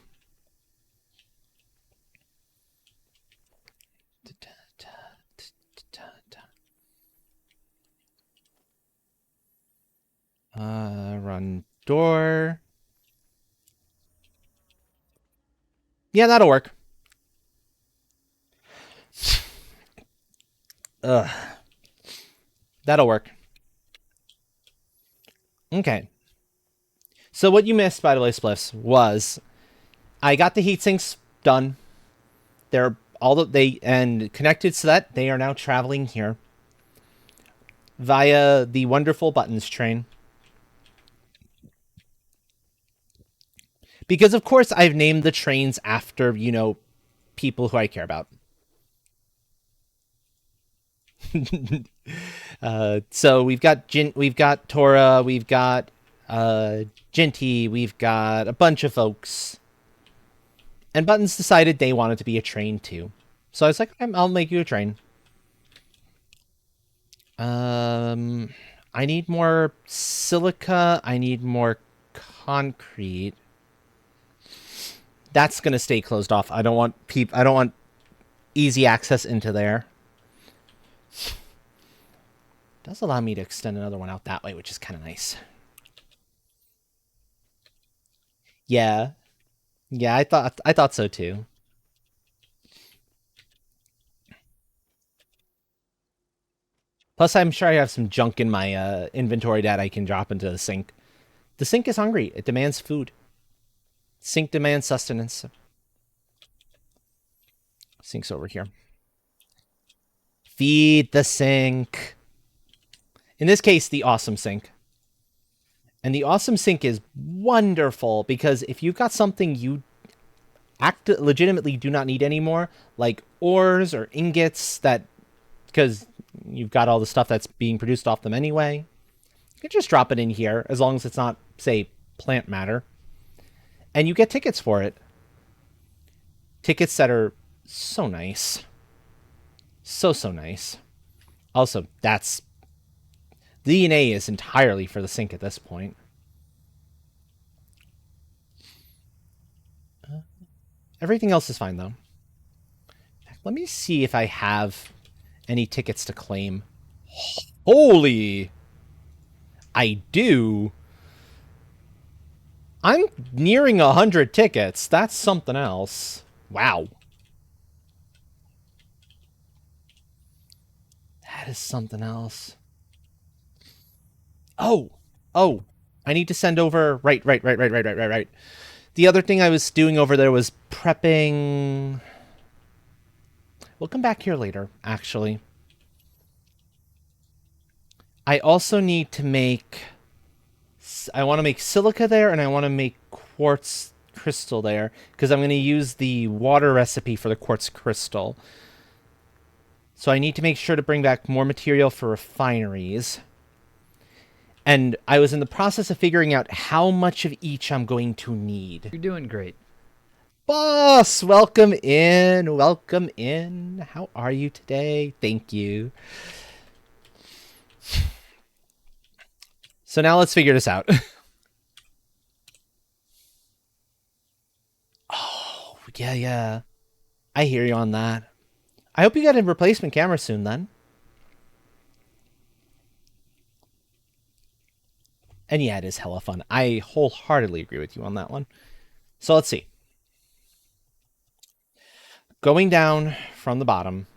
Run door. Yeah, that'll work. Ugh. That'll work. Okay. So what you missed, by the way, Spliffs, was I got the heat sinks done. They're and connected so that they are now traveling here via the wonderful buttons train. Because of course I've named the trains after, people who I care about. So we've got Tora, we've got Jinty, we've got a bunch of folks. And Buttons decided they wanted to be a train too. So I was like, I'll make you a train. I need more silica, I need more concrete. That's gonna stay closed off. I don't want easy access into there. Does allow me to extend another one out that way, which is kind of nice. Yeah. Yeah, I thought so too. Plus, I'm sure I have some junk in my inventory that I can drop into the sink. The sink is hungry. It demands food. Sink demands sustenance. Sink's over here. Feed the sink. In this case, the awesome sink. And the awesome sink is wonderful because if you've got something you legitimately do not need anymore, like ores or ingots because you've got all the stuff that's being produced off them anyway, you can just drop it in here as long as it's not, say, plant matter. And you get tickets for it. Tickets that are so nice. So nice. Also, the DNA is entirely for the sink at this point. Everything else is fine, though. Let me see if I have any tickets to claim. Holy! I do. I'm nearing 100 tickets. That's something else. Wow. That is something else. Oh. I need to send over... Right. The other thing I was doing over there was prepping... We'll come back here later, actually. I also need to make... I want to make silica there, and I want to make quartz crystal there, because I'm going to use the water recipe for the quartz crystal. So I need to make sure to bring back more material for refineries. And I was in the process of figuring out how much of each I'm going to need. You're doing great. Boss, welcome in. How are you today? Thank you. So now let's figure this out. Oh, yeah. I hear you on that. I hope you get a replacement camera soon then. And yeah, it is hella fun. I wholeheartedly agree with you on that one. So let's see. Going down from the bottom,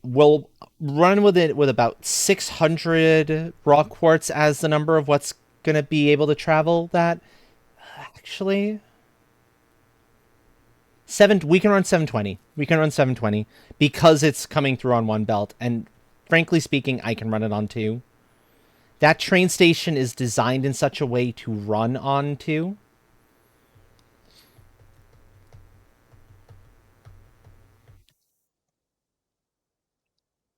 we'll run with it with about 600 raw quartz as the number of what's going to be able to travel that. Actually, we can run 720. We can run 720 because it's coming through on one belt. And frankly speaking, I can run it on two. That train station is designed in such a way to run on two.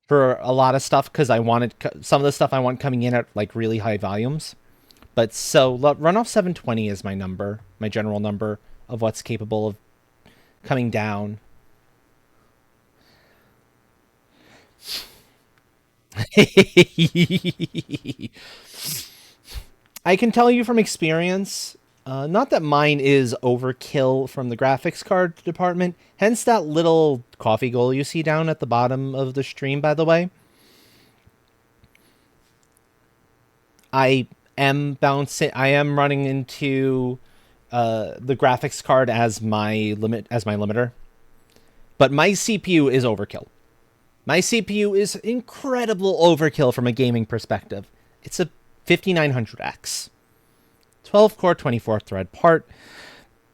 For a lot of stuff, because I wanted some of the stuff I want coming in at like really high volumes. But so runoff 720 is my number, my general number of what's capable of coming down. I can tell you from experience, not that mine is overkill from the graphics card department, hence that little coffee goal you see down at the bottom of the stream, by the way. I am running into the graphics card as my limiter. But my CPU is overkill. My CPU is incredible overkill from a gaming perspective. It's a 5900X. 12 core, 24 thread part.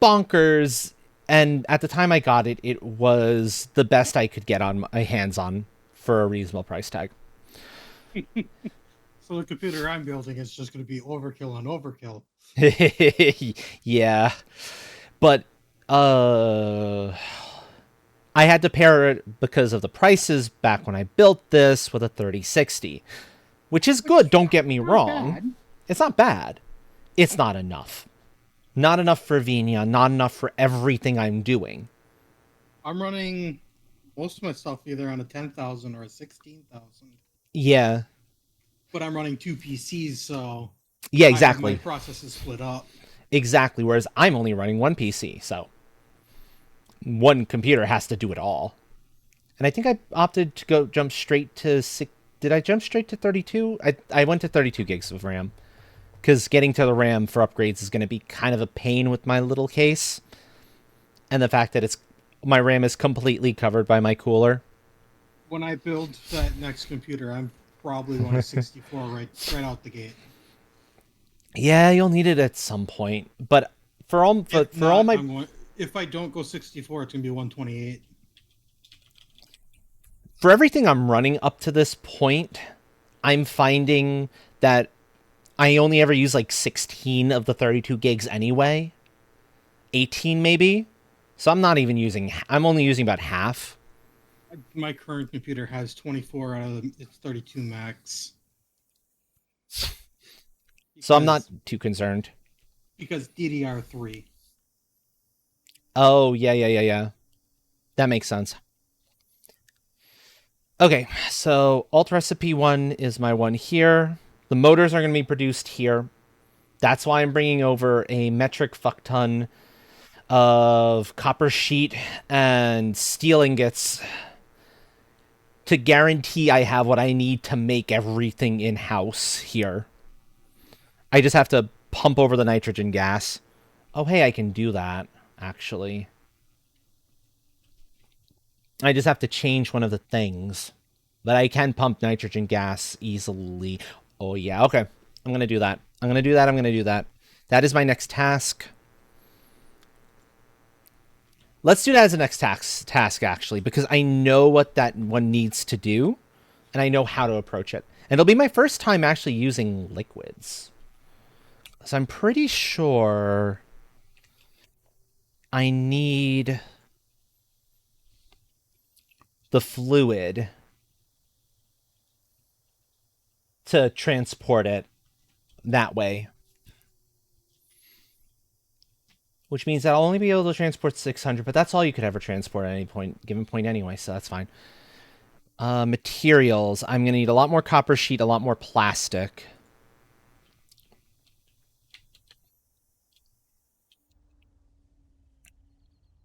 Bonkers. And at the time I got it, it was the best I could get on my hands on for a reasonable price tag. So the computer I'm building is just going to be overkill on overkill. Yeah. But I had to pair it because of the prices back when I built this with a 3060, which is good, don't get me wrong. Bad. It's not bad. It's not enough. Not enough for Venia, not enough for everything I'm doing. I'm running most of my stuff either on a 10,000 or a 16,000. Yeah. But I'm running 2 PCs, so Yeah, I have my exactly. processes split up. Exactly. Whereas I'm only running one PC, so one computer has to do it all. And I think I opted to jump straight to did I jump straight to 32? I went to 32 gigs of RAM. Because getting to the RAM for upgrades is going to be kind of a pain with my little case. And the fact that my RAM is completely covered by my cooler. When I build that next computer, I'm probably going to 64 right out the gate. Yeah, you'll need it at some point. But If I don't go 64, it's going to be 128. For everything I'm running up to this point, I'm finding that I only ever use like 16 of the 32 gigs anyway. 18 maybe. So I'm only using about half. My current computer has 24 out of its 32 max. So I'm not too concerned. Because DDR3. Oh, yeah. That makes sense. Okay, so alt recipe 1 is my one here. The motors are going to be produced here. That's why I'm bringing over a metric fuck ton of copper sheet and steel ingots to guarantee I have what I need to make everything in-house here. I just have to pump over the nitrogen gas. Oh, hey, I can do that, actually. I just have to change one of the things. But I can pump nitrogen gas easily. Oh, yeah. Okay. I'm going to do that. I'm going to do that. That is my next task. Let's do that as a next task, actually, because I know what that one needs to do, and I know how to approach it. And it'll be my first time actually using liquids. So I'm pretty sure I need the fluid to transport it that way. Which means that I'll only be able to transport 600, but that's all you could ever transport at any given point anyway, so that's fine. Materials. I'm going to need a lot more copper sheet, a lot more plastic.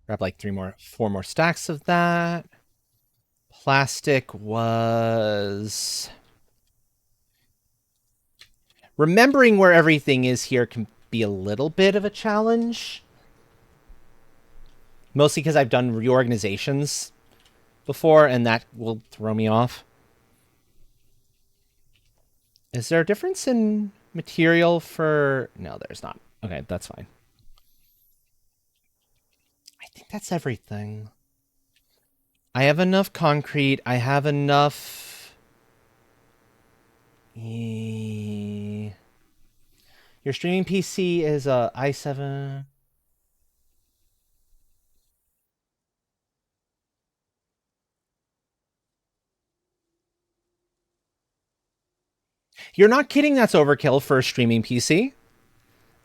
Grab like 4 more stacks of that. Plastic was... Remembering where everything is here can be a little bit of a challenge. Mostly because I've done reorganizations before, and that will throw me off. Is there a difference in material for... No, there's not. Okay, that's fine. I think that's everything. I have enough concrete. I have enough... Your streaming PC is a i7... You're not kidding, that's overkill for a streaming PC?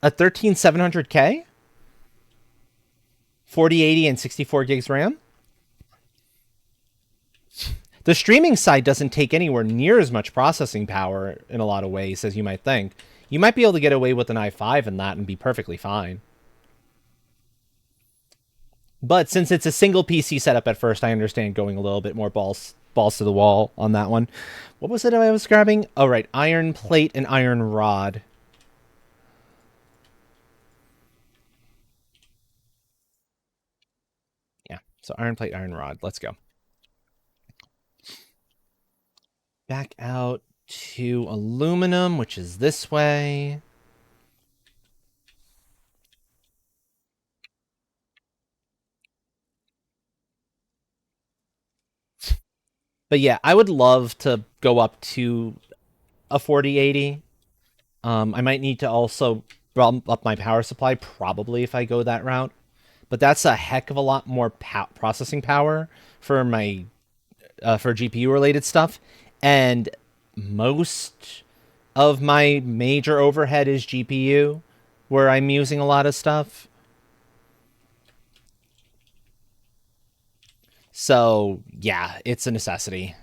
A 13700K? 4080 and 64 gigs RAM? The streaming side doesn't take anywhere near as much processing power in a lot of ways as you might think. You might be able to get away with an i5 in that and be perfectly fine. But since it's a single PC setup at first, I understand going a little bit more balls to the wall on that one. What was it I was grabbing? Oh, right. Iron plate and iron rod. Yeah. So iron plate, iron rod. Let's go. Back out to aluminum, which is this way. But yeah, I would love to go up to a 4080. I might need to also bump up my power supply, probably, if I go that route. But that's a heck of a lot more processing power for my for GPU related stuff, and most of my major overhead is GPU, where I'm using a lot of stuff. So yeah, it's a necessity.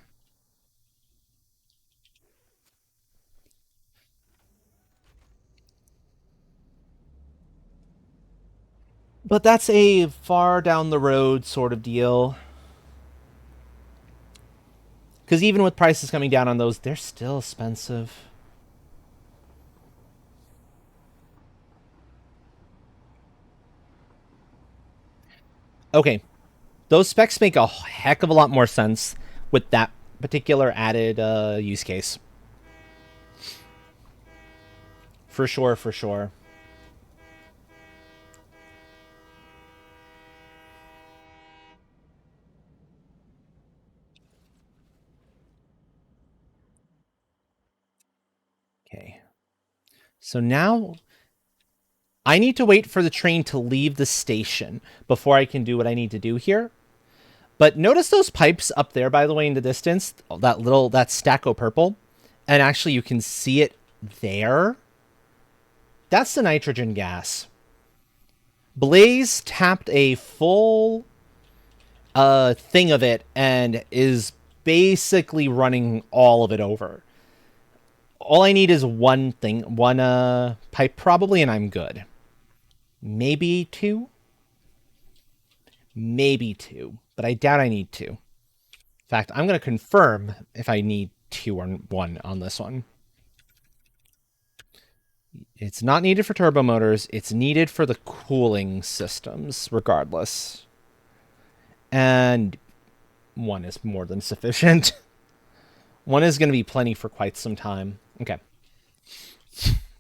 But that's a far down the road sort of deal. Because even with prices coming down on those, they're still expensive. Okay, those specs make a heck of a lot more sense with that particular added use case. For sure, for sure. Okay. So now I need to wait for the train to leave the station before I can do what I need to do here. But notice those pipes up there, by the way, in the distance, that stack of purple. And actually you can see it there. That's the nitrogen gas. Blaze tapped a full thing of it and is basically running all of it over. All I need is one pipe probably, and I'm good. Maybe two? Maybe two, but I doubt I need two. In fact, I'm going to confirm if I need two or one on this one. It's not needed for turbo motors. It's needed for the cooling systems, regardless. And one is more than sufficient. One is going to be plenty for quite some time. Okay.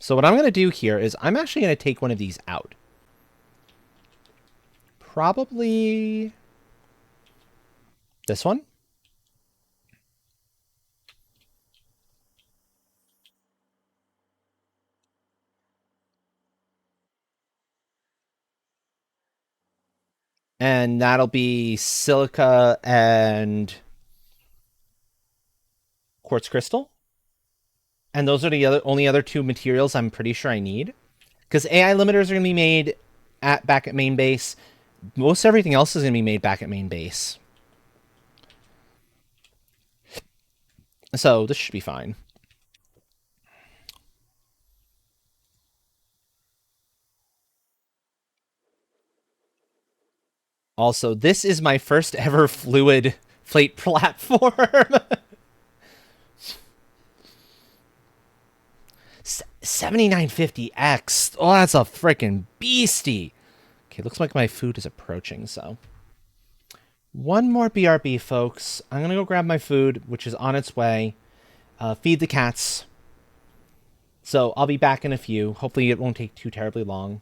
So what I'm going to do here is I'm actually going to take one of these out. Probably this one. And that'll be silica and quartz crystal. And those are the only other two materials I'm pretty sure I need. Because AI limiters are going to be made back at main base. Most everything else is going to be made back at main base. So this should be fine. Also, this is my first ever fluid plate platform. 7950X. Oh, that's a freaking beastie. Okay, looks like my food is approaching, so. One more BRB, folks. I'm going to go grab my food, which is on its way. Feed the cats. So I'll be back in a few. Hopefully it won't take too terribly long.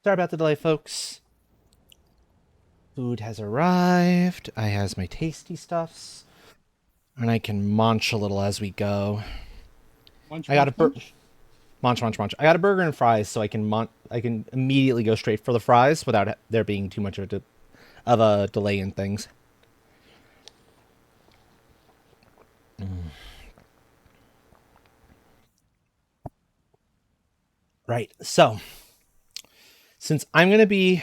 Sorry about the delay, folks. Food has arrived. I has my tasty stuffs. And I can munch a little as we go. Munch, I got munch, a munch. munch. I got a burger and fries, so I can immediately go straight for the fries without there being too much of a delay in things. Right. So, since I'm going to be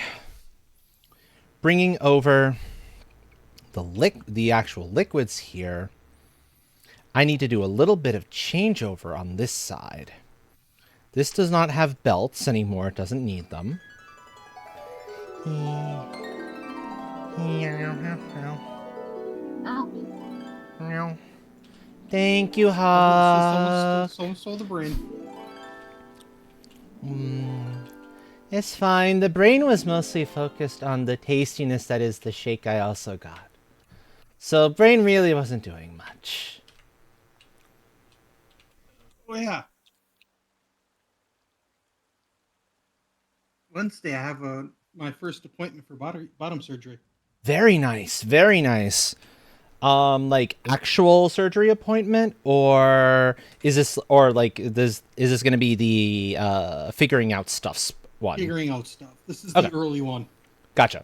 bringing over the actual liquids here, I need to do a little bit of changeover on this side. This does not have belts anymore. It doesn't need them. Thank you, Hawk. Someone stole the brain. It's fine. The brain was mostly focused on the tastiness that is the shake I also got. So brain really wasn't doing much. Oh yeah. Wednesday, I have my first appointment for bottom surgery. Very nice. Very nice. Like actual surgery appointment, or is this going to be the figuring out stuff one? Figuring out stuff. This is Okay. the early one. Gotcha.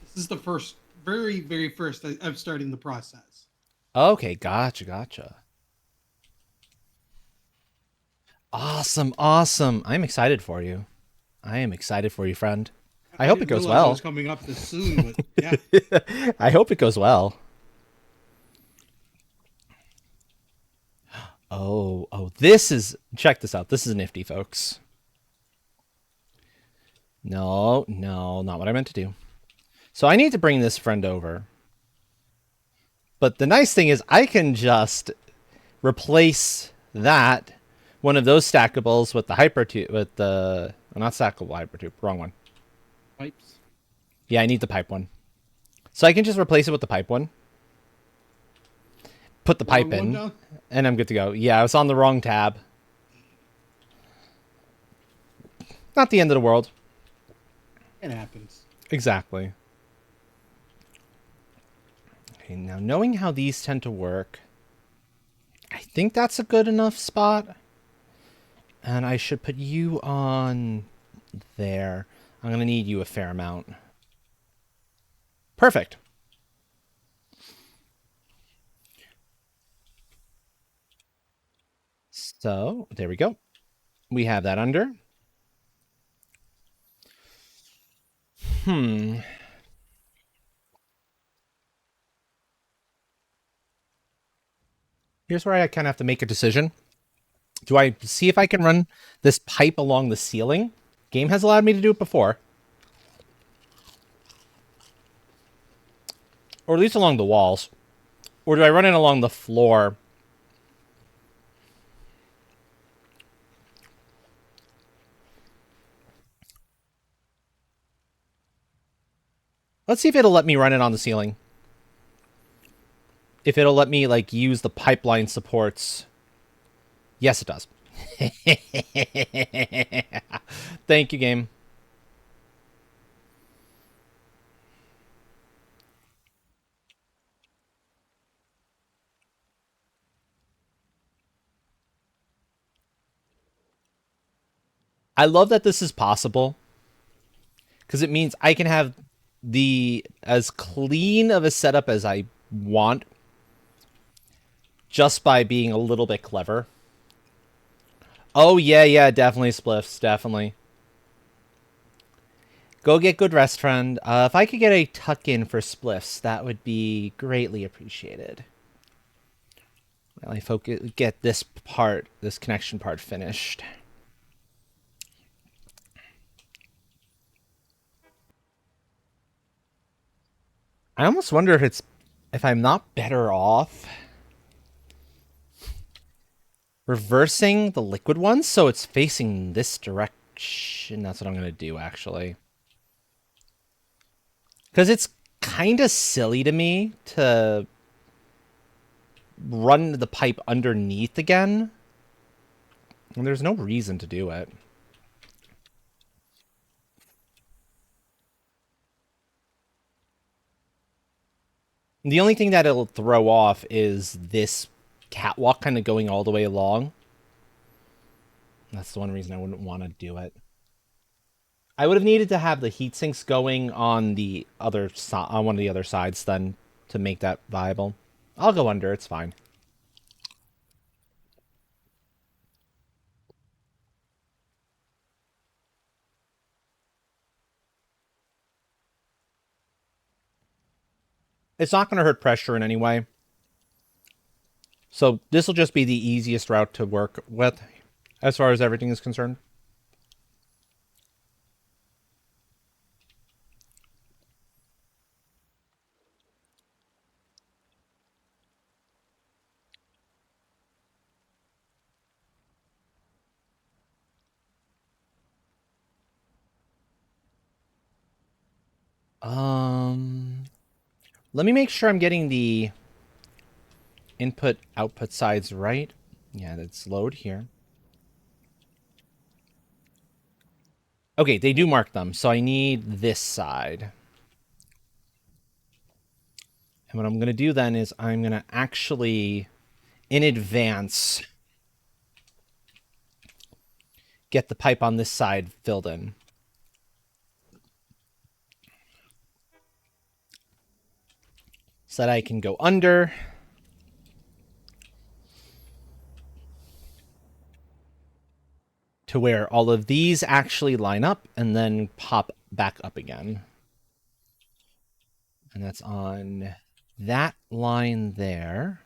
This is the first, very, very first. I'm starting the process. Okay, gotcha. Awesome. I'm excited for you. I am excited for you, friend. I hope it didn't goes realize it well. was coming up this soon, but yeah. I hope it goes well. Oh, check this out. This is nifty, folks. No, not what I meant to do. So I need to bring this friend over. But the nice thing is I can just replace one of those stackables with the hypertube, not stackable hypertube, wrong one. Pipes. Yeah, I need the pipe one. So I can just replace it with the pipe one. Put the pipe in, and I'm good to go. Yeah, I was on the wrong tab. Not the end of the world. It happens. Exactly. Okay, now knowing how these tend to work, I think that's a good enough spot. And I should put you on there. I'm going to need you a fair amount. Perfect. So, there we go. We have that under. Here's where I kind of have to make a decision. Do I see if I can run this pipe along the ceiling? Game has allowed me to do it before. Or at least along the walls. Or do I run it along the floor? Let's see if it'll let me run it on the ceiling. If it'll let me, like, use the pipeline supports. Yes, it does. Thank you, game. I love that this is possible. Because it means I can have as clean of a setup as I want just by being a little bit clever. Oh, yeah, definitely, Spliffs, definitely. Go get good rest, friend. If I could get a tuck-in for Spliffs, that would be greatly appreciated. Well, I get this connection part finished. I almost wonder if I'm not better off reversing the liquid one so it's facing this direction. That's what I'm going to do, actually. Because it's kind of silly to me to run the pipe underneath again. And there's no reason to do it. The only thing that it'll throw off is this catwalk kind of going all the way along. That's the one reason I wouldn't want to do it. I would have needed to have the heat sinks going on the other on one of the other sides then to make that viable. I'll go under, it's fine. It's not going to hurt pressure in any way. So this will just be the easiest route to work with as far as everything is concerned. Let me make sure I'm getting the input output sides right. Yeah, that's load here. Okay, they do mark them, so I need this side. And what I'm going to do then is I'm going to actually, in advance, get the pipe on this side filled in. So that I can go under. To where all of these actually line up and then pop back up again. And that's on that line there.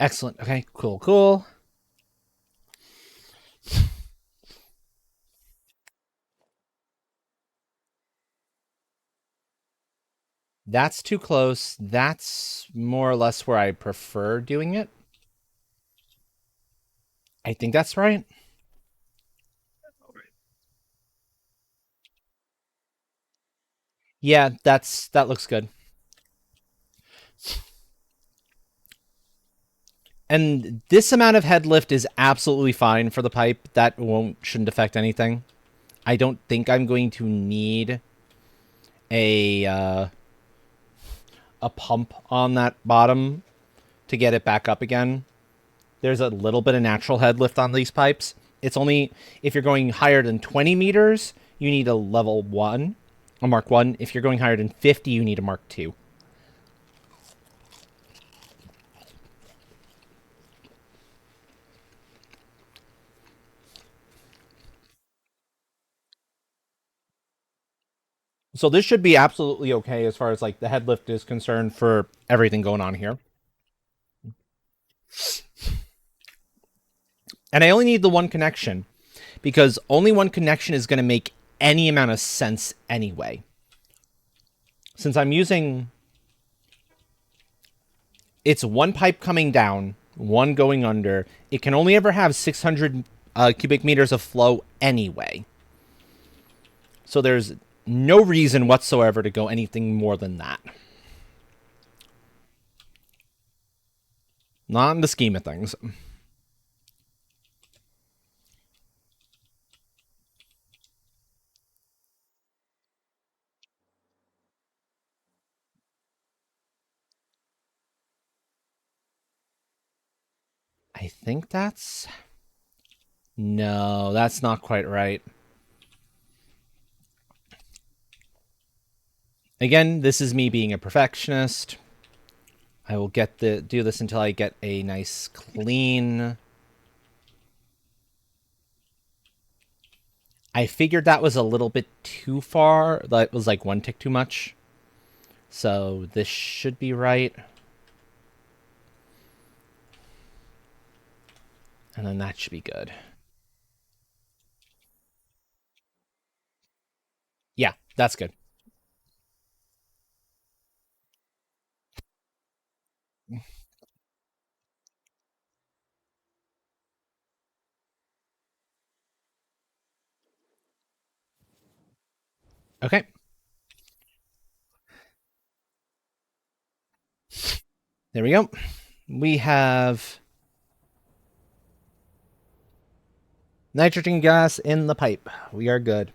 Excellent. Okay, cool, cool. That's too close. That's more or less where I prefer doing it. I think that's right. Yeah, that looks good. And this amount of head lift is absolutely fine for the pipe. That shouldn't affect anything. I don't think I'm going to need a pump on that bottom to get it back up again. There's a little bit of natural head lift on these pipes. It's only if you're going higher than 20 meters, you need a level 1, a Mark 1. If you're going higher than 50, you need a Mark 2. So this should be absolutely okay as far as like the head lift is concerned for everything going on here. And I only need the one connection because only one connection is going to make any amount of sense anyway. Since I'm using... It's one pipe coming down, one going under. It can only ever have 600 cubic meters of flow anyway. So there's no reason whatsoever to go anything more than that. Not in the scheme of things. I think that's... No, that's not quite right. Again, this is me being a perfectionist. I will do this until I get a nice clean... I figured that was a little bit too far. That was like one tick too much. So this should be right. And then that should be good. Yeah, that's good. Okay. There we go. We have nitrogen gas in the pipe. We are good.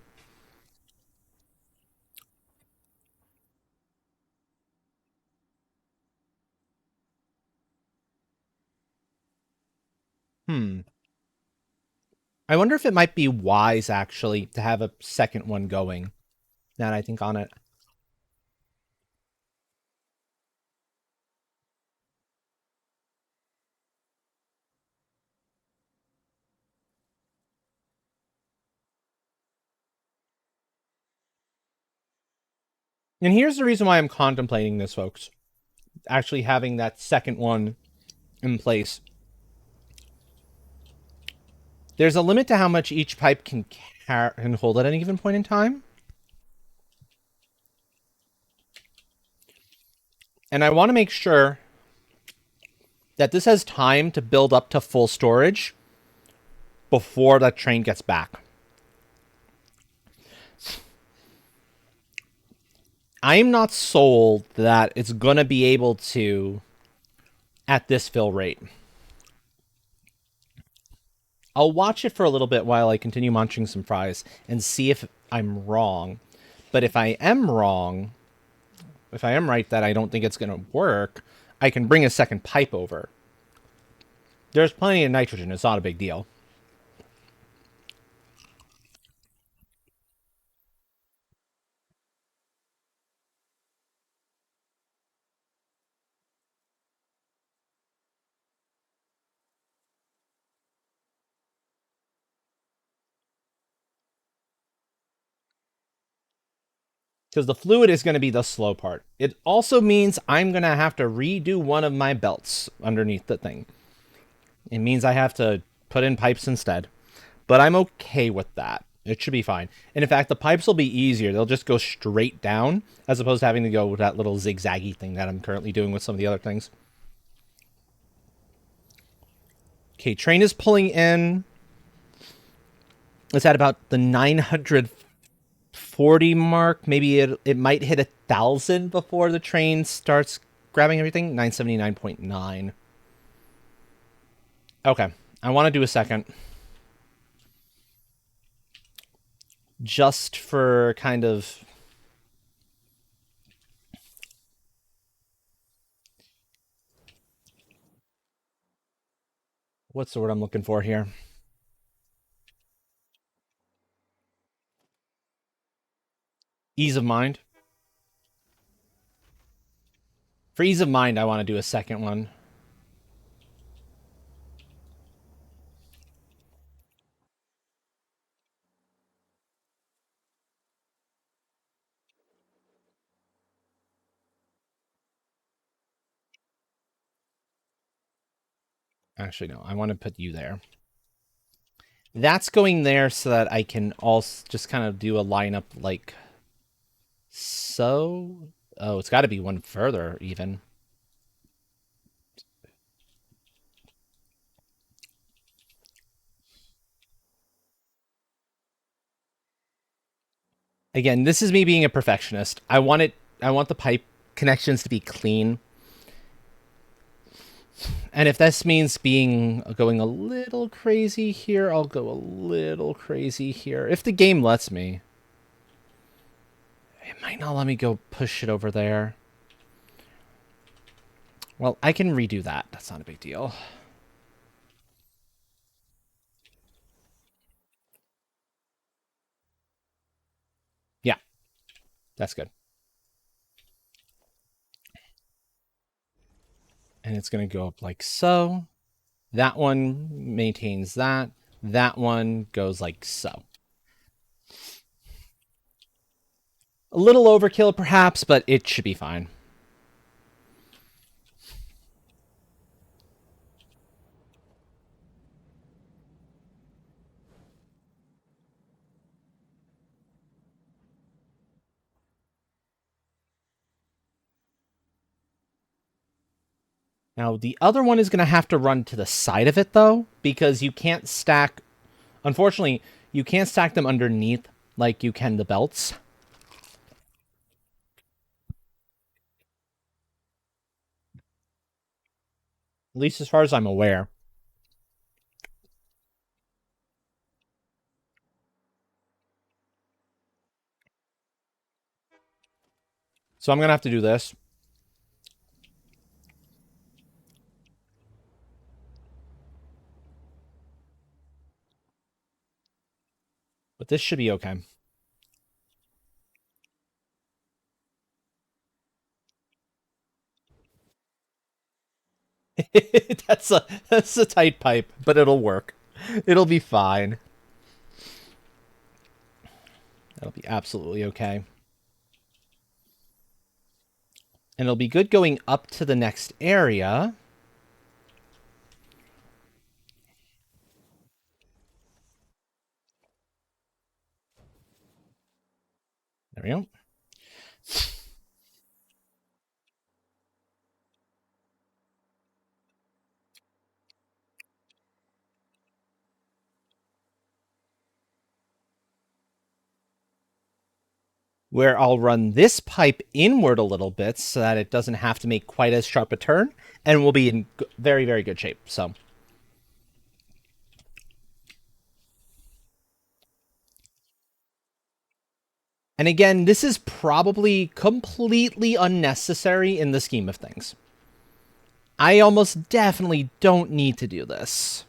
I wonder if it might be wise, actually, to have a second one going. Now that I think on it. And here's the reason why I'm contemplating this, folks. Actually having that second one in place. There's a limit to how much each pipe can hold at any given point in time. And I want to make sure that this has time to build up to full storage before that train gets back. I'm not sold that it's going to be able to at this fill rate. I'll watch it for a little bit while I continue munching some fries and see if I'm wrong. But if I am wrong, if I am right that I don't think it's going to work, I can bring a second pipe over. There's plenty of nitrogen. It's not a big deal. Because the fluid is going to be the slow part. It also means I'm going to have to redo one of my belts underneath the thing. It means I have to put in pipes instead. But I'm okay with that. It should be fine. And in fact, the pipes will be easier. They'll just go straight down, as opposed to having to go with that little zigzaggy thing that I'm currently doing with some of the other things. Okay, train is pulling in. It's at about the 940 mark. Maybe it might hit 1,000 before the train starts grabbing everything. 979.9. Okay, I want to do a second. Just for kind of... What's the word I'm looking for here? Ease of mind. For ease of mind, I want to do a second one. Actually, no. I want to put you there. That's going there so that I can also just kind of do a lineup like so. Oh, it's got to be one further even. Again, this is me being a perfectionist. I want the pipe connections to be clean. And if this means going a little crazy here, I'll go a little crazy here. If the game lets me. It might not let me go push it over there. Well, I can redo that. That's not a big deal. Yeah, that's good. And it's going to go up like so. That one maintains that. That one goes like so. A little overkill, perhaps, but it should be fine. Now, the other one is going to have to run to the side of it, though, because you can't stack... Unfortunately, you can't stack them underneath like you can the belts. least as far as I'm aware. So I'm going to have to do this. But this should be okay. that's a tight pipe, but it'll work. It'll be fine. That'll be absolutely okay. And it'll be good going up to the next area. There we go. Where I'll run this pipe inward a little bit so that it doesn't have to make quite as sharp a turn, and we'll be in very, very good shape. So, and again, this is probably completely unnecessary in the scheme of things. I almost definitely don't need to do this.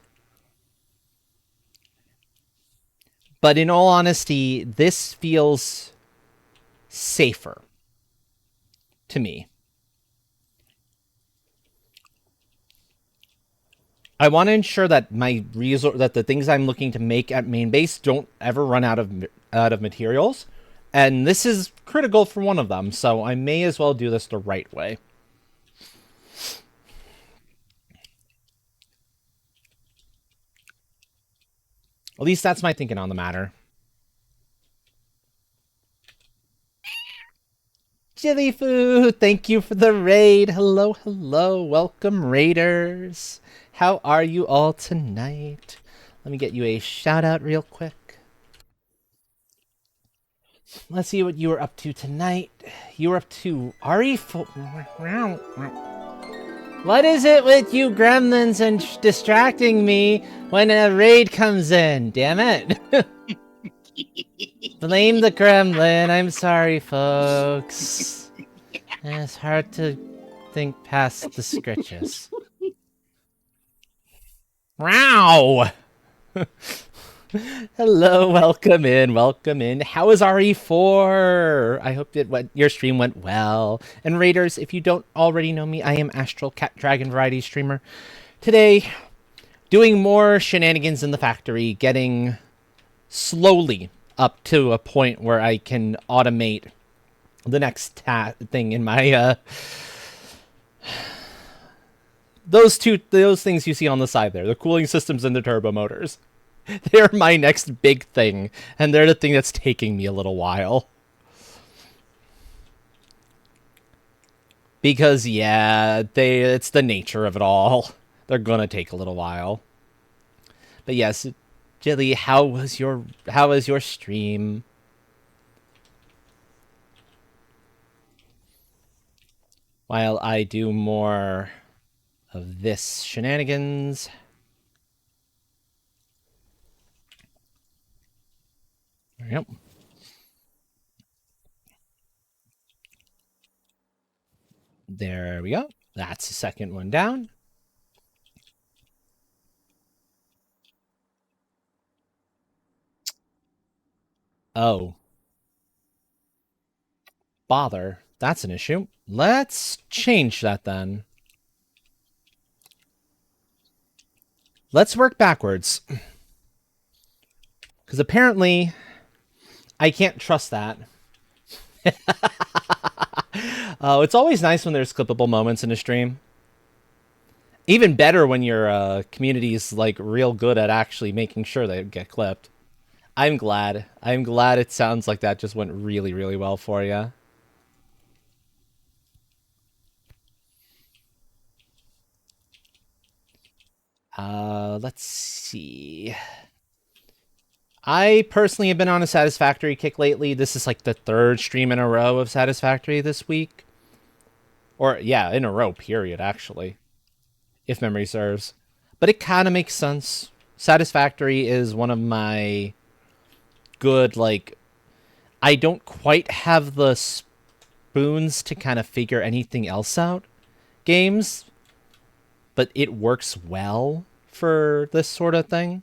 But in all honesty, this feels safer to me. I want to ensure that that the things I'm looking to make at main base don't ever run out of materials, and this is critical for one of them. So I may as well do this the right way. At least that's my thinking on the matter. Jilly Food, thank you for the raid. Hello, hello. Welcome, raiders. How are you all tonight? Let me get you a shout out real quick. Let's see what you were up to tonight. You were up to What is it with you gremlins and distracting me when a raid comes in? Damn it. Blame the gremlin. I'm sorry, folks. It's hard to think past the scritches. Wow! Hello, welcome in, welcome in. How is RE4? I hope your stream went well. And Raiders, if you don't already know me, I am Astral Cat Dragon Variety Streamer. Today, doing more shenanigans in the factory, getting slowly up to a point where I can automate the next thing in my those things you see on the side there, the cooling systems and the turbo motors. They're my next big thing, and they're the thing that's taking me a little while. Because yeah, it's the nature of it all. They're gonna take a little while. But yes, Jilly, how was your stream? While I do more of this shenanigans. Yep. There we go. That's the second one down. Oh. Bother. That's an issue. Let's change that then. Let's work backwards. Because apparently, I can't trust that. Oh, it's always nice when there's clippable moments in a stream. Even better when your community's like real good at actually making sure they get clipped. I'm glad. I'm glad it sounds like that just went really, really well for you. Let's see. I personally have been on a Satisfactory kick lately. This is like the third stream in a row of Satisfactory this week. Or, yeah, in a row, period, actually. if memory serves. But it kind of makes sense. Satisfactory is one of my good, like, I don't quite have the spoons to kind of figure anything else out games, but it works well for this sort of thing.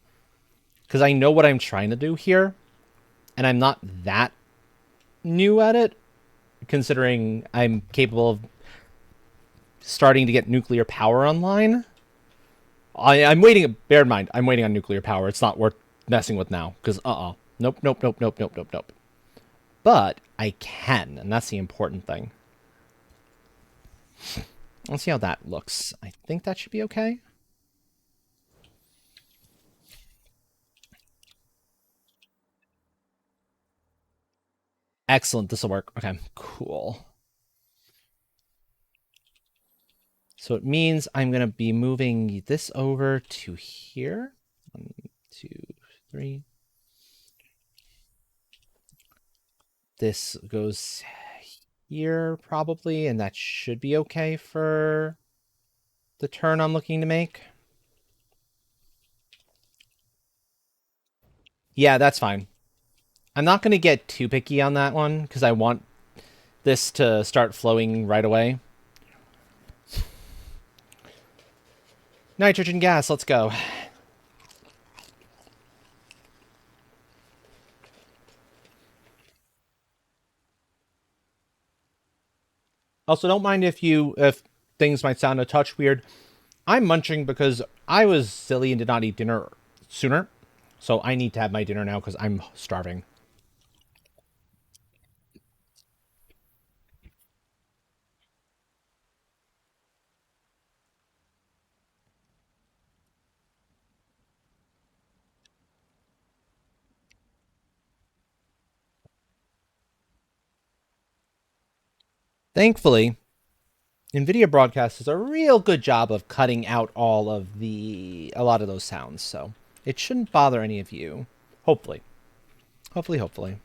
Because I know what I'm trying to do here, and I'm not that new at it, considering I'm capable of starting to get nuclear power online. I'm waiting. Bear in mind, I'm waiting on nuclear power. It's not worth messing with now, because nope, nope, nope, nope, nope, nope, nope. But I can, and that's the important thing. Let's see how that looks. I think that should be okay. Excellent, this will work. Okay, cool. So it means I'm going to be moving this over to here. 1, 2, 3. This goes here probably, and that should be okay for the turn I'm looking to make. Yeah, that's fine. I'm not going to get too picky on that one because I want this to start flowing right away. Nitrogen gas, let's go. Also, don't mind if things might sound a touch weird. I'm munching because I was silly and did not eat dinner sooner. So I need to have my dinner now because I'm starving. Thankfully, NVIDIA Broadcast does a real good job of cutting out a lot of those sounds, so it shouldn't bother any of you. Hopefully. Hopefully.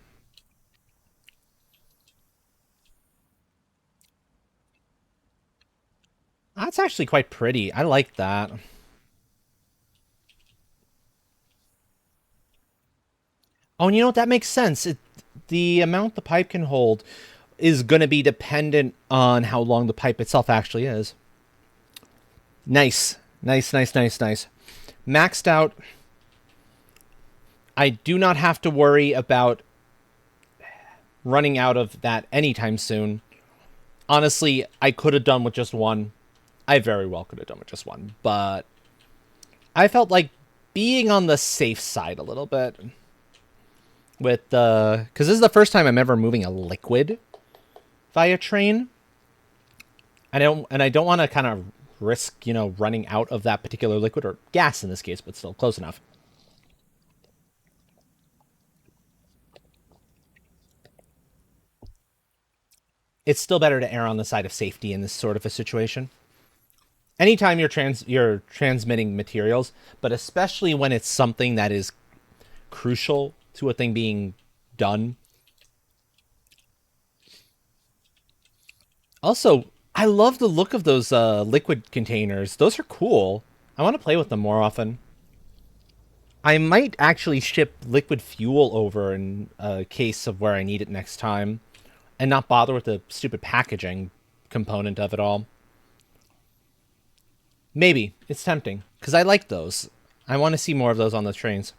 That's actually quite pretty. I like that. Oh, and you know what? That makes sense. The amount the pipe can hold is going to be dependent on how long the pipe itself actually is. Nice. Maxed out. I do not have to worry about running out of that anytime soon. Honestly, I could have done with just one. I very well could have done with just one, but I felt like being on the safe side a little bit with the, because this is the first time I'm ever moving a liquid via train. I don't want to kind of risk, running out of that particular liquid, or gas in this case, but still close enough. It's still better to err on the side of safety in this sort of a situation. Anytime you're transmitting materials, but especially when it's something that is crucial to a thing being done. Also, I love the look of those liquid containers. Those are cool. I want to play with them more often. I might actually ship liquid fuel over in a case of where I need it next time, and not bother with the stupid packaging component of it all. Maybe. It's tempting, because I like those. I want to see more of those on the trains.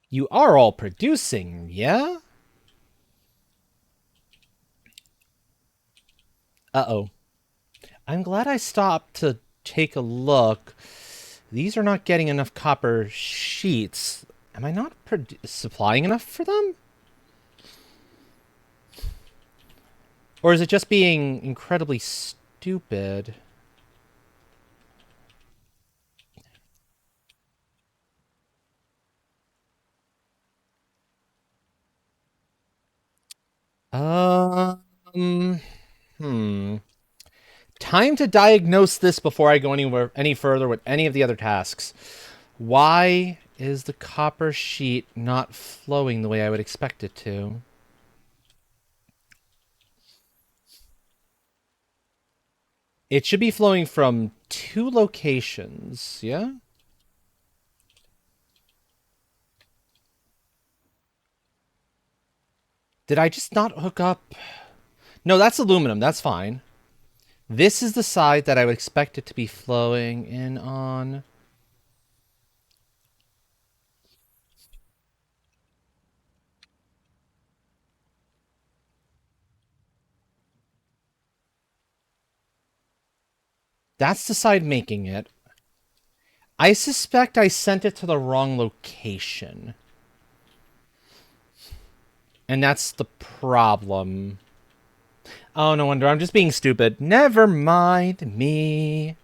You are all producing, yeah? Uh-oh. I'm glad I stopped to take a look. These are not getting enough copper sheets. Am I not supplying enough for them? Or is it just being incredibly stupid? Time to diagnose this before I go any further with any of the other tasks. Why is the copper sheet not flowing the way I would expect it to? It should be flowing from 2 locations, yeah? Did I just not hook up? No, that's aluminum. That's fine. This is the side that I would expect it to be flowing in on. That's the side making it. I suspect I sent it to the wrong location. And that's the problem. Oh, no wonder. I'm just being stupid. Never mind me.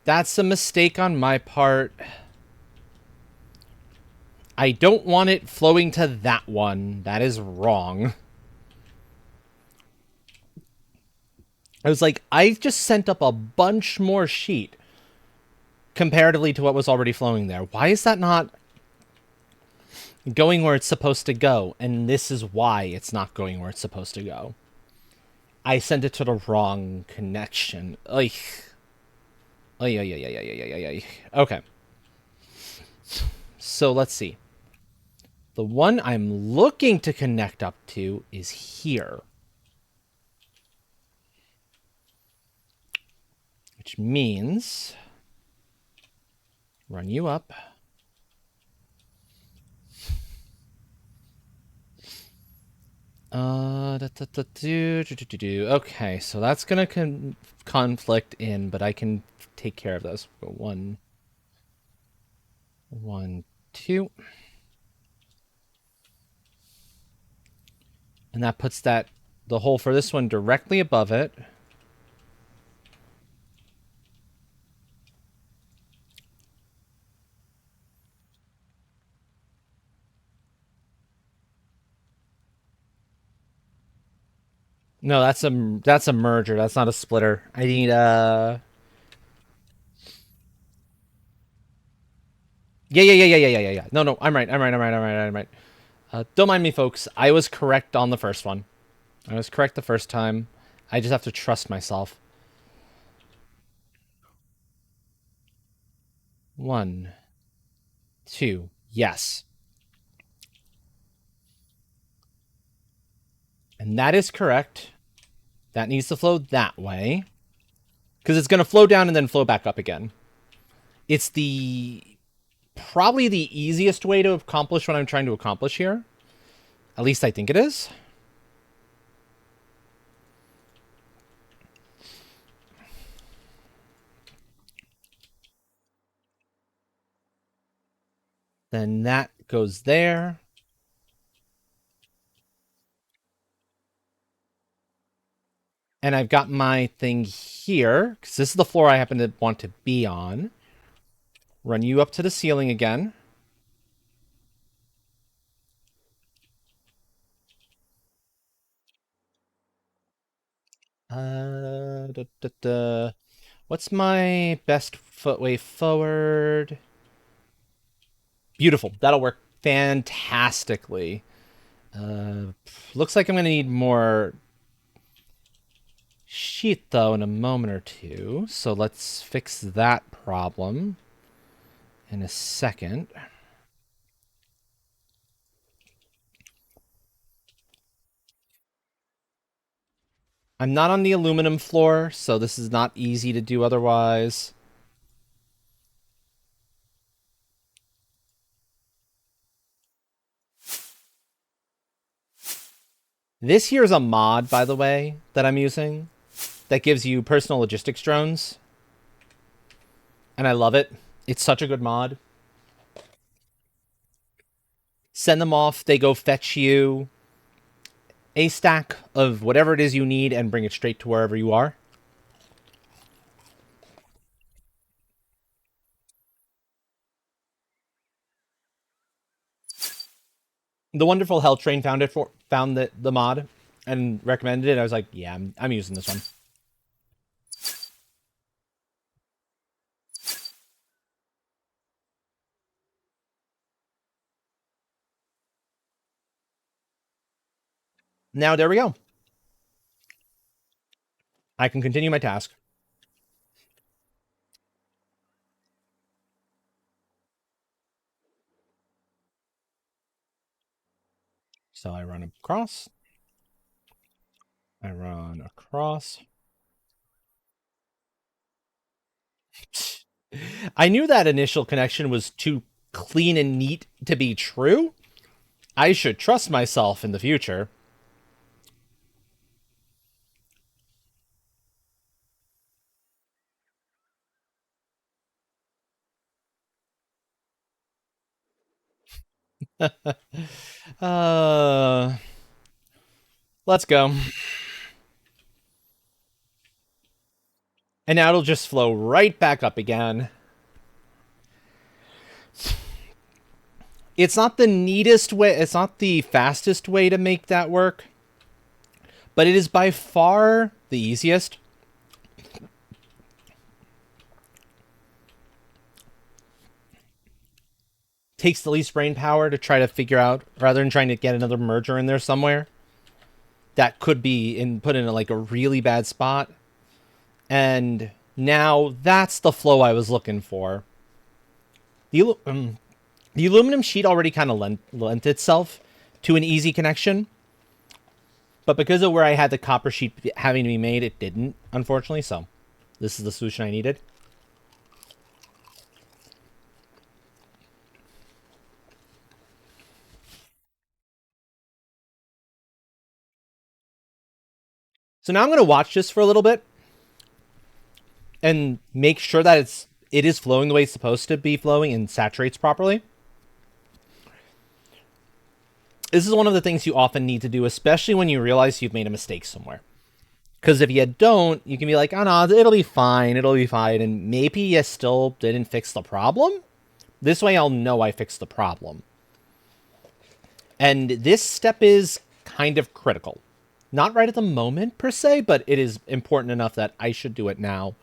That's a mistake on my part. I don't want it flowing to that one. That is wrong. I was like, I just sent up a bunch more sheet comparatively to what was already flowing there. Why is that not going where it's supposed to go? And this is why it's not going where it's supposed to go. I sent it to the wrong connection. Oy. Oy, oy, oy, oy, oy, oy, oy. Okay. So let's see. The one I'm looking to connect up to is here. Which means run you up. Okay, so that's gonna conflict in, but I can take care of those. Go 1, 1, 2, and that puts the hole for this one directly above it. No, that's a merger. That's not a splitter. I need Yeah. No, I'm right. Don't mind me, folks. I was correct on the first one. I was correct the first time. I just have to trust myself. 1, 2. Yes. And that is correct. That needs to flow that way. Because it's going to flow down and then flow back up again. It's probably the easiest way to accomplish what I'm trying to accomplish here. At least I think it is. Then that goes there. And I've got my thing here, because this is the floor I happen to want to be on. Run you up to the ceiling again. What's my best footway forward? Beautiful. That'll work fantastically. Looks like I'm going to need more sheet, though, in a moment or two. So let's fix that problem in a second. I'm not on the aluminum floor, so this is not easy to do otherwise. This here is a mod, by the way, that I'm using that gives you personal logistics drones. And I love it. It's such a good mod. Send them off. They go fetch you a stack of whatever it is you need and bring it straight to wherever you are. The wonderful Hell Train found the mod and recommended it. I was like, yeah, I'm using this one. Now, there we go. I can continue my task. So I run across. I run across. I knew that initial connection was too clean and neat to be true. I should trust myself in the future. Let's go. And now it'll just flow right back up again. It's not the neatest way, it's not the fastest way to make that work, but it is by far the easiest. Takes the least brain power to try to figure out, rather than trying to get another merger in there somewhere that could be put in like a really bad spot. And now that's the flow I was looking for. The aluminum sheet already kind of lent itself to an easy connection. But because of where I had the copper sheet having to be made, it didn't, unfortunately. So this is the solution I needed. So now I'm going to watch this for a little bit and make sure that it is flowing the way it's supposed to be flowing and saturates properly. This is one of the things you often need to do, especially when you realize you've made a mistake somewhere. Because if you don't, you can be like, oh no, it'll be fine, and maybe you still didn't fix the problem. This way I'll know I fixed the problem. And this step is kind of critical. Not right at the moment, per se, but it is important enough that I should do it now,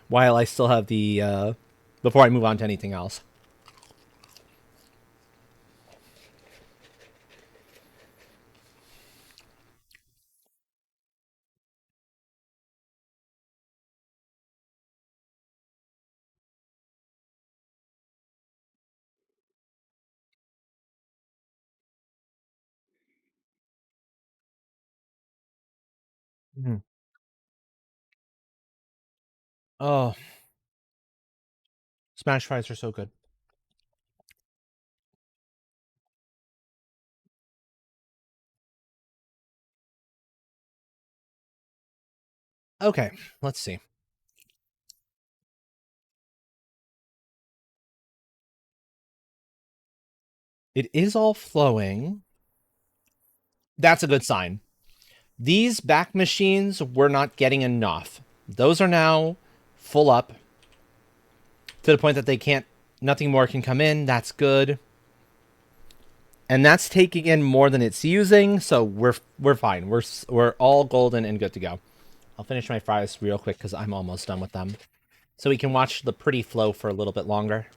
while I still have the, before I move on to anything else. Mm. Oh, smash fries are so good. Okay, let's see. It is all flowing. That's a good sign. These back machines were not getting enough. Those are now full up to the point that they can't, nothing more can come in. That's good. And that's taking in more than it's using, so we're fine. We're all golden and good to go. I'll finish my fries real quick because I'm almost done with them. So we can watch the pretty flow for a little bit longer.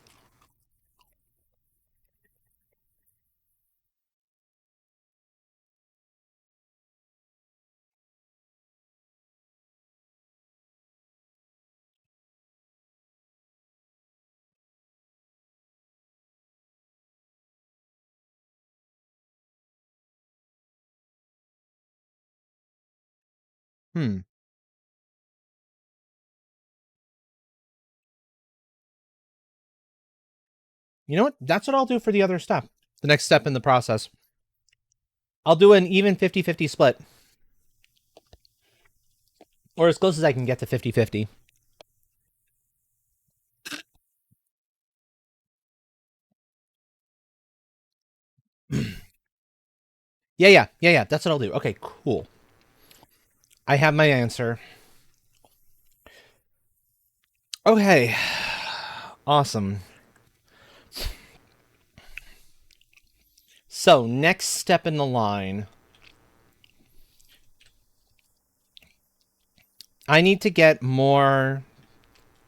Hmm. You know what? That's what I'll do for the other step. The next step in the process. I'll do an even 50-50 split. Or as close as I can get to 50-50. Yeah. That's what I'll do. Okay, cool. I have my answer. Okay. Awesome. So, next step in the line. I need to get more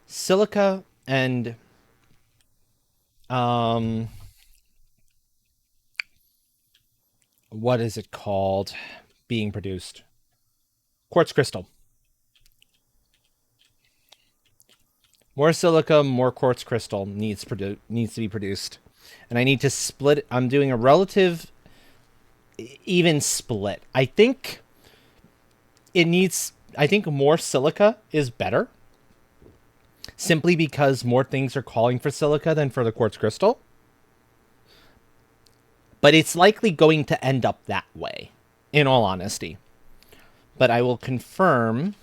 silica and what is it called? being produced. Quartz crystal. More silica, more quartz crystal needs to be produced. And I need to split. I'm doing a relative even split. I think more silica is better. Simply because more things are calling for silica than for the quartz crystal. But it's likely going to end up that way, in all honesty. But I will confirm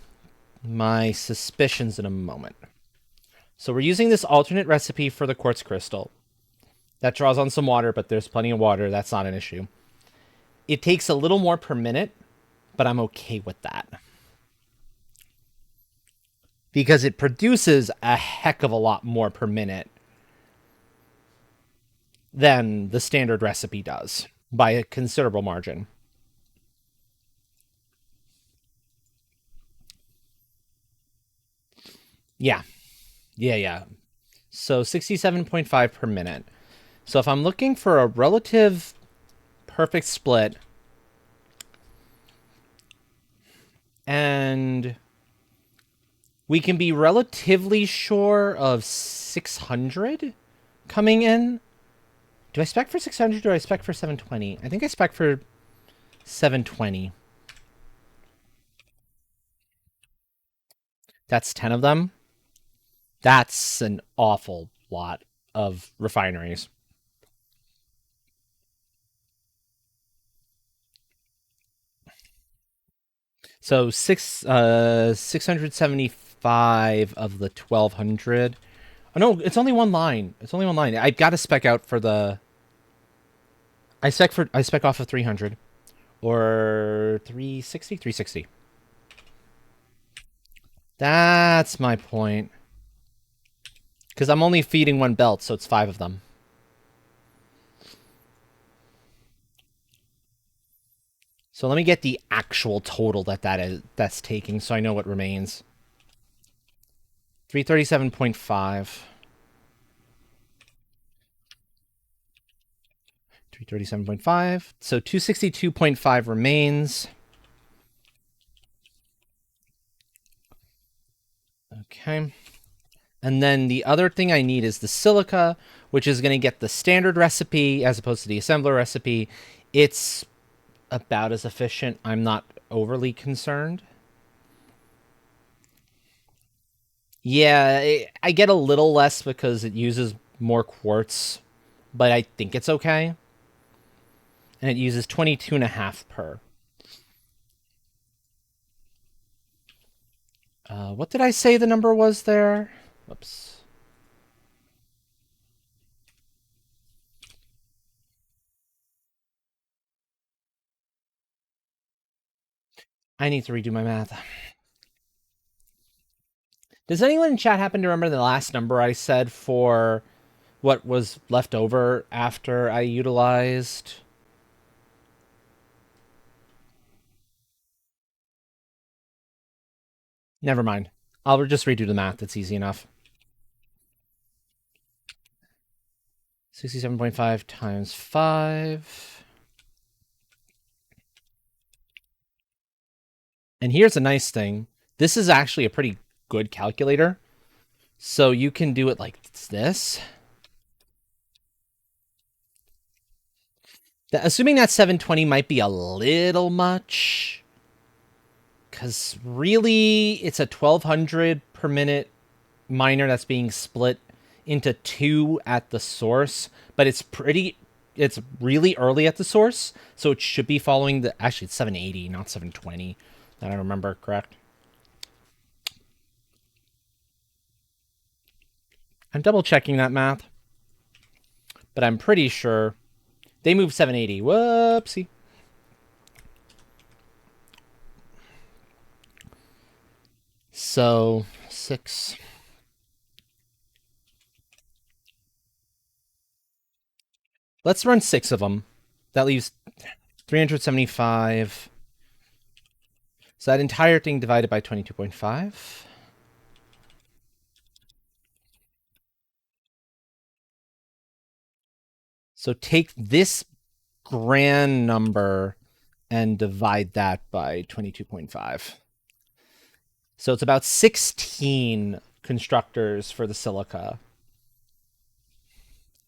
my suspicions in a moment. So we're using this alternate recipe for the quartz crystal. That draws on some water, but there's plenty of water. That's not an issue. It takes a little more per minute, but I'm okay with that. Because it produces a heck of a lot more per minute than the standard recipe does, by a considerable margin. Yeah. So 67.5 per minute. So if I'm looking for a relative perfect split, and we can be relatively sure of 600 coming in. Do I spec for 600 or do I spec for 720? I think I spec for 720. That's 10 of them. That's an awful lot of refineries. So 675 of the 1200. Oh no, it's only one line. I've got to spec out for the. I spec off of 300 or 360. 360. That's my point. Because I'm only feeding one belt, so it's 5 of them. So let me get the actual total that's taking, so I know what remains. 337.5. 337.5. So 262.5 remains. Okay. And then the other thing I need is the silica, which is going to get the standard recipe as opposed to the assembler recipe. It's about as efficient. I'm not overly concerned. Yeah, I get a little less because it uses more quartz, but I think it's okay. And it uses 22.5 per. What did I say the number was there? Whoops. I need to redo my math. Does anyone in chat happen to remember the last number I said for what was left over after I utilized? Never mind. I'll just redo the math. It's easy enough. 67.5 times 5. And here's a nice thing. This is actually a pretty good calculator. So you can do it like this. Assuming that 720 might be a little much. Because really, it's a 1200 per minute miner that's being split into 2 at the source. But it's really early at the source. So it should be following the... Actually, it's 780, not 720. That I remember correct. I'm double checking that math. But I'm pretty sure they moved 780. Whoopsie. So 6. Let's run 6 of them. That leaves 375. So that entire thing divided by 22.5. So take this grand number and divide that by 22.5. So it's about 16 constructors for the silica.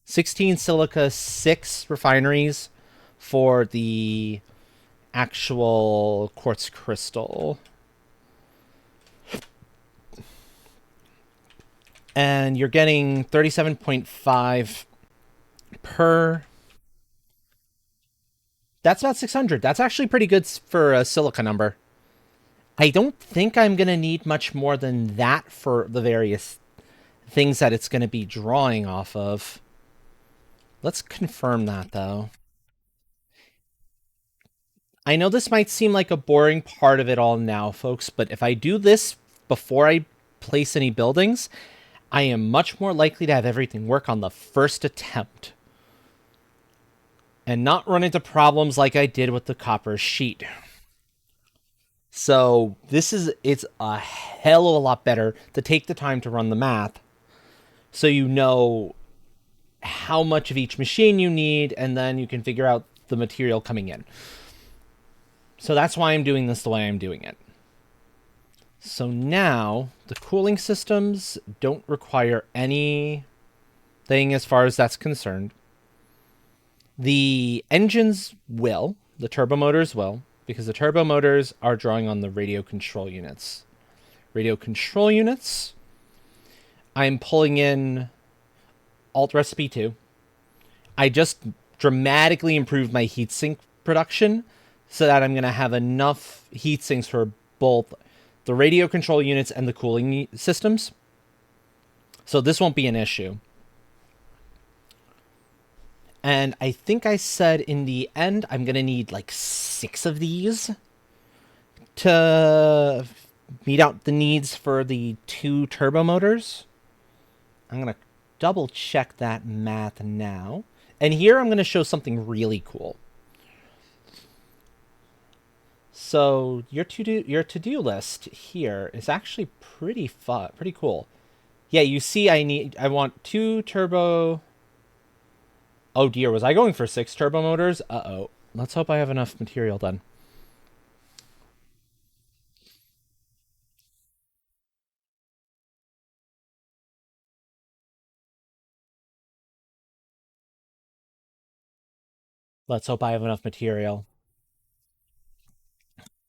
16 silica, 6 refineries for the actual quartz crystal. And you're getting 37.5 per. That's about 600. That's actually pretty good for a silica number. I don't think I'm going to need much more than that for the various things that it's going to be drawing off of. Let's confirm that, though. I know this might seem like a boring part of it all now, folks, but if I do this before I place any buildings, I am much more likely to have everything work on the first attempt and not run into problems like I did with the copper sheet. So it's a hell of a lot better to take the time to run the math so you know how much of each machine you need, and then you can figure out the material coming in. So that's why I'm doing this the way I'm doing it. So now the cooling systems don't require anything as far as that's concerned. The engines will, the turbo motors will, because the turbo motors are drawing on the radio control units. Radio control units, I'm pulling in alt recipe 2. I just dramatically improved my heatsink production so that I'm going to have enough heatsinks for both the radio control units and the cooling systems. So this won't be an issue. And I think I said in the end, I'm going to need like 6 of these to meet out the needs for the 2 turbo motors. I'm going to double check that math now. And here I'm going to show something really cool. So your to-do list here is actually pretty fun, pretty cool. Yeah, you see I want 2 turbo. Oh dear, was I going for 6 turbo motors? Uh-oh. Let's hope I have enough material then. Let's hope I have enough material.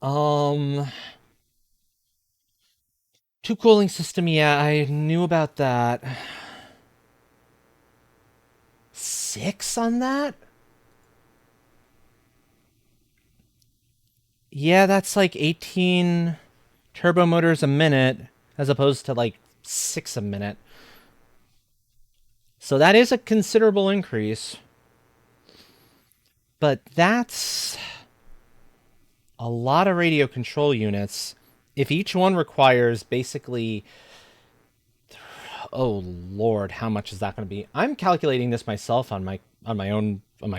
2 cooling system, yeah, I knew about that. 6 on that? Yeah, that's like 18 turbo motors a minute, as opposed to like 6 a minute. So that is a considerable increase. But that's a lot of radio control units. If each one requires basically... Oh Lord, how much is that going to be? I'm calculating this myself on my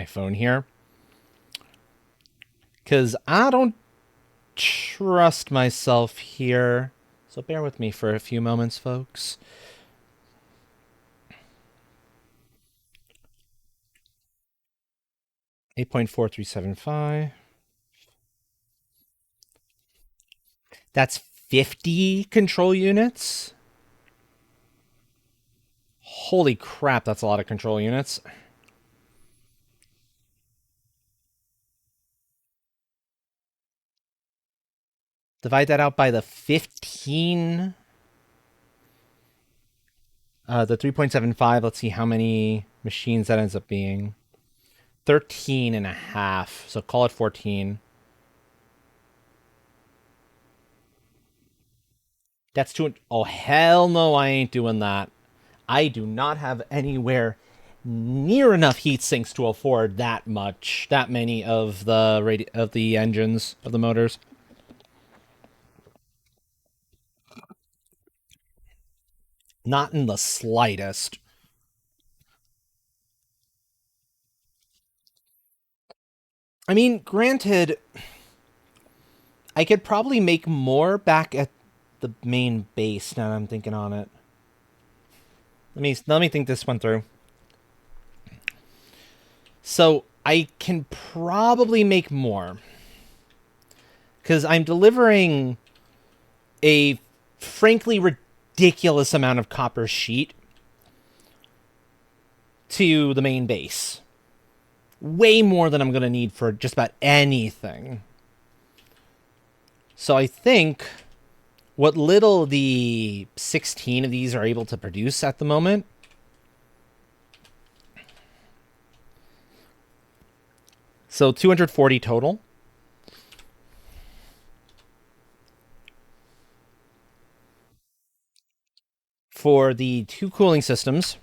phone here, because I don't trust myself here. So bear with me for a few moments, folks. $8.4375. That's 50 control units. Holy crap, that's a lot of control units. Divide that out by the 15. The 3.75, let's see how many machines that ends up being. 13 and a half, so call it 14. That's 2. Oh, hell no, I ain't doing that. I do not have anywhere near enough heat sinks to afford that many of the engines, of the motors. Not in the slightest. I mean, granted, I could probably make more back at the main base now that I'm thinking on it. Let me think this one through. So I can probably make more. because I'm delivering a frankly ridiculous amount of copper sheet to the main base. Way more than I'm going to need for just about anything. So I think what little the 16 of these are able to produce at the moment, so 240 total. For the 2 cooling systems,